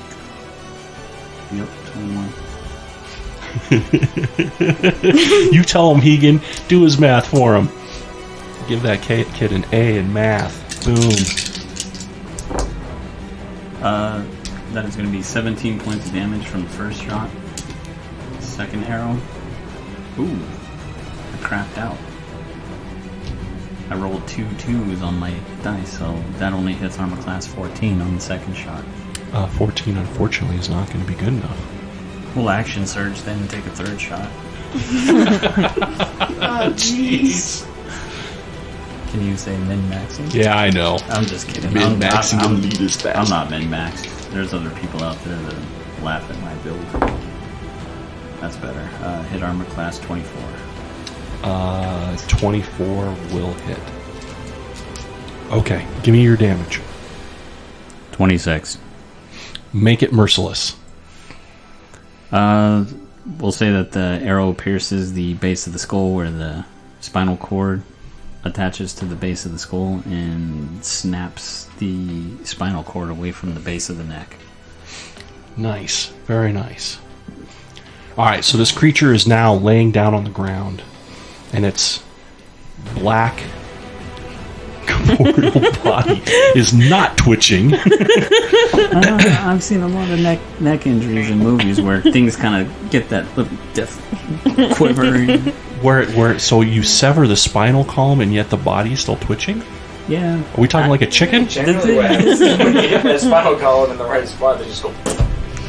Yep, 21. You tell him, Hegan. Do his math for him. Give that kid an A in math. Boom. That is going to be 17 points of damage from the first shot. Second arrow. Ooh. I crapped out. I rolled 2 2s on my dice, so that only hits armor class 14 on the second shot. 14, unfortunately, is not going to be good enough. We'll action surge then and take a third shot. Oh, jeez. Can you say min-maxing? Yeah, I know. I'm just kidding. Min-maxing I'm elite stats. I'm not min-maxed. There's other people out there that laugh at my build. That's better. Hit armor class 24. 24 will hit. Okay, give me your damage. 26. Make it merciless. We'll say that the arrow pierces the base of the skull where the spinal cord attaches to the base of the skull and snaps the spinal cord away from the base of the neck. Nice. Very nice. Alright, so this creature is now laying down on the ground, and its black corporeal body is not twitching. I've seen a lot of neck injuries in movies where things kind of get that little death quiver. So you sever the spinal column and yet the body's still twitching? Yeah. Are we talking like a chicken? Generally, what happens is when you hit my spinal column in the right spot, they just go.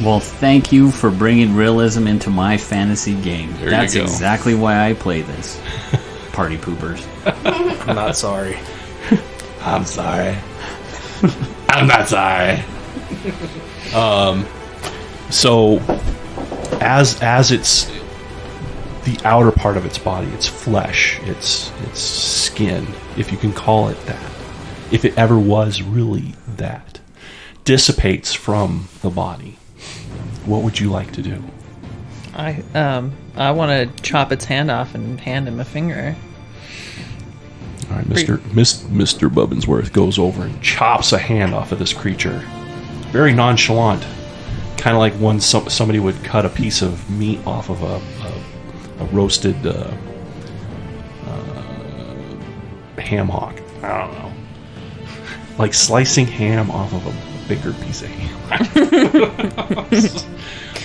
Well, thank you for bringing realism into my fantasy game. There That's you go. exactly why I play this. Party poopers. I'm not sorry. I'm sorry. I'm not sorry. So, as it's the outer part of its body, its flesh, its skin, if you can call it that, if it ever was really that, dissipates from the body, what would you like to do? I want to chop its hand off and hand him a finger. All right, Mr. Bubbinsworth goes over and chops a hand off of this creature. Very nonchalant, kind of like when somebody would cut a piece of meat off of a roasted ham hock. I don't know. Like slicing ham off of a bigger piece of ham.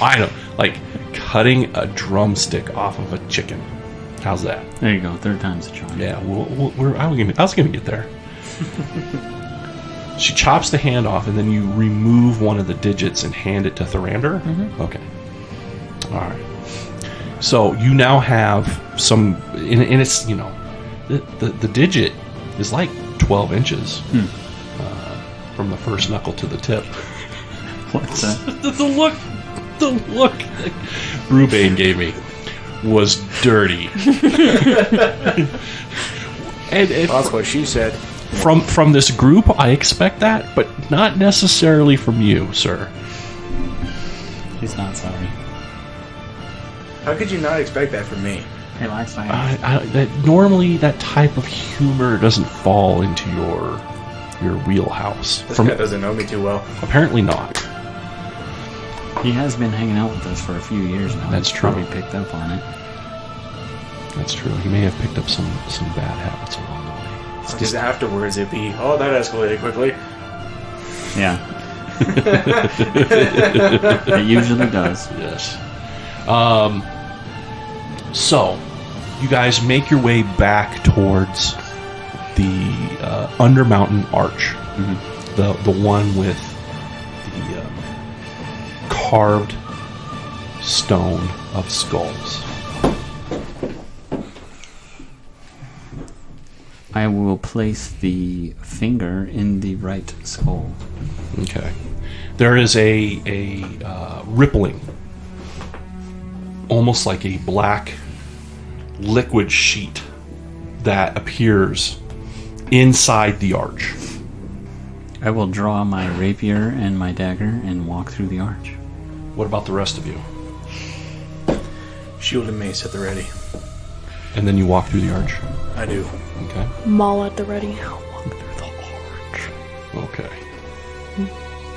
I know, like cutting a drumstick off of a chicken. How's that? There you go. Third time's a charm. Yeah, I was gonna get there. She chops the hand off, and then you remove one of the digits and hand it to Therander. Mm-hmm. Okay. All right. So you now have some, and it's the digit is like 12 inches from the first knuckle to the tip. What's that? the look that Rubane gave me was dirty. and That's what she said. from this group, I expect that, but not necessarily from you, sir. He's not sorry. How could you not expect that from me? Hey, last night. Normally, that type of humor doesn't fall into your wheelhouse. This guy doesn't know me too well. Apparently not. He has been hanging out with us for a few years now. That's He's true. Probably picked up on it. That's true. He may have picked up some bad habits along the way. Because afterwards it'd be, oh, that escalated quickly. Yeah. It usually does. Yes. So, you guys make your way back towards the Undermountain Arch, the one with the carved stone of skulls. I will place the finger in the right skull. Okay. There is a rippling, almost like a black liquid sheet that appears inside the arch. I will draw my rapier and my dagger and walk through the arch. What about the rest of you? Shield and mace at the ready. And then you walk through the arch. I do. Okay. Maul at the ready. Okay.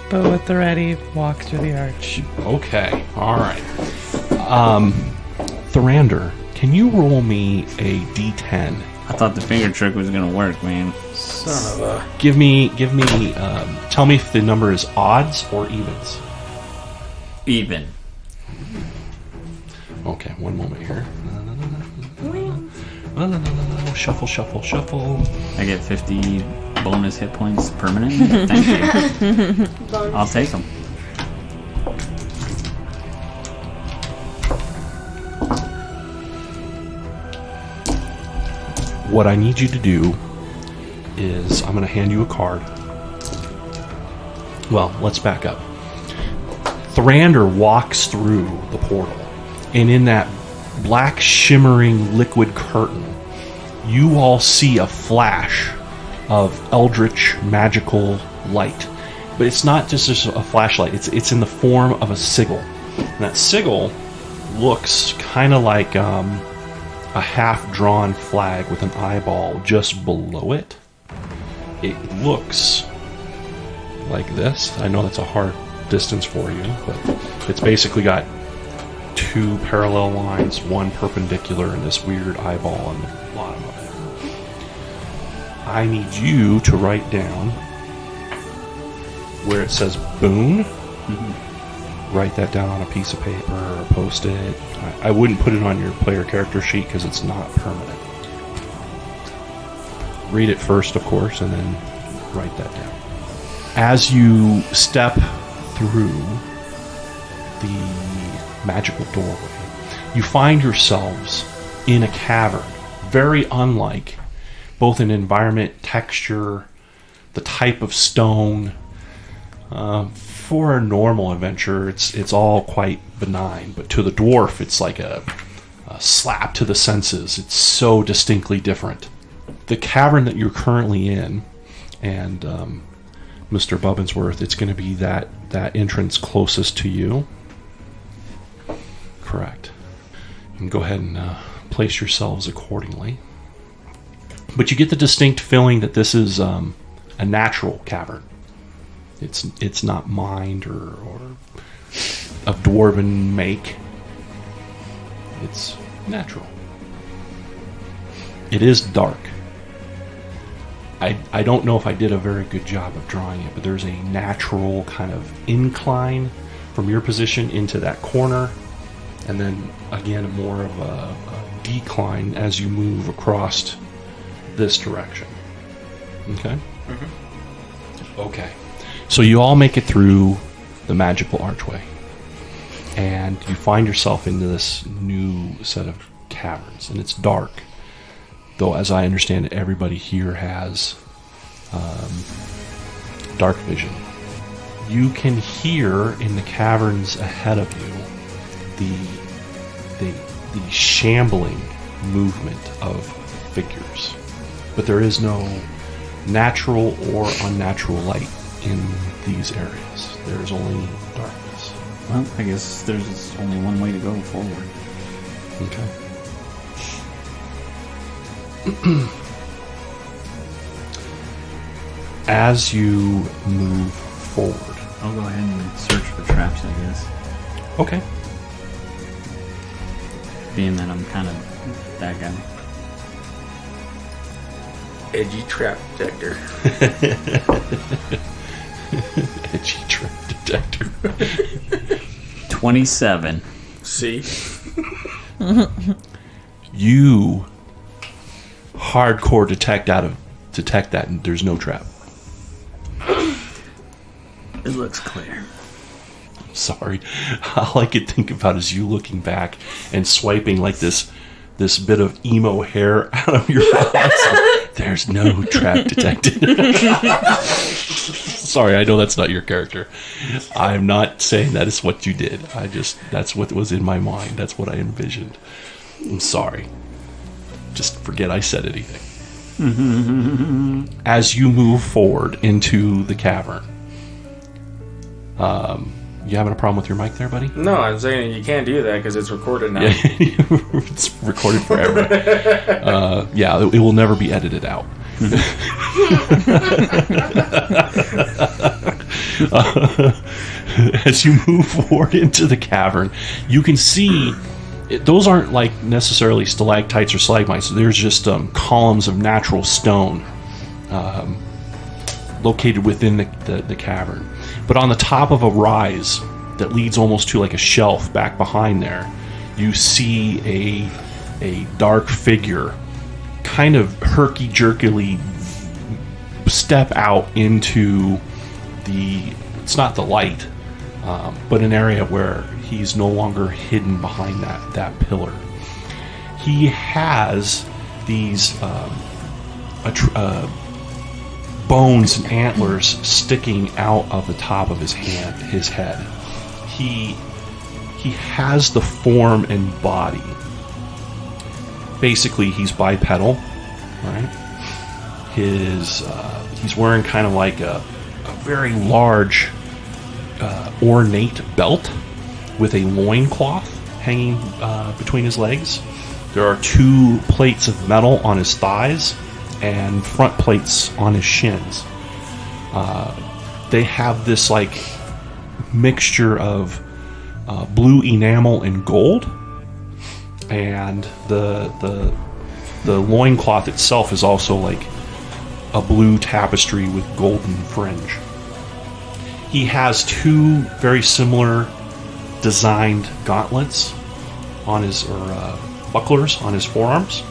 But with the ready, walk through the arch. Okay. All right. Thrander, can you roll me a d10? I thought the finger trick was gonna work, man. Son of a. Give me. Tell me if the number is odds or evens. Even. Okay, one moment here. Shuffle, shuffle, shuffle. I get 50 bonus hit points permanent. Thank you. I'll take them. What I need you to do is I'm going to hand you a card. Well, let's back up. Thrander walks through the portal, and in that black shimmering liquid curtain, you all see a flash of eldritch magical light. But it's not just a flashlight, it's in the form of a sigil. And that sigil looks kind of like a half-drawn flag with an eyeball just below it. It looks like this. I know that's a hard distance for you, but it's basically got two parallel lines, one perpendicular, and this weird eyeball on the bottom of it. I need you to write down where it says boon. Write that down on a piece of paper or post it. I wouldn't put it on your player character sheet because it's not permanent. Read it first, of course, and then write that down. As you step through the magical doorway, you find yourselves in a cavern, very unlike both in environment, texture, the type of stone. For a normal adventure, it's all quite benign, but to the dwarf, it's like a slap to the senses. It's so distinctly different. The cavern that you're currently in, and Mr. Bubbinsworth, it's going to be that entrance closest to you. Correct. You can go ahead and place yourselves accordingly. But you get the distinct feeling that this is a natural cavern. It's not mined or of dwarven make. It's natural. It is dark. I don't know if I did a very good job of drawing it, but there's a natural kind of incline from your position into that corner, and then again more of a decline as you move across this direction. Okay? Mm-hmm. Okay. So you all make it through the magical archway, and you find yourself into this new set of caverns, and it's dark. Though, as I understand it, everybody here has dark vision. You can hear in the caverns ahead of you the shambling movement of figures, but there is no natural or unnatural light in these areas. There's only darkness. Well, I guess there's only one way to go forward. Okay. As you move forward. I'll go ahead and search for traps, I guess. Okay. Being that I'm kind of that guy. Edgy trap detector. Edgy trap detector. 27. See? You hardcore detect that, and there's no trap. It looks clear. Sorry. All I could think about is you looking back and swiping like this bit of emo hair out of your eyes. There's no trap detected. Sorry, I know that's not your character. I'm not saying that is what you did. That's what was in my mind. That's what I envisioned. I'm sorry. Just forget I said anything. As you move forward into the cavern, you having a problem with your mic there, buddy? No, I'm saying you can't do that because it's recorded now. It's recorded forever. Yeah, it will never be edited out. As you move forward into the cavern, you can see those aren't like necessarily stalactites or stalagmites. There's just columns of natural stone located within the cavern. But on the top of a rise that leads almost to like a shelf back behind there, you see a dark figure kind of herky-jerkily step out into it's not the light, but an area where he's no longer hidden behind that pillar. He has these bones and antlers sticking out of the top of his head. He has the form and body. Basically, he's bipedal, right? He's wearing kind of like a very large, ornate belt with a loincloth hanging between his legs. There are 2 plates of metal on his thighs and front plates on his shins. They have this like mixture of blue enamel and gold, and the loincloth itself is also like a blue tapestry with golden fringe. He has 2 very similar designed gauntlets on his, or bucklers on his forearms,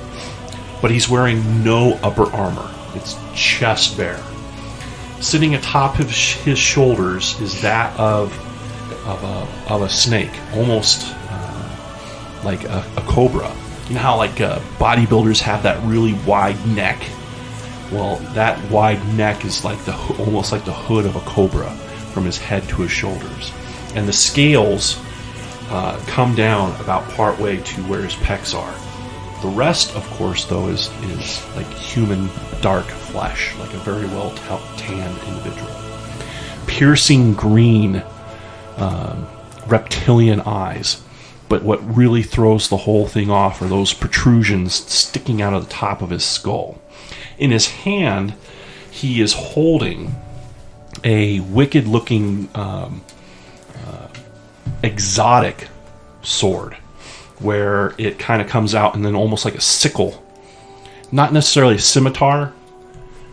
but he's wearing no upper armor. It's chest bare. Sitting atop of his shoulders is that of a snake, almost like a cobra. You know how like bodybuilders have that really wide neck? Well, that wide neck is like almost like the hood of a cobra from his head to his shoulders. And the scales come down about partway to where his pecs are. The rest, of course, though, is like human dark flesh, like a very well tanned individual. Piercing green reptilian eyes. But what really throws the whole thing off are those protrusions sticking out of the top of his skull. In his hand, he is holding a wicked-looking, exotic sword, where it kind of comes out and then almost like a sickle. Not necessarily a scimitar,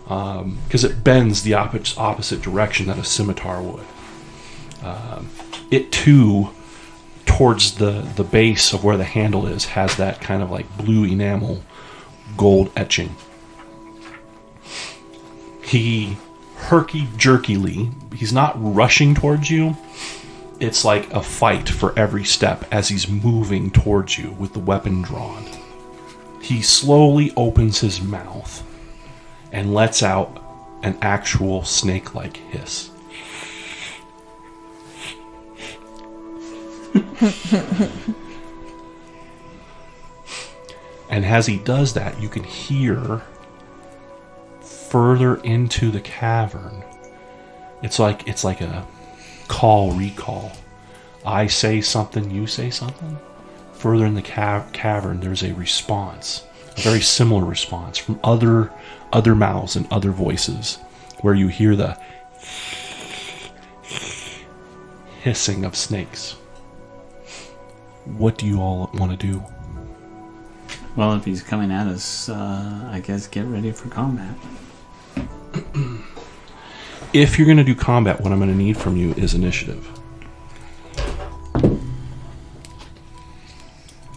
because it bends the opposite direction that a scimitar would. It too, towards the base of where the handle is, has that kind of like blue enamel gold etching. He herky-jerkily, he's not rushing towards you. It's like a fight for every step as he's moving towards you with the weapon drawn. He slowly opens his mouth and lets out an actual snake-like hiss. And as he does that, you can hear further into the cavern. It's like a recall. I say something, you say something. Further in the cavern, there's a response, a very similar response from other mouths and other voices, where you hear the hissing of snakes. What do you all want to do? Well, if he's coming at us, I guess get ready for combat. If you're going to do combat, what I'm going to need from you is initiative.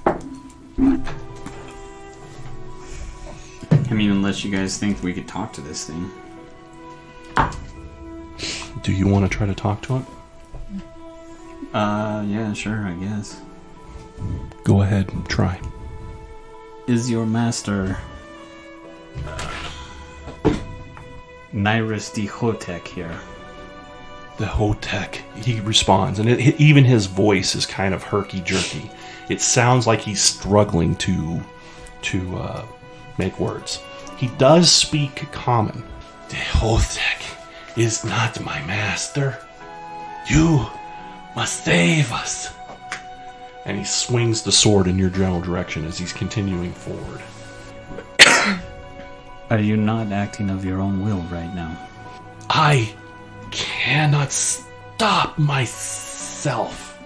I mean, unless you guys think we could talk to this thing. Do you want to try to talk to it? Yeah, sure, I guess. Go ahead and try. Is your master Nyrus the Hotek here? The Hotek, he responds, and even his voice is kind of herky-jerky. It sounds like he's struggling to make words. He does speak common. The Hotek is not my master. You must save us. And he swings the sword in your general direction as he's continuing forward. Are you not acting of your own will right now? I cannot stop myself.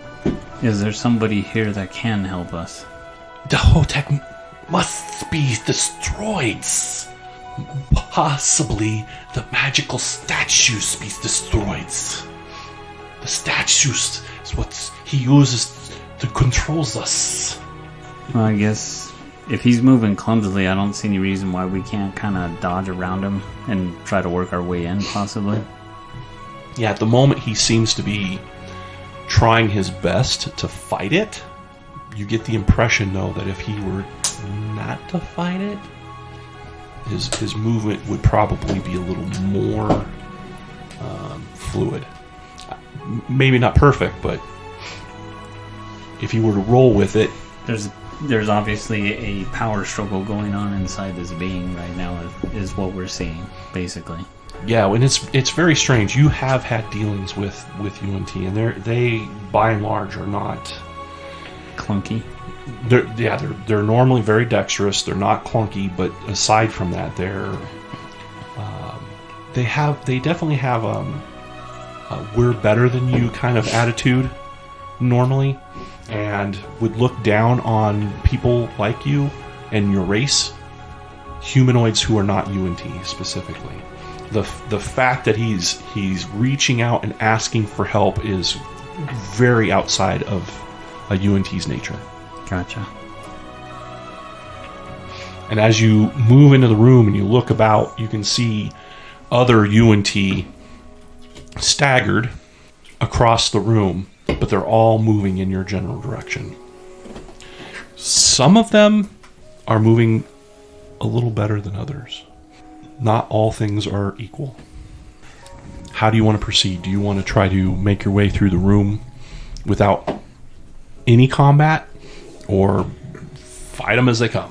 Is there somebody here that can help us? The Hotep must be destroyed. Possibly the magical statues be destroyed. The statues is what he uses to control us. Well, I guess if he's moving clumsily, I don't see any reason why we can't kind of dodge around him and try to work our way in, possibly. Yeah, at the moment he seems to be trying his best to fight it. You get the impression, though, that if he were not to fight it, his movement would probably be a little more fluid. Maybe not perfect, but if you were to roll with it... There's obviously a power struggle going on inside this being right now, is what we're seeing, basically. Yeah, and it's very strange. You have had dealings with UNT, and they by and large are not Clunky. They're normally very dexterous. They're not clunky, but aside from that, they definitely have a we're better than you kind of attitude normally, and would look down on people like you and your race, humanoids who are not UNT specifically. The fact that he's reaching out and asking for help is very outside of a UNT's nature. Gotcha. And as you move into the room and you look about, you can see other UNT staggered across the room, but they're all moving in your general direction. Some of them are moving a little better than others. Not all things are equal. How do you want to proceed? Do you want to try to make your way through the room without any combat, or fight them as they come?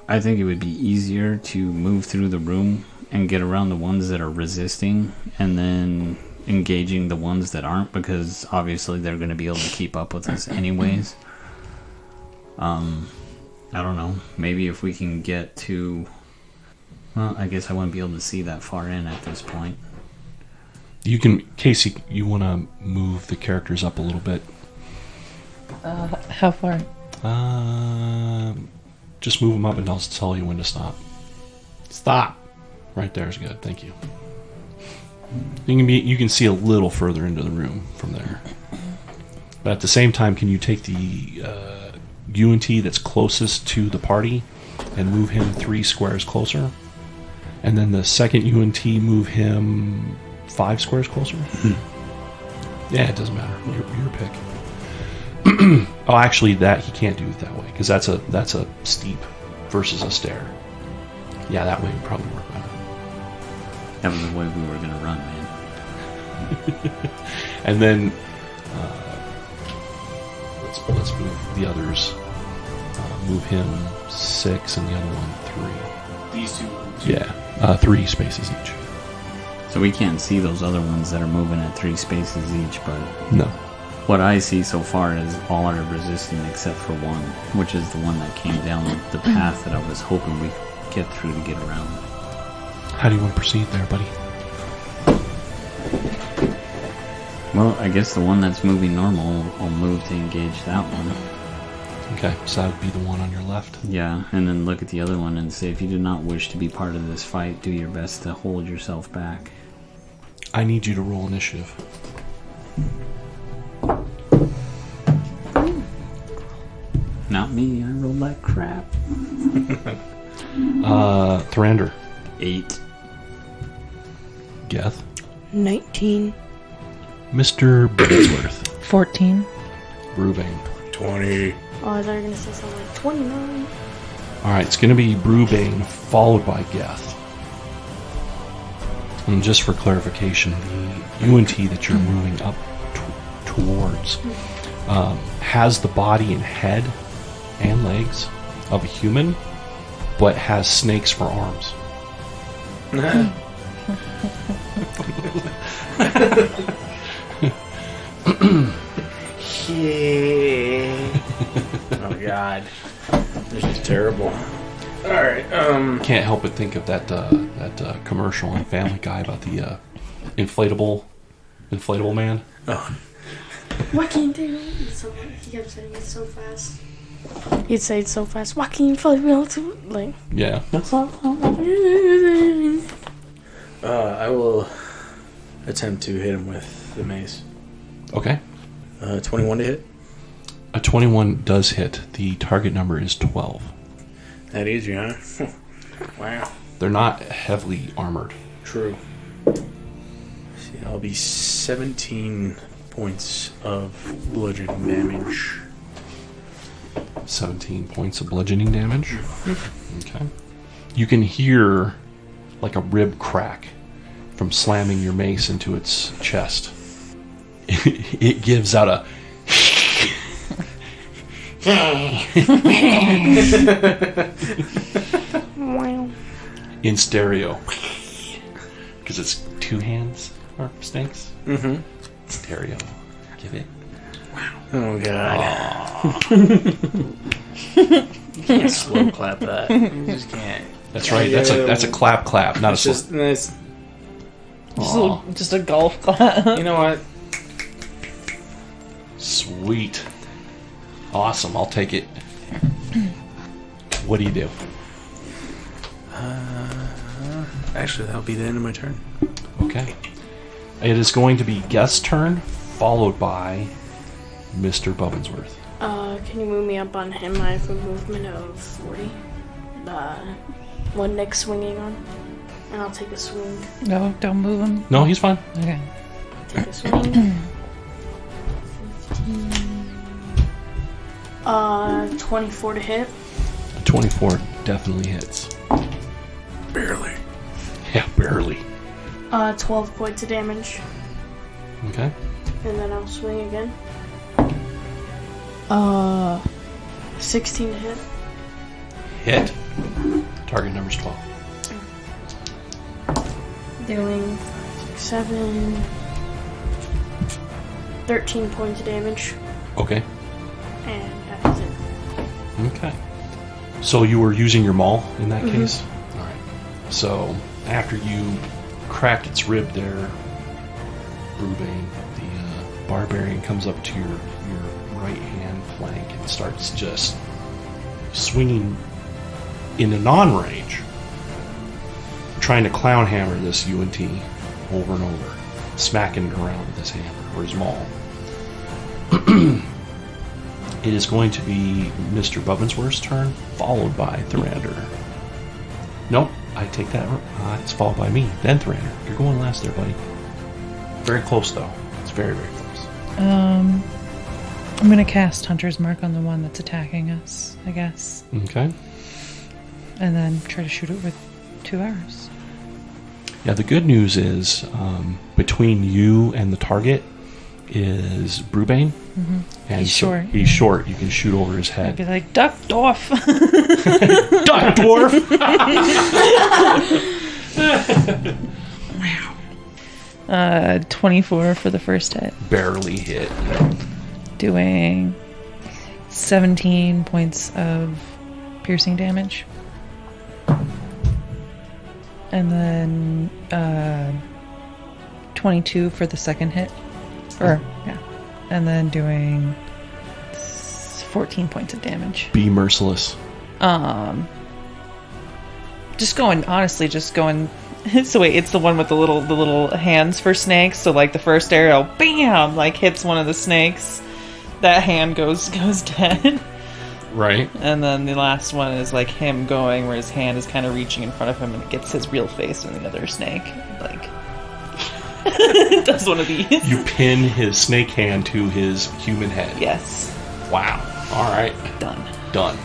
I think it would be easier to move through the room and get around the ones that are resisting, and then engaging the ones that aren't, because obviously they're going to be able to keep up with us anyways. I don't know. Maybe if we can get to... Well, I guess I wouldn't be able to see that far in at this point. You can, Casey, you want to move the characters up a little bit. How far? Just move them up and I'll tell you when to stop. Stop! Right there is good, thank you. You can see a little further into the room from there. But at the same time, can you take the UNT that's closest to the party and move him 3 squares closer? And then the second UNT, move him 5 squares closer? Yeah, it doesn't matter. Your pick. Oh, actually, that he can't do it that way, because that's a steep versus a stair. Yeah, that way would probably work better. That was the way we were going to run, man. And then let's move the others. Move him 6 and the other one 3. These two. Yeah, 3 spaces each. So we can't see those other ones that are moving at 3 spaces each, but No. what I see so far is all are resisting except for one, which is the one that came down the path that I was hoping we could get through to get around. How do you want to proceed there, buddy? Well, I guess the one that's moving normal will move to engage that one. Okay, so that would be the one on your left. Yeah, and then look at the other one and say, if you do not wish to be part of this fight, do your best to hold yourself back. I need you to roll initiative. Not me, I rolled like crap. Thrander. 8. Geth. 19. Mr. Biggsworth. 14. Brewbane. 20. Oh, I thought you were going to say something like 29. Alright, it's going to be Brewbane followed by Geth. And just for clarification, the UNT that you're moving up towards has the body and head and legs of a human, but has snakes for arms. Oh god. This is terrible. All right. Can't help but think of that commercial on Family Guy about the inflatable man. Oh. What can you do? He kept saying it so fast. He'd say it so fast. What can you do? Like. Yeah. I will attempt to hit him with the mace. Okay. 21 to hit. A 21 does hit. The target number is 12. That easy, huh? Wow. They're not heavily armored. True. See, I'll be 17 points of bludgeoning damage. 17 points of bludgeoning damage. Okay. You can hear like a rib crack from slamming your mace into its chest. It gives out a in stereo because it's two hands or snakes. Mm-hmm. Stereo. Give it. Oh god. You can't slow clap that. You just can't. That's right. That's a clap, not It's a just, it's, Just a golf clap. you know what? Sweet. Awesome. I'll take it. What do you do? Actually, that'll be the end of my turn. Okay. It is going to be Guest's turn, followed by Mr. Bubbinsworth. Can you move me up on him? I have a movement of 40. One Nick's swinging on. And I'll take a swing. No, don't move him. No, he's fine. Okay. Take a swing. 15. 24 to hit. A 24 definitely hits. Barely. Yeah, barely. 12 points of damage. Okay. And then I'll swing again. 16 to hit. Hit. Target number's 12. Dealing 7. 13 points of damage. Okay. And that is it. Okay. So you were using your maul in that case? All right. So after you cracked its rib there, Brubane, the barbarian comes up to your right hand flank and starts just swinging in a non-range, trying to clown hammer this UNT over and over, smacking it around with his hammer or his maul. It is going to be Mr. Bubbinsworth's turn, followed by Therander. Nope, I take that. It's followed by me, then Therander. You're going last there, buddy. Very close, though. It's very, very close. I'm gonna cast Hunter's Mark on the one that's attacking us, I guess. Okay. And then try to shoot it with 2 arrows. Yeah, the good news is between you and the target is Brubane. And He's short. He's short. You can shoot over his I'd head. be like, duck, dwarf. Duck, dwarf! 24 for the first hit. Barely hit. Doing 17 points of piercing damage. And then 22 for the second hit. Yeah. And then doing 14 points of damage. Be merciless. Just going. So wait, it's the one with the little hands for snakes. So like the first arrow, bam, like hits one of the snakes. That hand goes dead. Right. And then the last one is like him going where his hand is kind of reaching in front of him and it gets his real face in the other snake. Like does one of these. You pin his snake hand to his human head. Yes. Wow. All right. Done.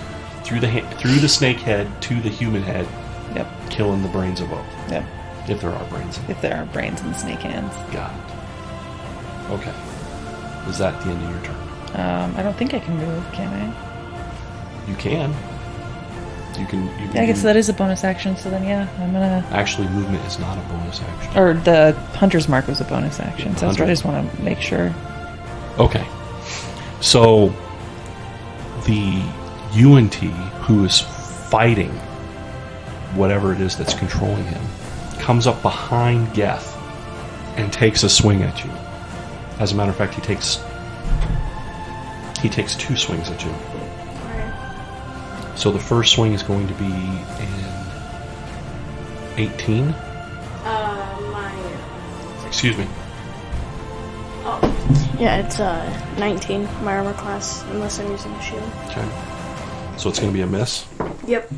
Through the snake head to the human head. Yep. Killing the brains of both. Yep. If there are brains. If there are brains in the snake hands. Got it. Okay. Is that the end of your turn? I don't think I can move, can I? You can. You can. Yeah, I guess that is a bonus action, so then yeah, I'm gonna... Actually, movement is not a bonus action. Or the Hunter's Mark was a bonus action, Yeah, so I just want to make sure. Okay. So, the UNT who is fighting whatever it is that's controlling him, comes up behind Geth and takes a swing at you. As a matter of fact, he takes 2 swings at you. Alright. So the first swing is going to be an 18. Excuse me. Oh. Yeah, it's 19, my armor class, unless I'm using a shield. Okay. So it's going to be a miss. Yep.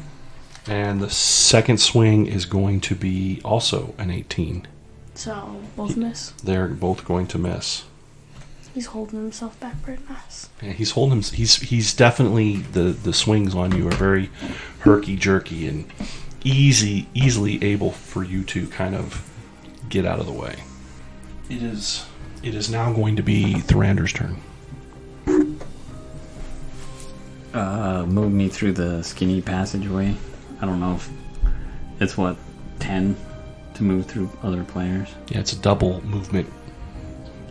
And the second swing is going to be also an 18. So, both miss. They're both going to miss. He's holding himself back pretty nice. Yeah, he's holding him. He's definitely the swings on you are very herky jerky and easily able for you to kind of get out of the way. It is now going to be Thrander's turn. Move me through the skinny passageway. I don't know if it's 10 to move through other players. Yeah, it's a double movement.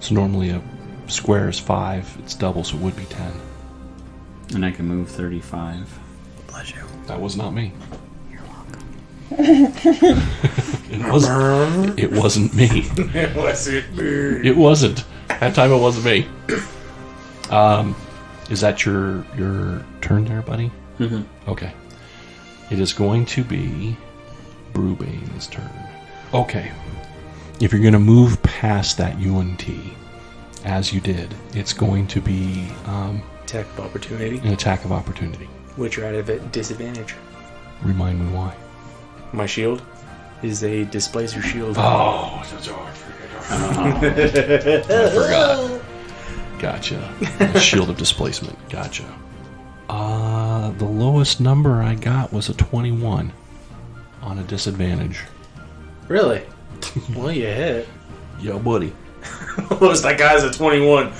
So normally a square is 5. It's double, so it would be 10. And I can move 35. Bless you. That was not me. You're welcome. It wasn't me. It wasn't me. It wasn't. That time it wasn't me. Is that your turn there, buddy? Mm-hmm. Okay. It is going to be Brewbane's turn. Okay. If you're going to move past that UNT, as you did, it's going to be Attack of opportunity, an attack of opportunity. which are at a disadvantage. Remind me why. My shield is a displacer shield. Oh, I forgot. Gotcha. A shield of displacement. Gotcha. The lowest number I got was a 21 on a disadvantage. Really? Well, you hit. Yo, buddy. Lowest I got is a 21.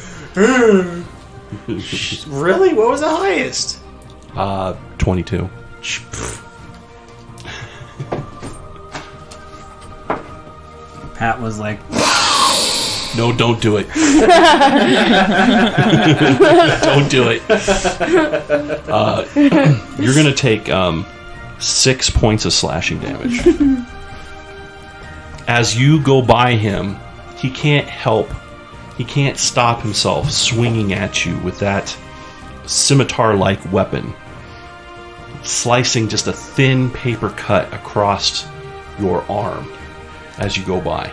Really? What was the highest? 22. Pat was like, No, don't do it. Don't do it. You're going to take 6 points of slashing damage. As you go by him, he can't stop himself swinging at you with that scimitar-like weapon, slicing just a thin paper cut across your arm as you go by.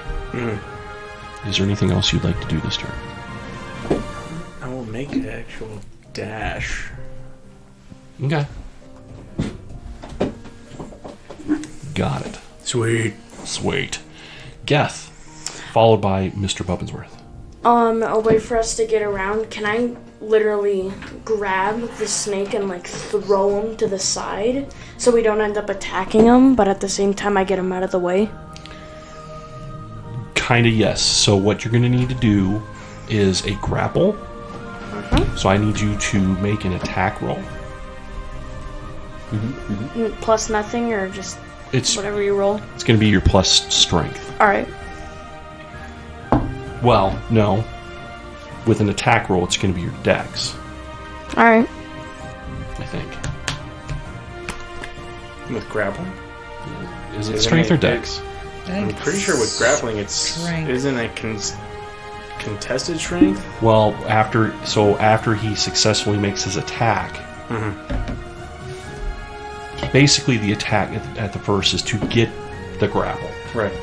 Is there anything else you'd like to do this turn? I will make an actual dash. Okay. Got it. Sweet. Geth, followed by Mr. Bubbinsworth. A way for us to get around, can I literally grab the snake and like throw him to the side so we don't end up attacking him, but at the same time I get him out of the way? Kinda yes. So what you're going to need to do is a grapple. So I need you to make an attack roll. Plus nothing, or just It's whatever you roll? It's going to be your plus strength. Alright. Well, no. With an attack roll, it's going to be your dex, Alright. I think. With grappling? Is it Isn't strength or it- dex? I'm pretty sure with grappling it's Strength. isn't it contested strength? Well, after he successfully makes his attack, basically the attack at the first is to get the grapple. Right.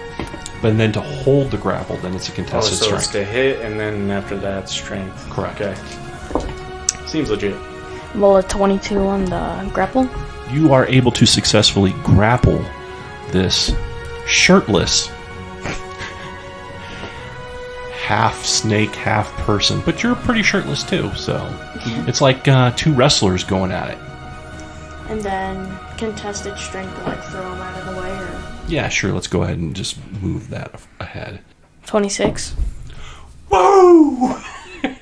But then to hold the grapple, then it's a contested so strength. it's to hit and then after that strength. Correct. Okay. Seems legit. Roll a 22 on the grapple. You are able to successfully grapple this shirtless half snake, half person, but you're pretty shirtless too, so it's like 2 wrestlers going at it. And then contested strength to like throw him out of the way, or... Yeah, sure, let's go ahead and just move that ahead. 26. Whoa!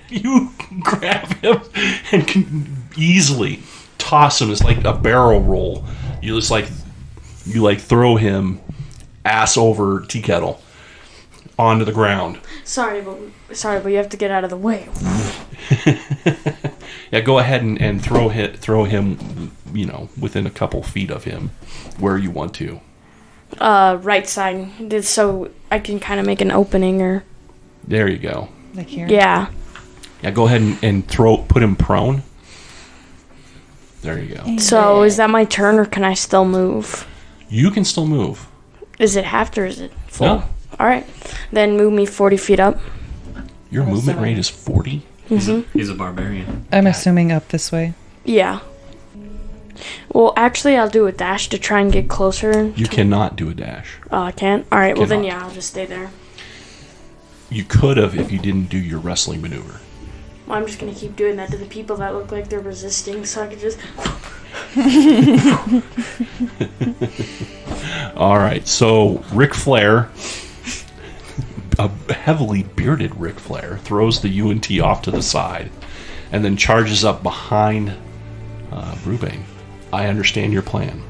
You grab him and can easily toss him. It's like a barrel roll. You just you throw him ass over tea kettle onto the ground. Sorry, but you have to get out of the way. Yeah, go ahead and throw him, within a couple feet of him, where you want to. Right side, so I can kind of make an opening or. There you go. Like here? Yeah. Yeah, go ahead and put him prone. There you go. So is that my turn, or can I still move? You can still move. Is it half or is it full? No. All right, then move me 40 feet up. Your movement rate is 40? He's a barbarian. I'm assuming up this way. Yeah. Well, actually, I'll do a dash to try and get closer. You cannot do a dash. Oh, I can't? All right, well then, Cannot. yeah, I'll just stay there. You could have if you didn't do your wrestling maneuver. Well, I'm just going to keep doing that to the people that look like they're resisting, so I could just... All right, so Ric Flair, a heavily bearded Ric Flair, throws the UNT off to the side and then charges up behind Brubane. I understand your plan.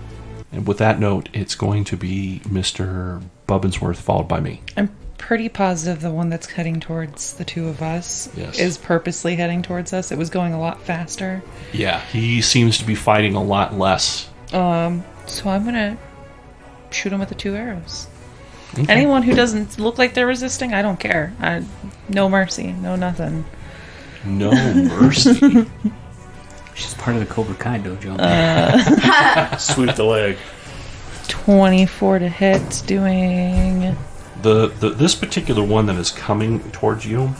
And with that note, it's going to be Mr. Bubbinsworth followed by me. I'm pretty positive the one that's heading towards the two of us is purposely heading towards us. It was going a lot faster. Yeah, he seems to be fighting a lot less. So I'm gonna shoot him with the 2 arrows. Okay. Anyone who doesn't look like they're resisting, I don't care. No mercy, no nothing. No mercy. She's part of the Cobra Kai dojo. Sweep the leg. 24 to hit, doing... This particular one that is coming towards you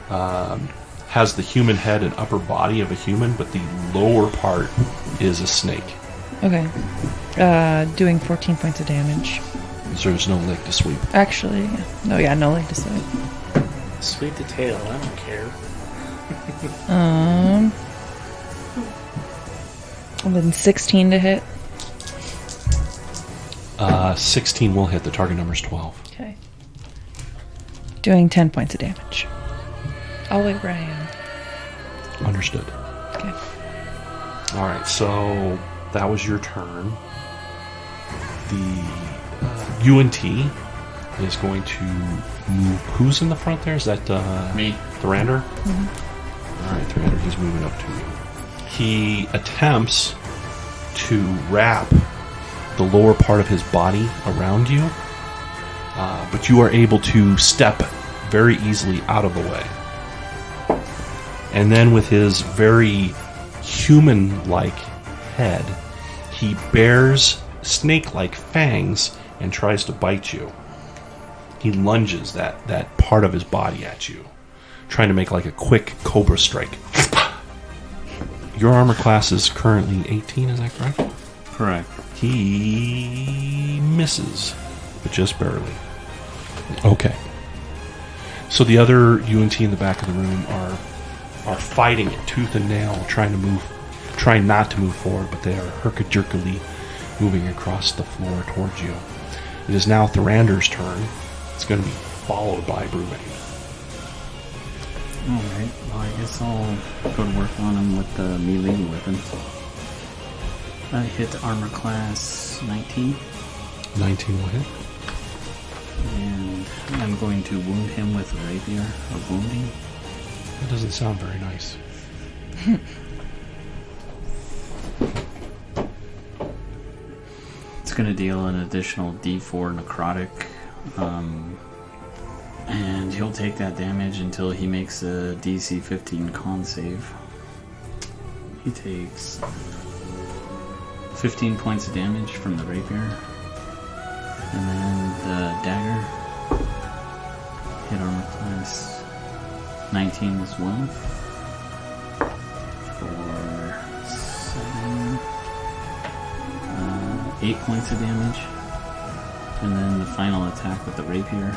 has the human head and upper body of a human, but the lower part is a snake. Okay. Doing 14 points of damage. So there's no leg to sweep. Actually, no leg to sweep. Sweep the tail, I don't care. And then 16 to hit. 16 will hit. The target number is 12. Okay. Doing 10 points of damage. I'll wait where I am. Understood. Okay. All right, so that was your turn. The UNT is going to move. Who's in the front there? Is that Me. Thrander? Mm-hmm. All right, Thrander, he's moving up to you. He attempts to wrap the lower part of his body around you, but you are able to step very easily out of the way. And then with his very human-like head, he bears snake-like fangs and tries to bite you. He lunges that part of his body at you, trying to make like a quick cobra strike. Your armor class is currently 18, is that correct? Correct. He misses, but just barely. Okay. So the other UNT in the back of the room are fighting it tooth and nail, trying not to move forward, but they are herky-jerkily moving across the floor towards you. It is now Thrander's turn. It's going to be followed by Brubane. Alright, well I guess I'll go to work on him with the melee weapon. I hit armor class 19. 19 will hit. And I'm going to wound him with a rapier of wounding. That doesn't sound very nice. It's going to deal an additional D4 necrotic. And he'll take that damage until he makes a DC 15 con save. He takes 15 points of damage from the rapier. And then the dagger hit armor class 19 as well. For 8 points of damage. And then the final attack with the rapier.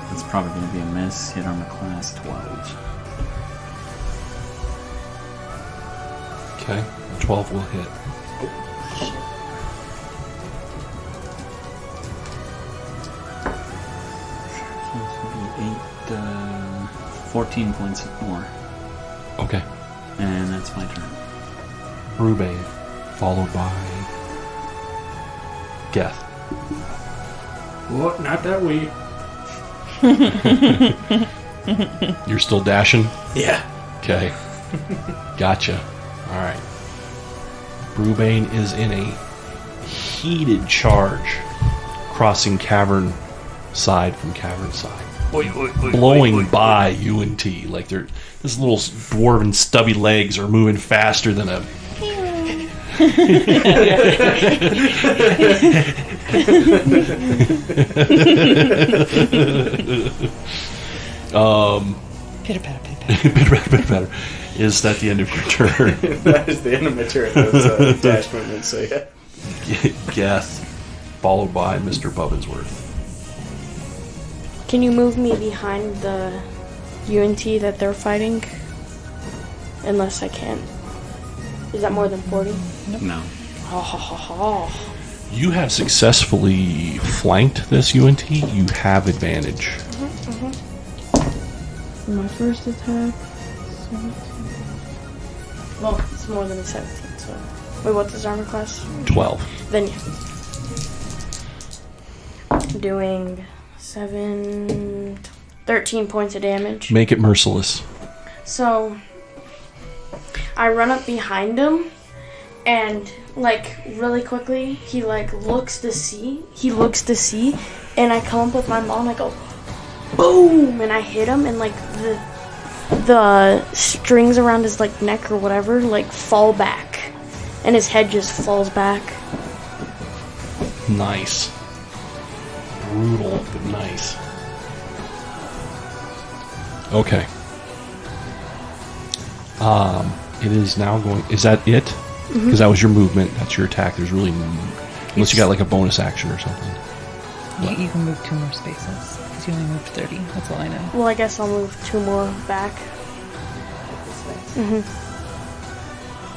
It's probably going to be a miss. Hit armor class 12. Okay. 12 will hit. So it's going to be 14 points more. Okay. And that's my turn. Brubane, followed by Geth. What? Not that way. You're still dashing? Yeah. Okay. Gotcha. All right. Brewbane is in a heated charge, crossing cavern side from cavern side, blowing by UNT. Like his little dwarven stubby legs are moving faster than a. Pitter patter, pitter patter. Pitter-patter. Is that the end of your turn? That is the end of my turn. That's dash movement, so yeah. Geth, followed by Mr. Bubbinsworth. Can you move me behind the UNT that they're fighting? Unless I can. Is that more than 40? No. Ha ha ha ha. You have successfully flanked this UNT. You have advantage. My first attack. 17. Well, it's more than a 17, so. Wait, what's his armor class? 12. Then yeah. Doing 13 points of damage. Make it merciless. So, I run up behind him, and, like, really quickly, he, like, looks to see, and I come up with my maul, and I go, boom, and I hit him, and, like, the strings around his, like, neck or whatever, like, fall back, and his head just falls back. Nice. Brutal, but nice. Okay. It is now going... Is that it? Because that was your movement. That's your attack. There's really... Unless you got, like, a bonus action or something. You can move 2 more spaces, because you only moved 30. That's all I know. Well, I guess I'll move 2 more back.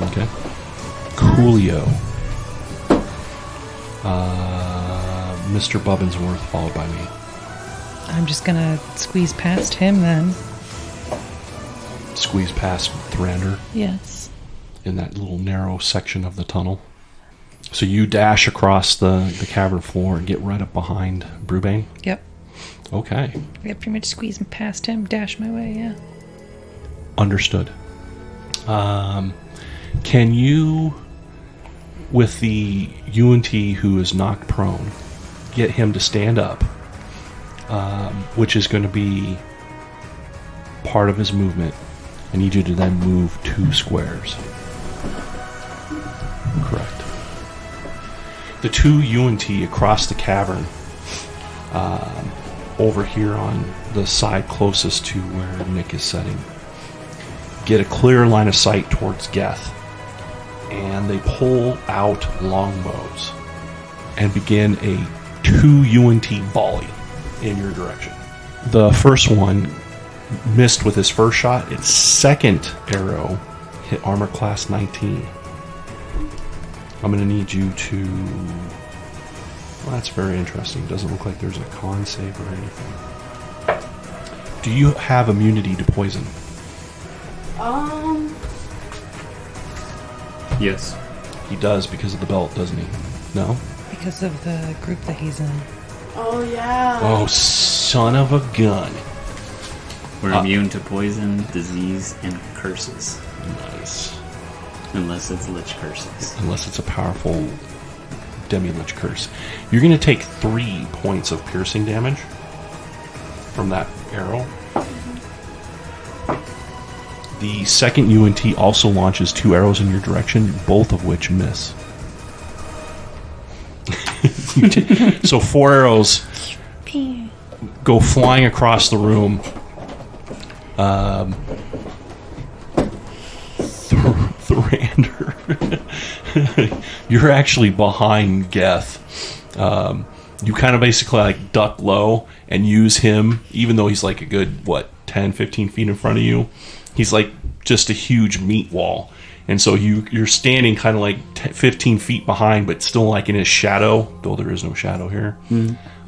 Okay. Coolio. Mr. Bubbinsworth, followed by me. I'm just gonna squeeze past him then. Squeeze past Thrander Yes. in that little narrow section of the tunnel. So you dash across the cavern floor and get right up behind Brewbane? Yep. Okay. Yeah, pretty much squeeze past him, dash my way, yeah. Understood. Can you, with the UNT who is knocked prone, get him to stand up, which is going to be part of his movement? I need you to then move 2 squares. Correct. The 2 UNT across the cavern, over here on the side closest to where Nick is setting, get a clear line of sight towards Geth, and they pull out longbows and begin a 2 UNT volley in your direction. The first one missed with his first shot. Its second arrow hit armor class 19. I'm going to need you to... Well, that's very interesting. Doesn't look like there's a con save or anything. Do you have immunity to poison? Yes. He does because of the belt, doesn't he? No? Because of the group that he's in. Oh, yeah. Oh, son of a gun. We're immune to poison, disease, and curses. Nice. Unless it's lich curses. Unless it's a powerful demi-lich curse. You're going to take 3 points of piercing damage from that arrow. The second UNT also launches 2 arrows in your direction, both of which miss. So 4 arrows go flying across the room. Thrander, you're actually behind Geth. You kind of basically like duck low and use him, even though he's like a good 10, 15 feet in front of you. He's like just a huge meat wall, and so you're standing kind of like 15 feet behind, but still like in his shadow, though there is no shadow here.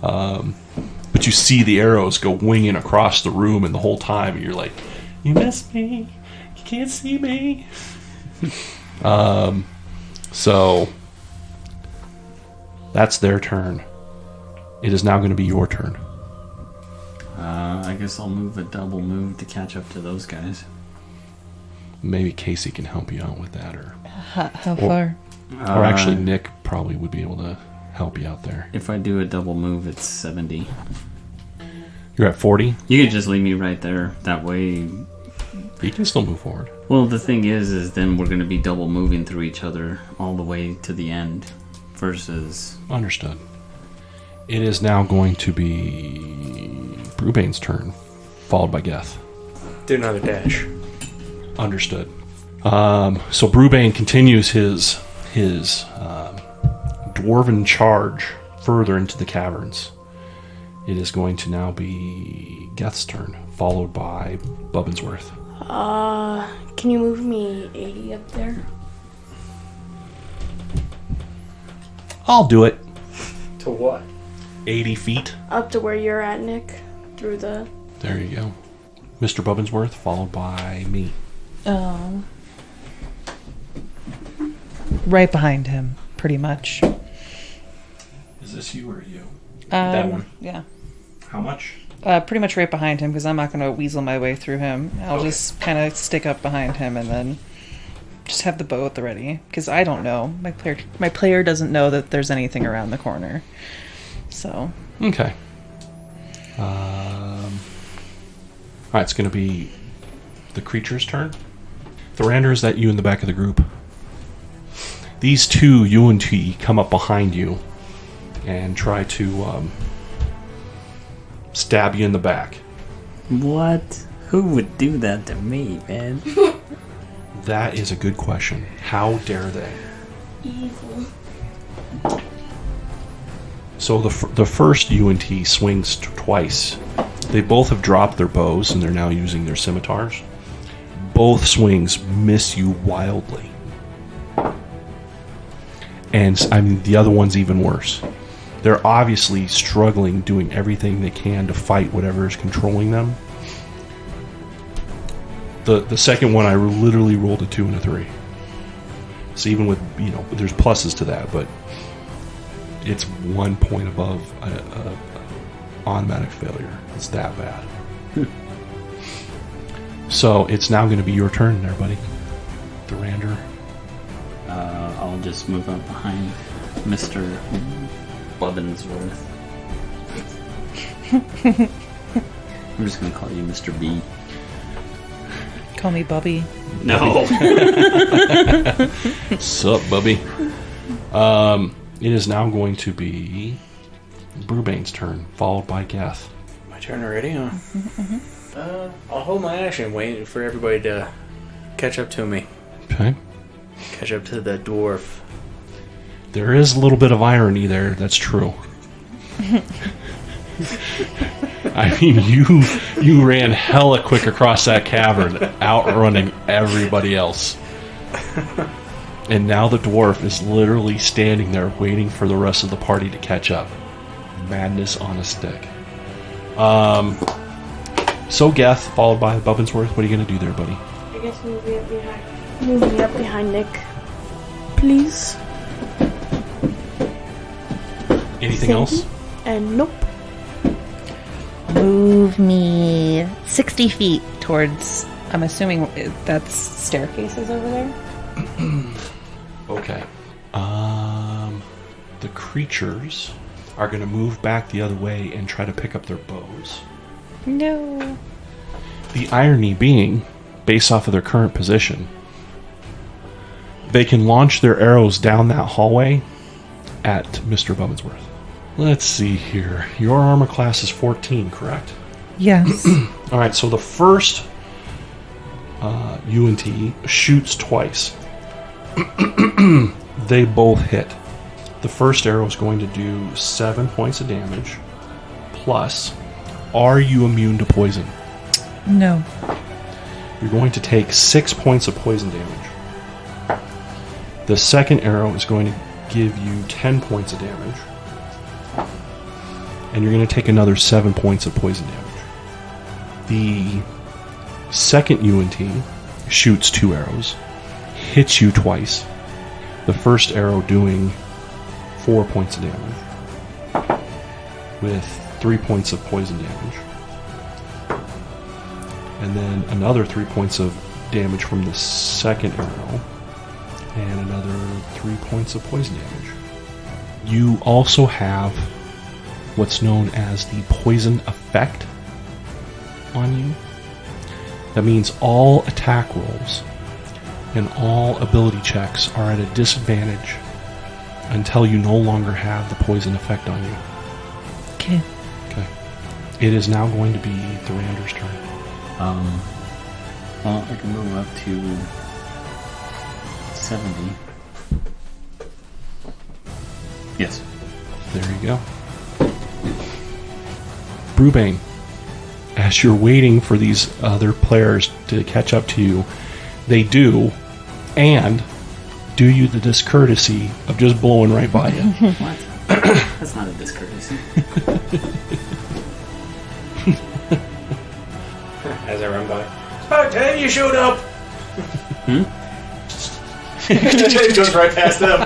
But you see the arrows go winging across the room, and the whole time you're like, you missed me, you can't see me. So that's their turn. It is now going to be your turn. I guess I'll move a double move to catch up to those guys. Maybe Casey can help you out with that, or How far? or actually Nick probably would be able to help you out there. If I do a double move, it's 70. You're at 40. You can just leave me right there. That way. You can still move forward. Well, the thing is then we're going to be double moving through each other all the way to the end. Versus. Understood. It is now going to be Brubane's turn, followed by Geth. Do another dash. Understood. So Brubane continues his dwarven charge further into the caverns. It is going to now be Geth's turn, followed by Bubbinsworth. Can you move me 80 up there? I'll do it. To what? 80 feet. Up to where you're at, Nick. Through the... There you go. Mr. Bubbinsworth, followed by me. Oh. Right behind him, pretty much. Is this you or you? That one. Yeah. How much? Pretty much right behind him, because I'm not going to weasel my way through him. I'll just kind of stick up behind him and then just have the bow at the ready. Because I don't know. My player doesn't know that there's anything around the corner. So. Okay. Alright, it's going to be the creature's turn. Thorander, is that you in the back of the group? These two UNT come up behind you and try to stab you in the back. What? Who would do that to me, man? That is a good question. How dare they? Evil. So the first UNT swings twice. They both have dropped their bows and they're now using their scimitars. Both swings miss you wildly. And I mean, the other one's even worse. They're obviously struggling, doing everything they can to fight whatever is controlling them. The second one, I literally rolled a 2 and a 3. So even with, there's pluses to that, but it's 1 point above a automatic failure. It's that bad. So it's now going to be your turn there, buddy. Thorander. I'll just move up behind Mr. Bubbinsworth. I'm just going to call you Mr. B. Call me Bubby. No. Sup, Bubby? It is now going to be Brubane's turn, followed by Geth. My turn already, huh? I'll hold my action, waiting for everybody to catch up to me. Okay. Catch up to the dwarf. There is a little bit of irony there, that's true. I mean, you ran hella quick across that cavern, outrunning everybody else. And now the dwarf is literally standing there waiting for the rest of the party to catch up. Madness on a stick. So Geth, followed by Bubbinsworth. What are you going to do there, buddy? I guess move me up behind. Move me up behind Nick. Please. Anything else? And nope. Move me 60 feet towards... I'm assuming that's staircases over there? Okay. The creatures are going to move back the other way and try to pick up their bows. No. The irony being, based off of their current position, they can launch their arrows down that hallway at Mr. Bubbinsworth. Let's see here. Your armor class is 14, correct? Yes. Alright, so the first UNT shoots twice. They both hit. The first arrow is going to do 7 points of damage. Plus, are you immune to poison? No. You're going to take 6 points of poison damage. The second arrow is going to give you 10 points of damage. And you're going to take another 7 points of poison damage. The second UNT shoots 2 arrows, hits you twice. The first arrow doing 4 points of damage, with 3 points of poison damage. And then another 3 points of damage from the second arrow, and another 3 points of poison damage. You also have what's known as the poison effect on you. That means all attack rolls and all ability checks are at a disadvantage until you no longer have the poison effect on you. Okay. Okay. It is now going to be Thurander's turn. Well, I can move up to 70. Yes. There you go. Brewbane, as you're waiting for these other players to catch up to you, they do, and do you the discourtesy of just blowing right by you. What? That's not a discourtesy. As I run by. It's about time you showed up! It goes right past them.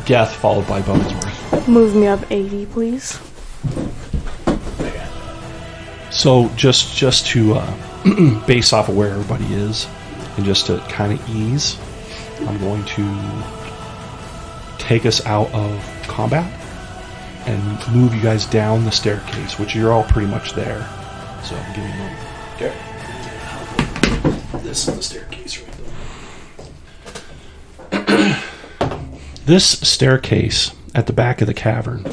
Geth followed by Bonesworth. Move me up 80, please. So just to base off of where everybody is, and just to kind of ease, I'm going to take us out of combat and move you guys down the staircase, which you're all pretty much there. So give me a moment. Okay. This is the staircase right there. This staircase at the back of the cavern.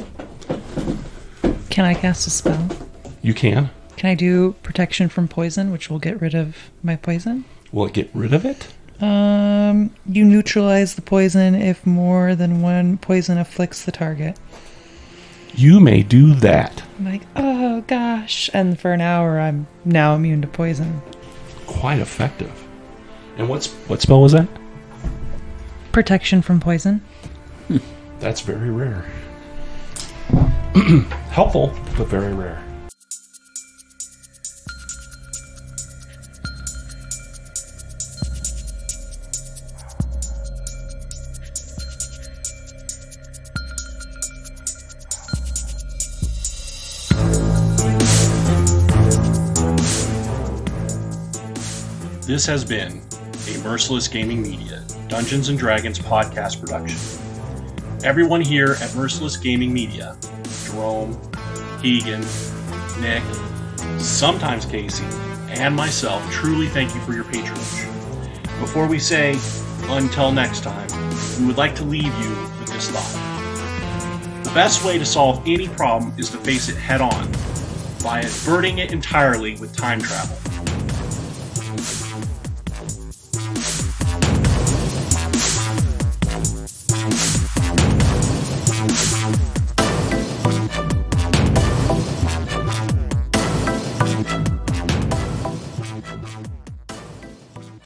Can I cast a spell? You can. Can I do protection from poison, which will get rid of my poison? Will it get rid of it? You neutralize the poison if more than one poison afflicts the target. You may do that. I'm like, oh gosh. And for an hour, I'm now immune to poison. Quite effective. And what spell was that? Protection from poison. That's very rare. Helpful, but very rare. This has been a Merciless Gaming Media Dungeons & Dragons podcast production. Everyone here at Merciless Gaming Media, Jerome, Keegan, Nick, sometimes Casey, and myself truly thank you for your patronage. Before we say, until next time, we would like to leave you with this thought. The best way to solve any problem is to face it head on, by averting it entirely with time travel.